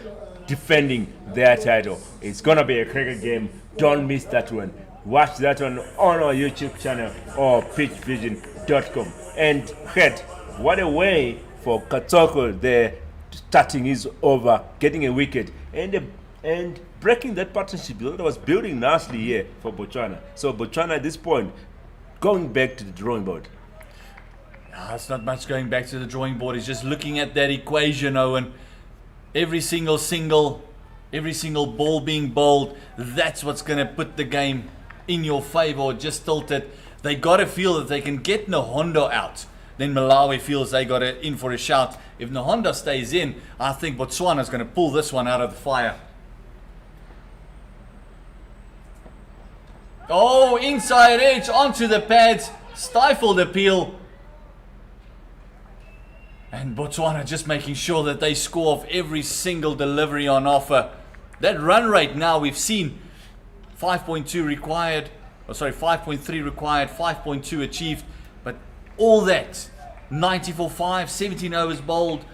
defending their title. It's gonna be a cricket game. Don't miss that one. Watch that one on our YouTube channel or pitchvision.com. And head, what a way for Katoko there, starting his over, getting a wicket, and breaking that partnership that was building nicely here for Botswana. So Botswana at this point, going back to the drawing board. It's not much going back to the drawing board. He's just looking at that equation, Owen. Every single ball being bowled, that's what's going to put the game in your favor or just tilt it. They got to feel that they can get Nahondo out. Then Malawi feels they got it in for a shout. If Nahondo stays in, I think Botswana's going to pull this one out of the fire. Oh, inside edge onto the pads, stifled appeal. And Botswana just making sure that they score off every single delivery on offer. That run rate now we've seen 5.2 required, 5.3 required, 5.2 achieved. But all that, 90 for 5, 17 overs bowled,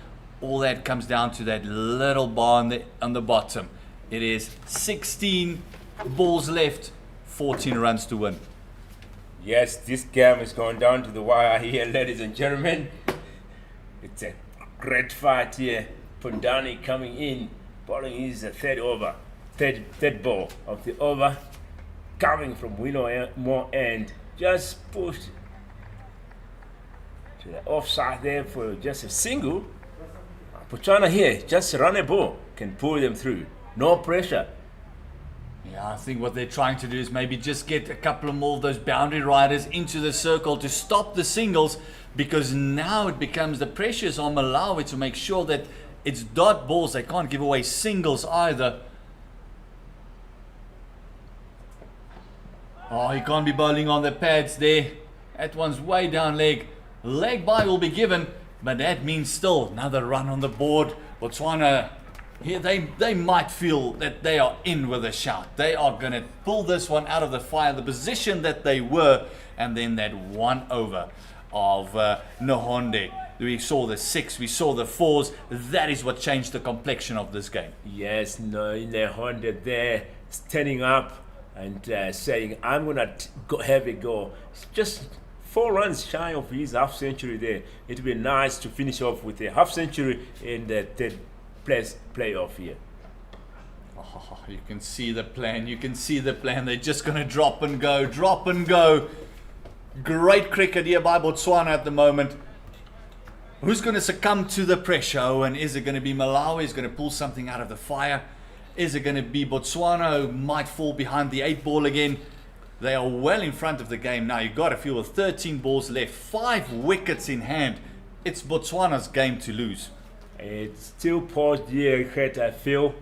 all that comes down to that little bar on the bottom. It is 16 balls left, 14 runs to win. Yes, this game is going down to the wire here, ladies and gentlemen. It's a great fight here. Pundani coming in, bowling his third ball of the over, coming from Willowmoore and just pushed to the offside there for just a single. Botswana here, just run a ball, can pull them through. No pressure. Yeah, I think what they're trying to do is maybe just get a couple of more of those boundary riders into the circle to stop the singles, because now it becomes the pressures on Malawi to make sure that it's dot balls. They can't give away singles either. Oh, he can't be bowling on the pads there. That one's way down leg. Leg bye will be given, but that means still another run on the board. Botswana, here they might feel that they are in with a shout. They are going to pull this one out of the fire, the position that they were, and then that one over of Nahonde. We saw the 6, we saw the 4s. That is what changed the complexion of this game. Yes, Nahonde there standing up and saying, I'm going to have a go. It's just 4 runs shy of his half century there. It would be nice to finish off with a half century in the third place playoff here. Oh, you can see the plan. You can see the plan. They're just going to drop and go, drop and go. Great cricket here by Botswana at the moment. Who's going to succumb to the pressure? And is it going to be Malawi? Is going to pull something out of the fire? Is it going to be Botswana who might fall behind the 8 ball again? They are well in front of the game now. You've got to feel with 13 balls left, 5 wickets in hand. It's Botswana's game to lose. It's still paused here, I feel.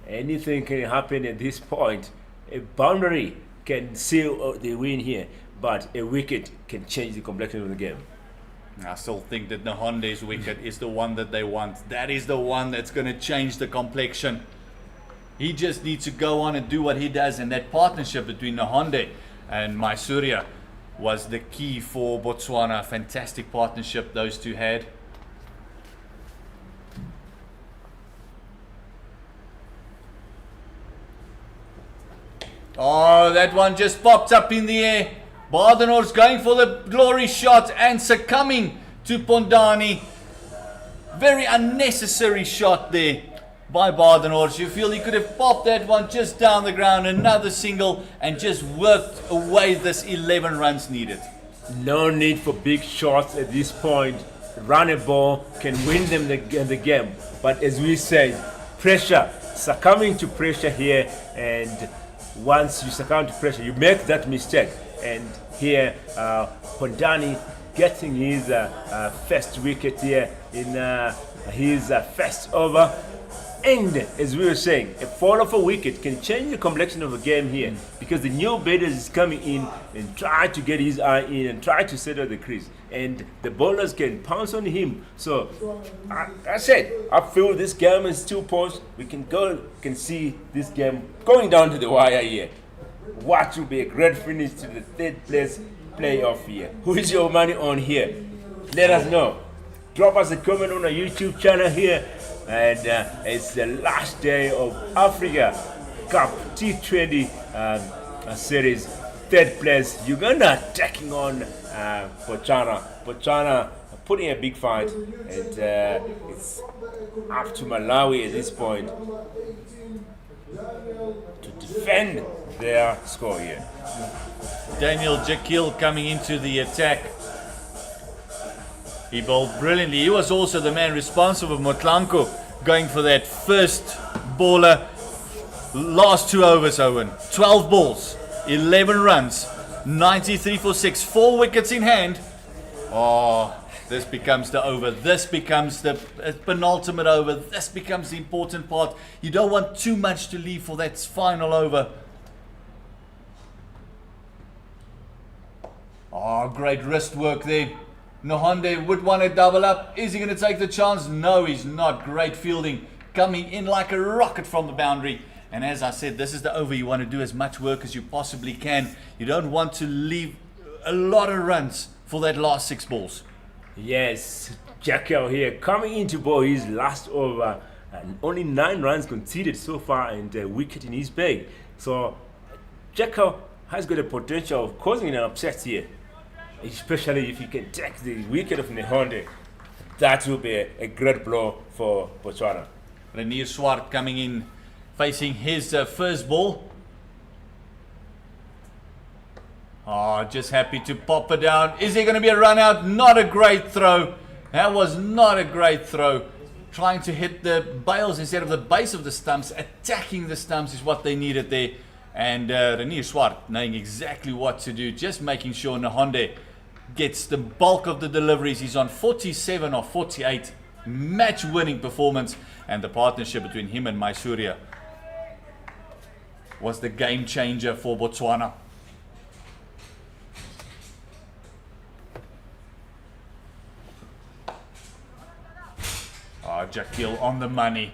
Anything can happen at this point. A boundary can seal the win here, but a wicket can change the complexion of the game. I still think that Nahonde's wicket is the one that they want. That is the one that's going to change the complexion. He just needs to go on and do what he does, and that partnership between Nahonde and Maisuria was the key for Botswana. Fantastic partnership those two had. Oh, that one just popped up in the air. Badenhorst going for the glory shot and succumbing to Pondani. Very unnecessary shot there by Badenhorst. You feel he could have popped that one just down the ground, another single, and just worked away this 11 runs needed. No need for big shots at this point. Run a ball can win them the game. But as we said, pressure, succumbing to pressure here, and once you succumb to pressure, you make that mistake. And here, Pondani getting his first wicket here in his first over. And as we were saying, a fall of a wicket can change the complexion of a game here, because the new batters is coming in and try to get his eye in and try to settle the crease, and the bowlers can pounce on him. So I said, I feel this game is too post. We can see this game going down to the wire here. What will be a great finish to the third place playoff here? Who is your money on here? Let us know. Drop us a comment on our YouTube channel here. And it's the last day of Africa Cup T20 series. Third place, Uganda taking on Botswana. Botswana putting a big fight, and it's up to Malawi at this point to defend their score here. Daniel Jekyll coming into the attack. He bowled brilliantly. He was also the man responsible for Motlanko going for that first bowler. Last 2 overs, Owen. 12 balls, 11 runs, 93 for 6, 4 wickets in hand. Oh, this becomes the over. This becomes the penultimate over. This becomes the important part. You don't want too much to leave for that final over. Oh, great wrist work there. Nohonde would want to double up. Is he going to take the chance? No, he's not. Great fielding. Coming in like a rocket from the boundary. And as I said, this is the over. You want to do as much work as you possibly can. You don't want to leave a lot of runs for that last 6 balls. Yes, Jekyll here coming into bowl his last over. And only 9 runs conceded so far, and a wicket in his bag. So Jekyll has got a potential of causing an upset here, especially if he can take the wicket of Nehonde. That will be a great blow for Botswana. Renier Swart coming in, facing his first ball. Oh, just happy to pop it down. Is there going to be a run out? Not a great throw. That was not a great throw. Trying to hit the bails instead of the base of the stumps. Attacking the stumps is what they needed there. And Renier Swart knowing exactly what to do. Just making sure Nahonde gets the bulk of the deliveries. He's on 47 or 48. Match-winning performance. And the partnership between him and Maisuria was the game changer for Botswana. Jekyll on the money.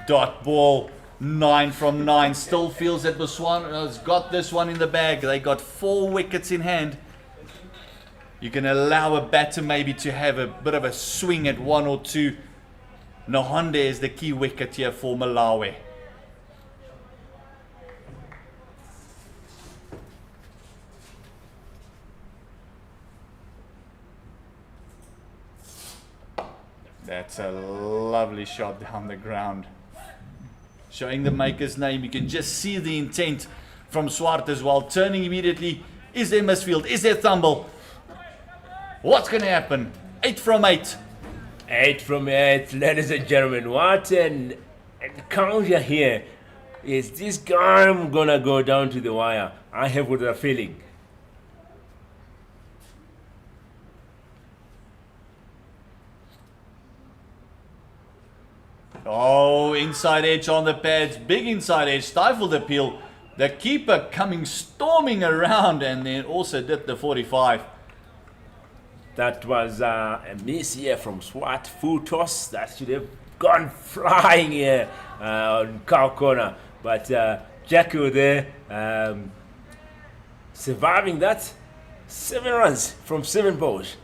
Dot ball. 9 from 9. Still feels that Botswana has got this one in the bag. They got 4 wickets in hand. You can allow a batter maybe to have a bit of a swing at 1 or 2. Nahonde is the key wicket here for Malawi. That's a lovely shot down the ground. Showing the maker's name. You can just see the intent from Swart as well. Turning immediately. Is there misfield? Is there thumble? What's going to happen? 8 from 8. 8 from 8, ladies and gentlemen. What an encounter here. Is this game going to go down to the wire? I have with a feeling. Oh, inside edge on the pads. Big inside edge. Stifled the appeal. The keeper coming storming around, and then also did the 45. That was a miss here from Swart. Full toss. That should have gone flying here on cow corner. But Jekyll there surviving that. 7 runs from 7 balls.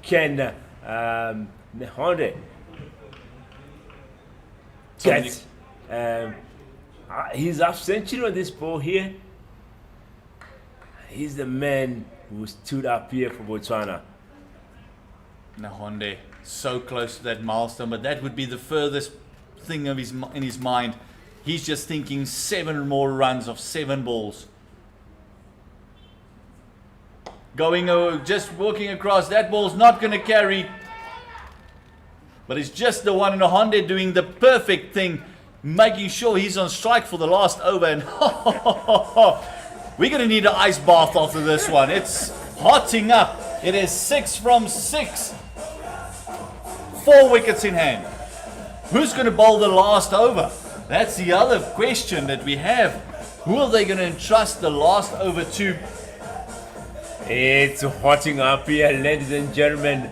Can Nehonde get his half century on this ball here? He's the man who stood up here for Botswana. Nahonde So close to that milestone, but that would be the furthest thing of in his mind. He's just thinking 7 more runs of 7 balls. Going over, just walking across. That ball's not going to carry. But it's just the one in the Honda doing the perfect thing, making sure he's on strike for the last over. And we're going to need an ice bath after this one. It's hotting up. It is 6 from 6. 4 wickets in hand. Who's going to bowl the last over? That's the other question that we have. Who are they going to entrust the last over to? It's hotting up here, ladies and gentlemen.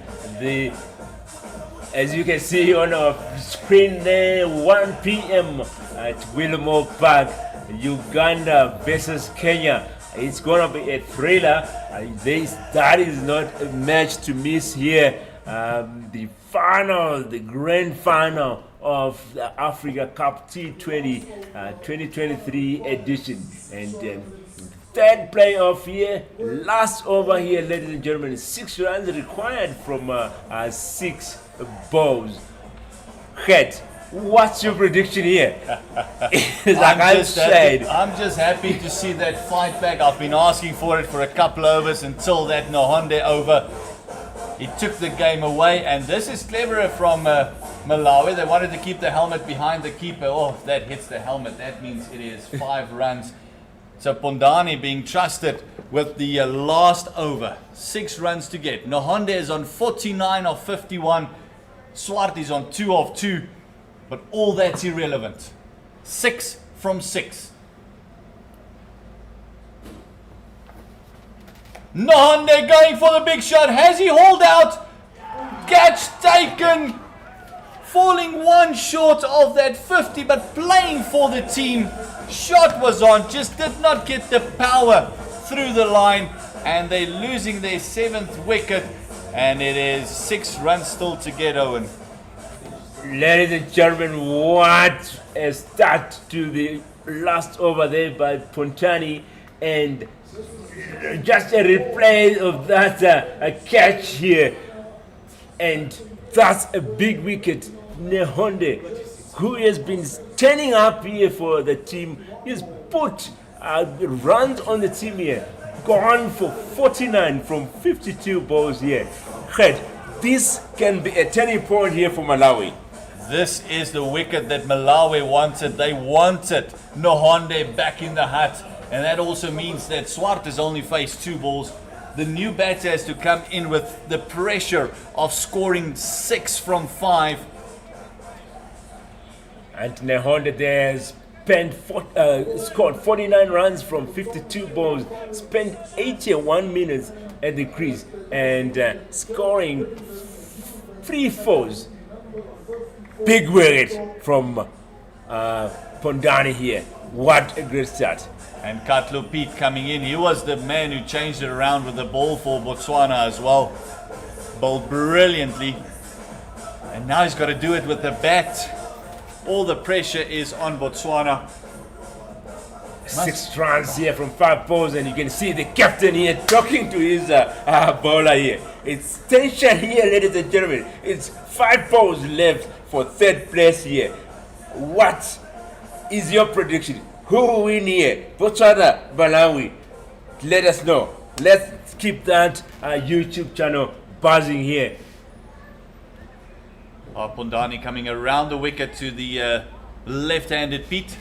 As you can see on our screen there, 1 p.m. at Willowmoore Park, Uganda versus Kenya. It's going to be a thriller. That is not a match to miss here. The final, the grand final of the Africa Cup T20 2023 edition. And third playoff here, last over here, ladies and gentlemen. 6 runs required from 6 balls. Head, what's your prediction here? I'm just happy to see that fight back. I've been asking for it for a couple overs until that Nohonde over. He took the game away, and this is cleverer from Malawi. They wanted to keep the helmet behind the keeper. Oh, if that hits the helmet, that means it is 5 runs. So Pondani being trusted with the last over. 6 runs to get. Nohonde is on 49 of 51. Swart is on 2 of 2. But all that's irrelevant. 6 from 6. Nohonde going for the big shot. Has he hauled out? Catch taken. Falling 1 short of that 50, but playing for the team. Shot was on, just did not get the power through the line, and they're losing their 7th wicket, and it is 6 runs still to get, Owen. Ladies and gentlemen, what a start to the last over there by Pontani, and just a replay of that catch here, and that's a big wicket. Nohonde, who has been standing up here for the team, he's put runs on the team here, gone for 49 from 52 balls here. This can be a turning point here for Malawi. This is the wicket that Malawi wanted. They wanted Nohonde back in the hut, and that also means that Swart has only faced 2 balls. The new batter has to come in with the pressure of scoring 6 from 5. And Nohonde there has scored 49 runs from 52 balls, spent 81 minutes at the crease, and scoring 3 fours. Big wicket from Pondani here. What a great start. And Katlo Pete coming in. He was the man who changed it around with the ball for Botswana as well. Bowled brilliantly. And now he's got to do it with the bat. All the pressure is on Botswana. 6 runs here from 5 balls, and you can see the captain here talking to his bowler here. It's tension here, ladies and gentlemen. It's 5 balls left for 3rd place here. What is your prediction? Who will win here? Botswana, Malawi? Let us know. Let's keep that YouTube channel buzzing here. Pondani coming around the wicket to the left-handed Pete.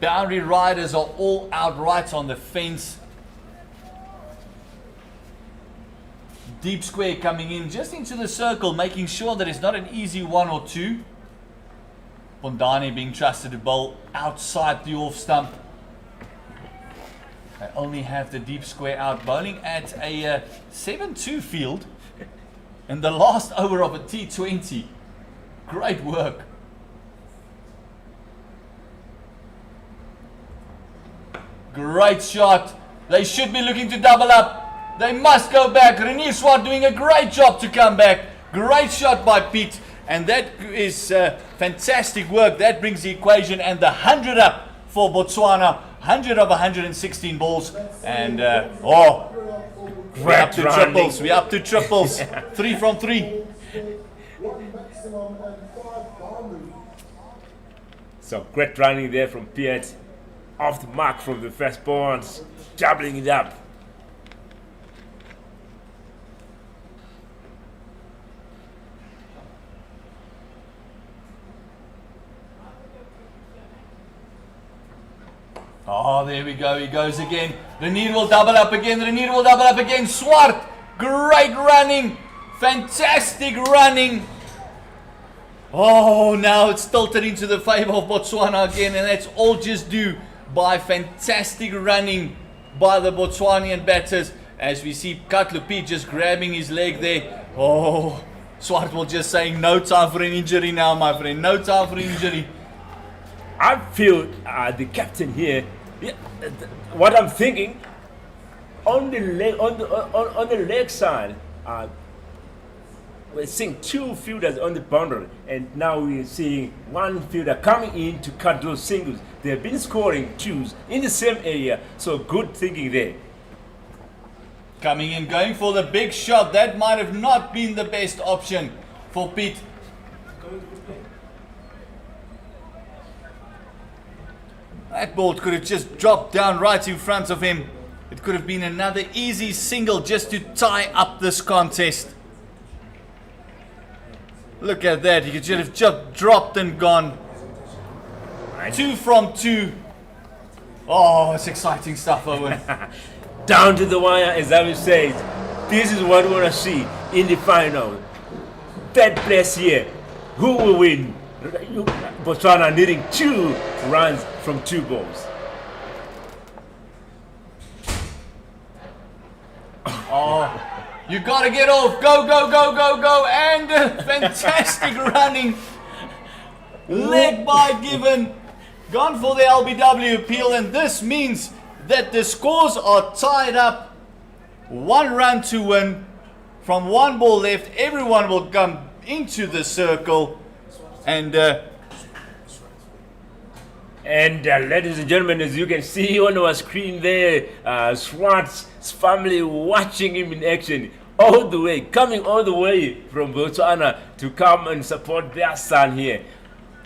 Boundary riders are all out right on the fence. Deep square coming in just into the circle, making sure that it's not an easy 1 or 2. Pondani being trusted to bowl outside the off stump. They only have the deep square out, bowling at a 7-2 field. In the last over of a T20. Great work. Great shot. They should be looking to double up. They must go back. Renier Swart doing a great job to come back. Great shot by Pete. And that is fantastic work. That brings the equation and the 100 up for Botswana. 100 of 116 balls. And we're up to triples. We're up to triples. 3 from 3. So great running there from Piet. Off the mark from the first bounce, doubling it up. Oh, there we go. He goes again. Renier will double up again. Renier will double up again. Swart. Great running. Fantastic running. Oh, now it's tilted into the favor of Botswana again. And that's all just due by fantastic running by the Botswanian batters. As we see Katlupi just grabbing his leg there. Oh, Swart will just saying no time for an injury now, my friend. No time for an injury. I feel the captain here. Yeah, what I'm thinking on the leg side, we're seeing two fielders on the boundary, and now we're seeing one fielder coming in to cut those singles. They've been scoring twos in the same area, so good thinking there. Coming in, going for the big shot. That might have not been the best option for Pete. That ball could have just dropped down right in front of him. It could have been another easy single just to tie up this contest. Look at that. He could have just dropped and gone. 2 from 2. Oh, it's exciting stuff, Owen. Down to the wire, as I was saying. This is what we want to see in the final. Third place here. Who will win? Botswana needing 2 runs from 2 balls. Oh, you gotta get off. Go, go, go, go, go. And fantastic running. Leg by Given. Gone for the LBW appeal. And this means that the scores are tied up. 1 run to win. From 1 ball left, everyone will come into the circle. And ladies and gentlemen, as you can see on our screen there, Swart's family watching him in action all the way, coming all the way from Botswana to come and support their son here.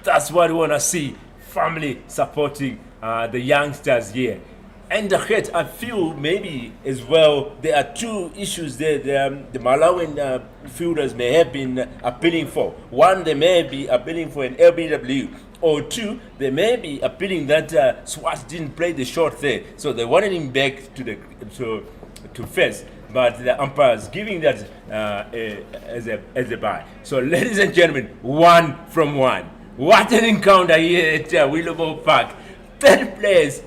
That's what we want to see, family supporting the youngsters here. And ahead, I feel maybe as well there are 2 issues there the Malawian fielders may have been appealing for. One, they may be appealing for an LBW. Or 2, they may be appealing that Swart didn't play the shot there, so they wanted him back to first. But the umpires giving that as a bye. So, ladies and gentlemen, 1 from 1. What an encounter here at Willowmoore Park. 3rd place,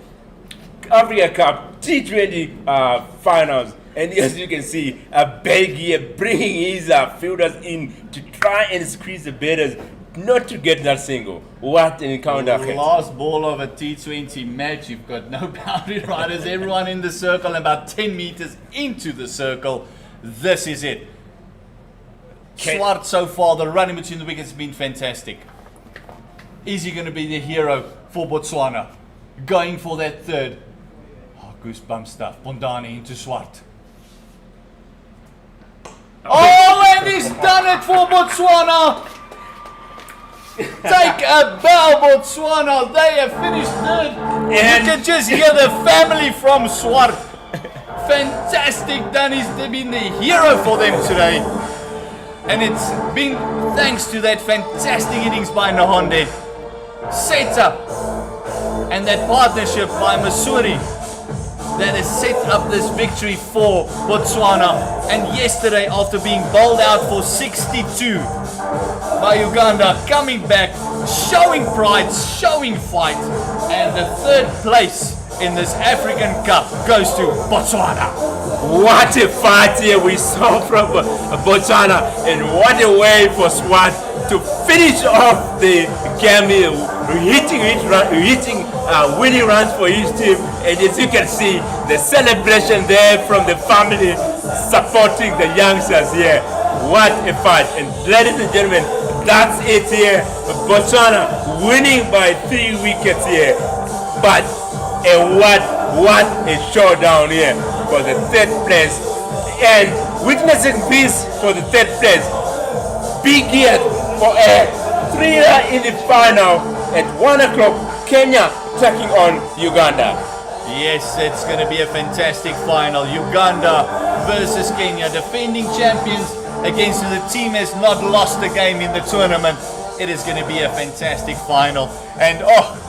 Africa Cup T20 finals. And as you can see, a big here bringing his fielders in to try and squeeze the batters not to get that single. What an encounter. Last ball of a T20 match. You've got no boundary riders. Everyone in the circle, about 10 meters into the circle. This is it. Swart so far, the running between the wickets has been fantastic. Is he going to be the hero for Botswana? Going for that 3rd. Oh, goosebump stuff. Bondani into Swart. Oh, and he's done it for Botswana. Take a bow, Botswana. They have finished 3rd. And you can just hear the family from Swart. Fantastic done. He's been the hero for them today. And it's been thanks to that fantastic innings by Nahonde. Set up. And that partnership by Masuri that has set up this victory for Botswana. And yesterday, after being bowled out for 62 by Uganda, coming back, showing pride, showing fight, and the 3rd place in this African Cup goes to Botswana. What a fight here we saw from Botswana, and what a way for Swart to finish off the game here, hitting winning runs for his team. And as you can see, the celebration there from the family supporting the youngsters here. What a fight. And ladies and gentlemen, that's it here. Botswana winning by 3 wickets here. But what a showdown here for the 3rd place. And witnessing this for the 3rd place, big here for a thriller in the final at 1 o'clock. Kenya taking on Uganda. Yes, it's going to be a fantastic final. Uganda versus Kenya, defending champions against the team has not lost a game in the tournament. It is going to be a fantastic final. And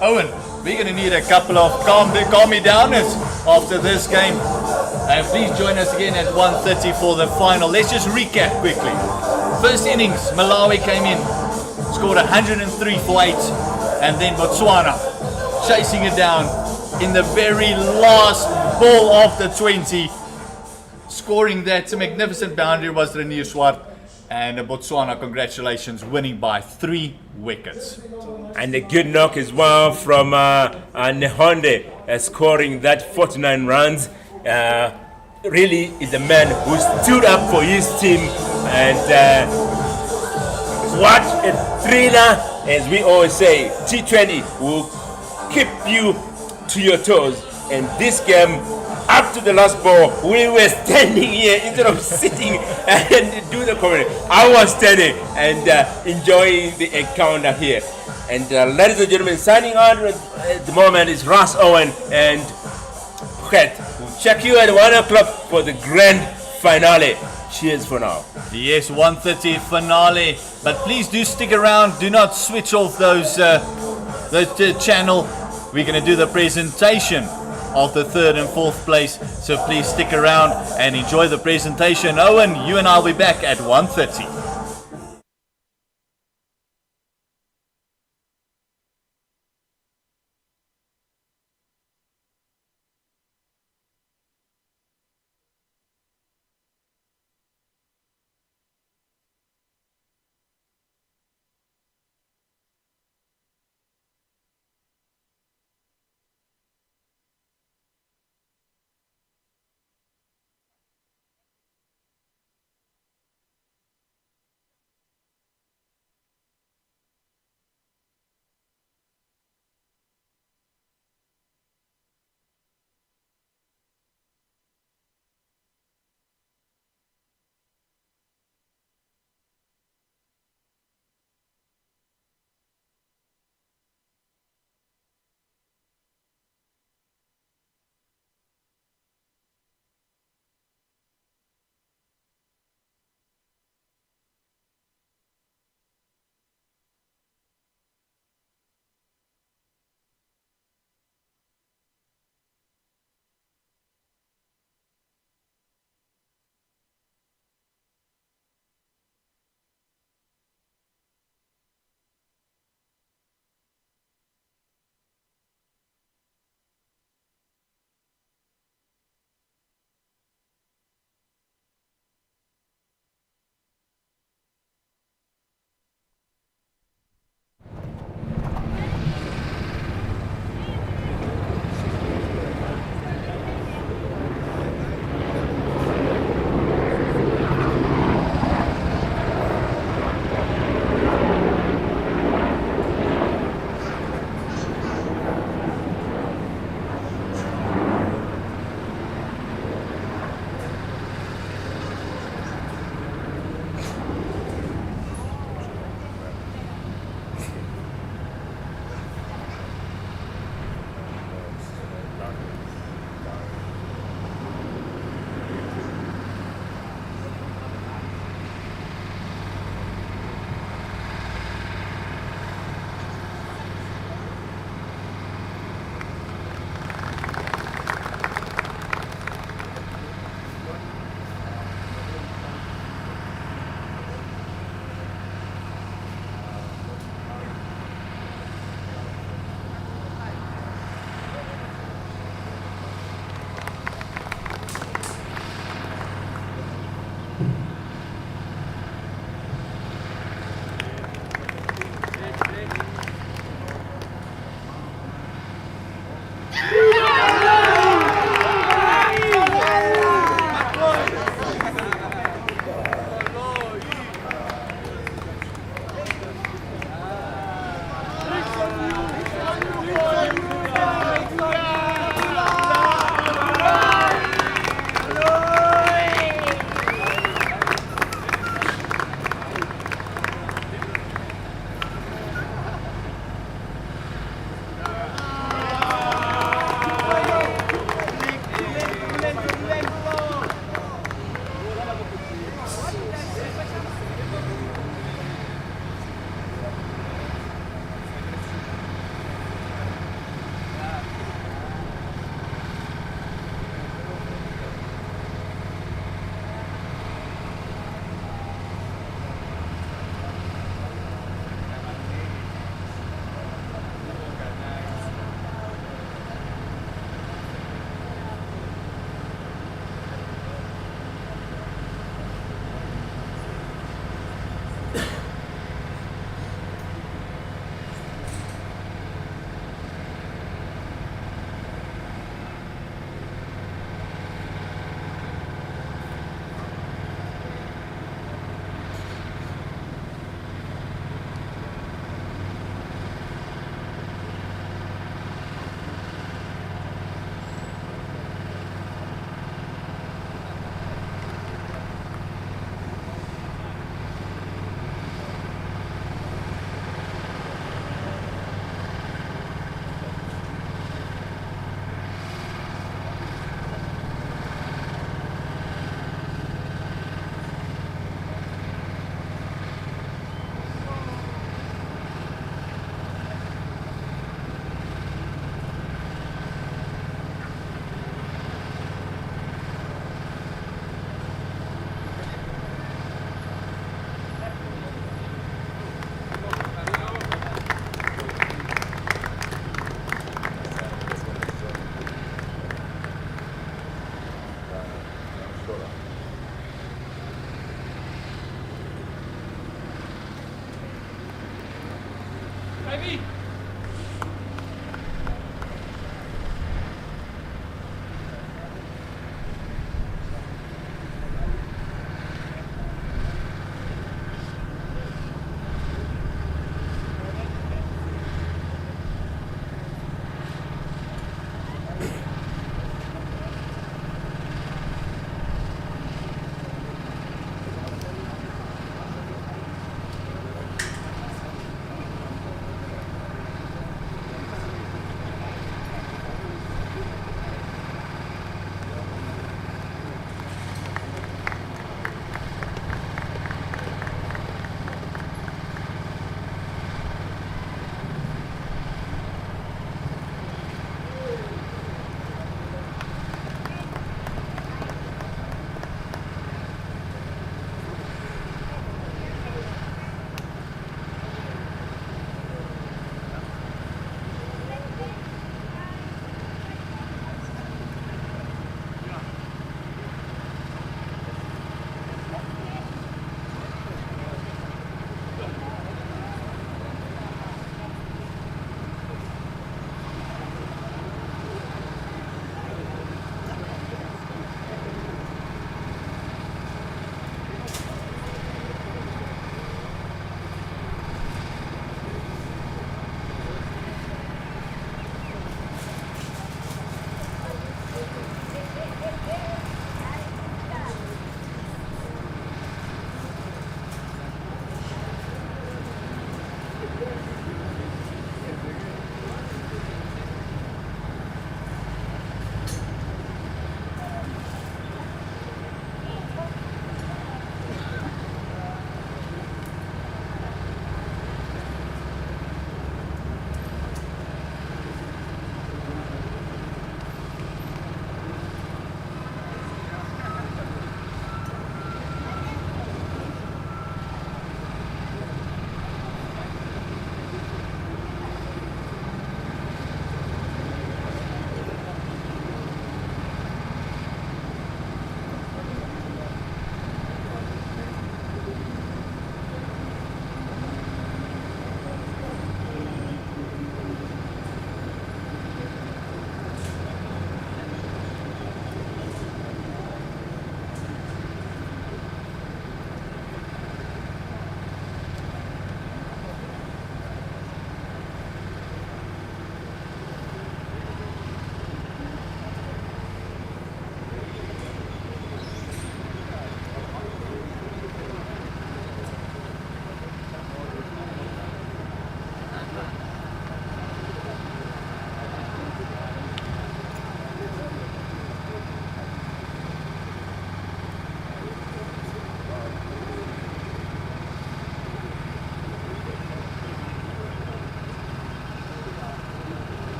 Owen, we're going to need a couple of calm me downers after this game. And please join us again at 1:30 for the final. Let's just recap quickly. First innings, Malawi came in, scored 103 for 8, and then Botswana chasing it down in the very last ball of the 20, scoring that magnificent boundary was Renier Swart, and Botswana, congratulations, winning by 3 wickets. And a good knock as well from Nehonde, scoring that 49 runs. Really is a man who stood up for his team, and what a thriller, as we always say. T20 will keep you to your toes, and this game, up to the last ball, we were standing here instead of sitting and do the commentary. I was standing and enjoying the encounter here. And ladies and gentlemen, signing on at the moment is Ross Owen and Pret. We'll check you at 1 o'clock for the grand finale. Cheers for now. Yes, 1:30 finale. But please do stick around. Do not switch off those channel. We're going to do the presentation of the 3rd and 4th place. So please stick around and enjoy the presentation. Owen, you and I will be back at 1:30.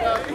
Ela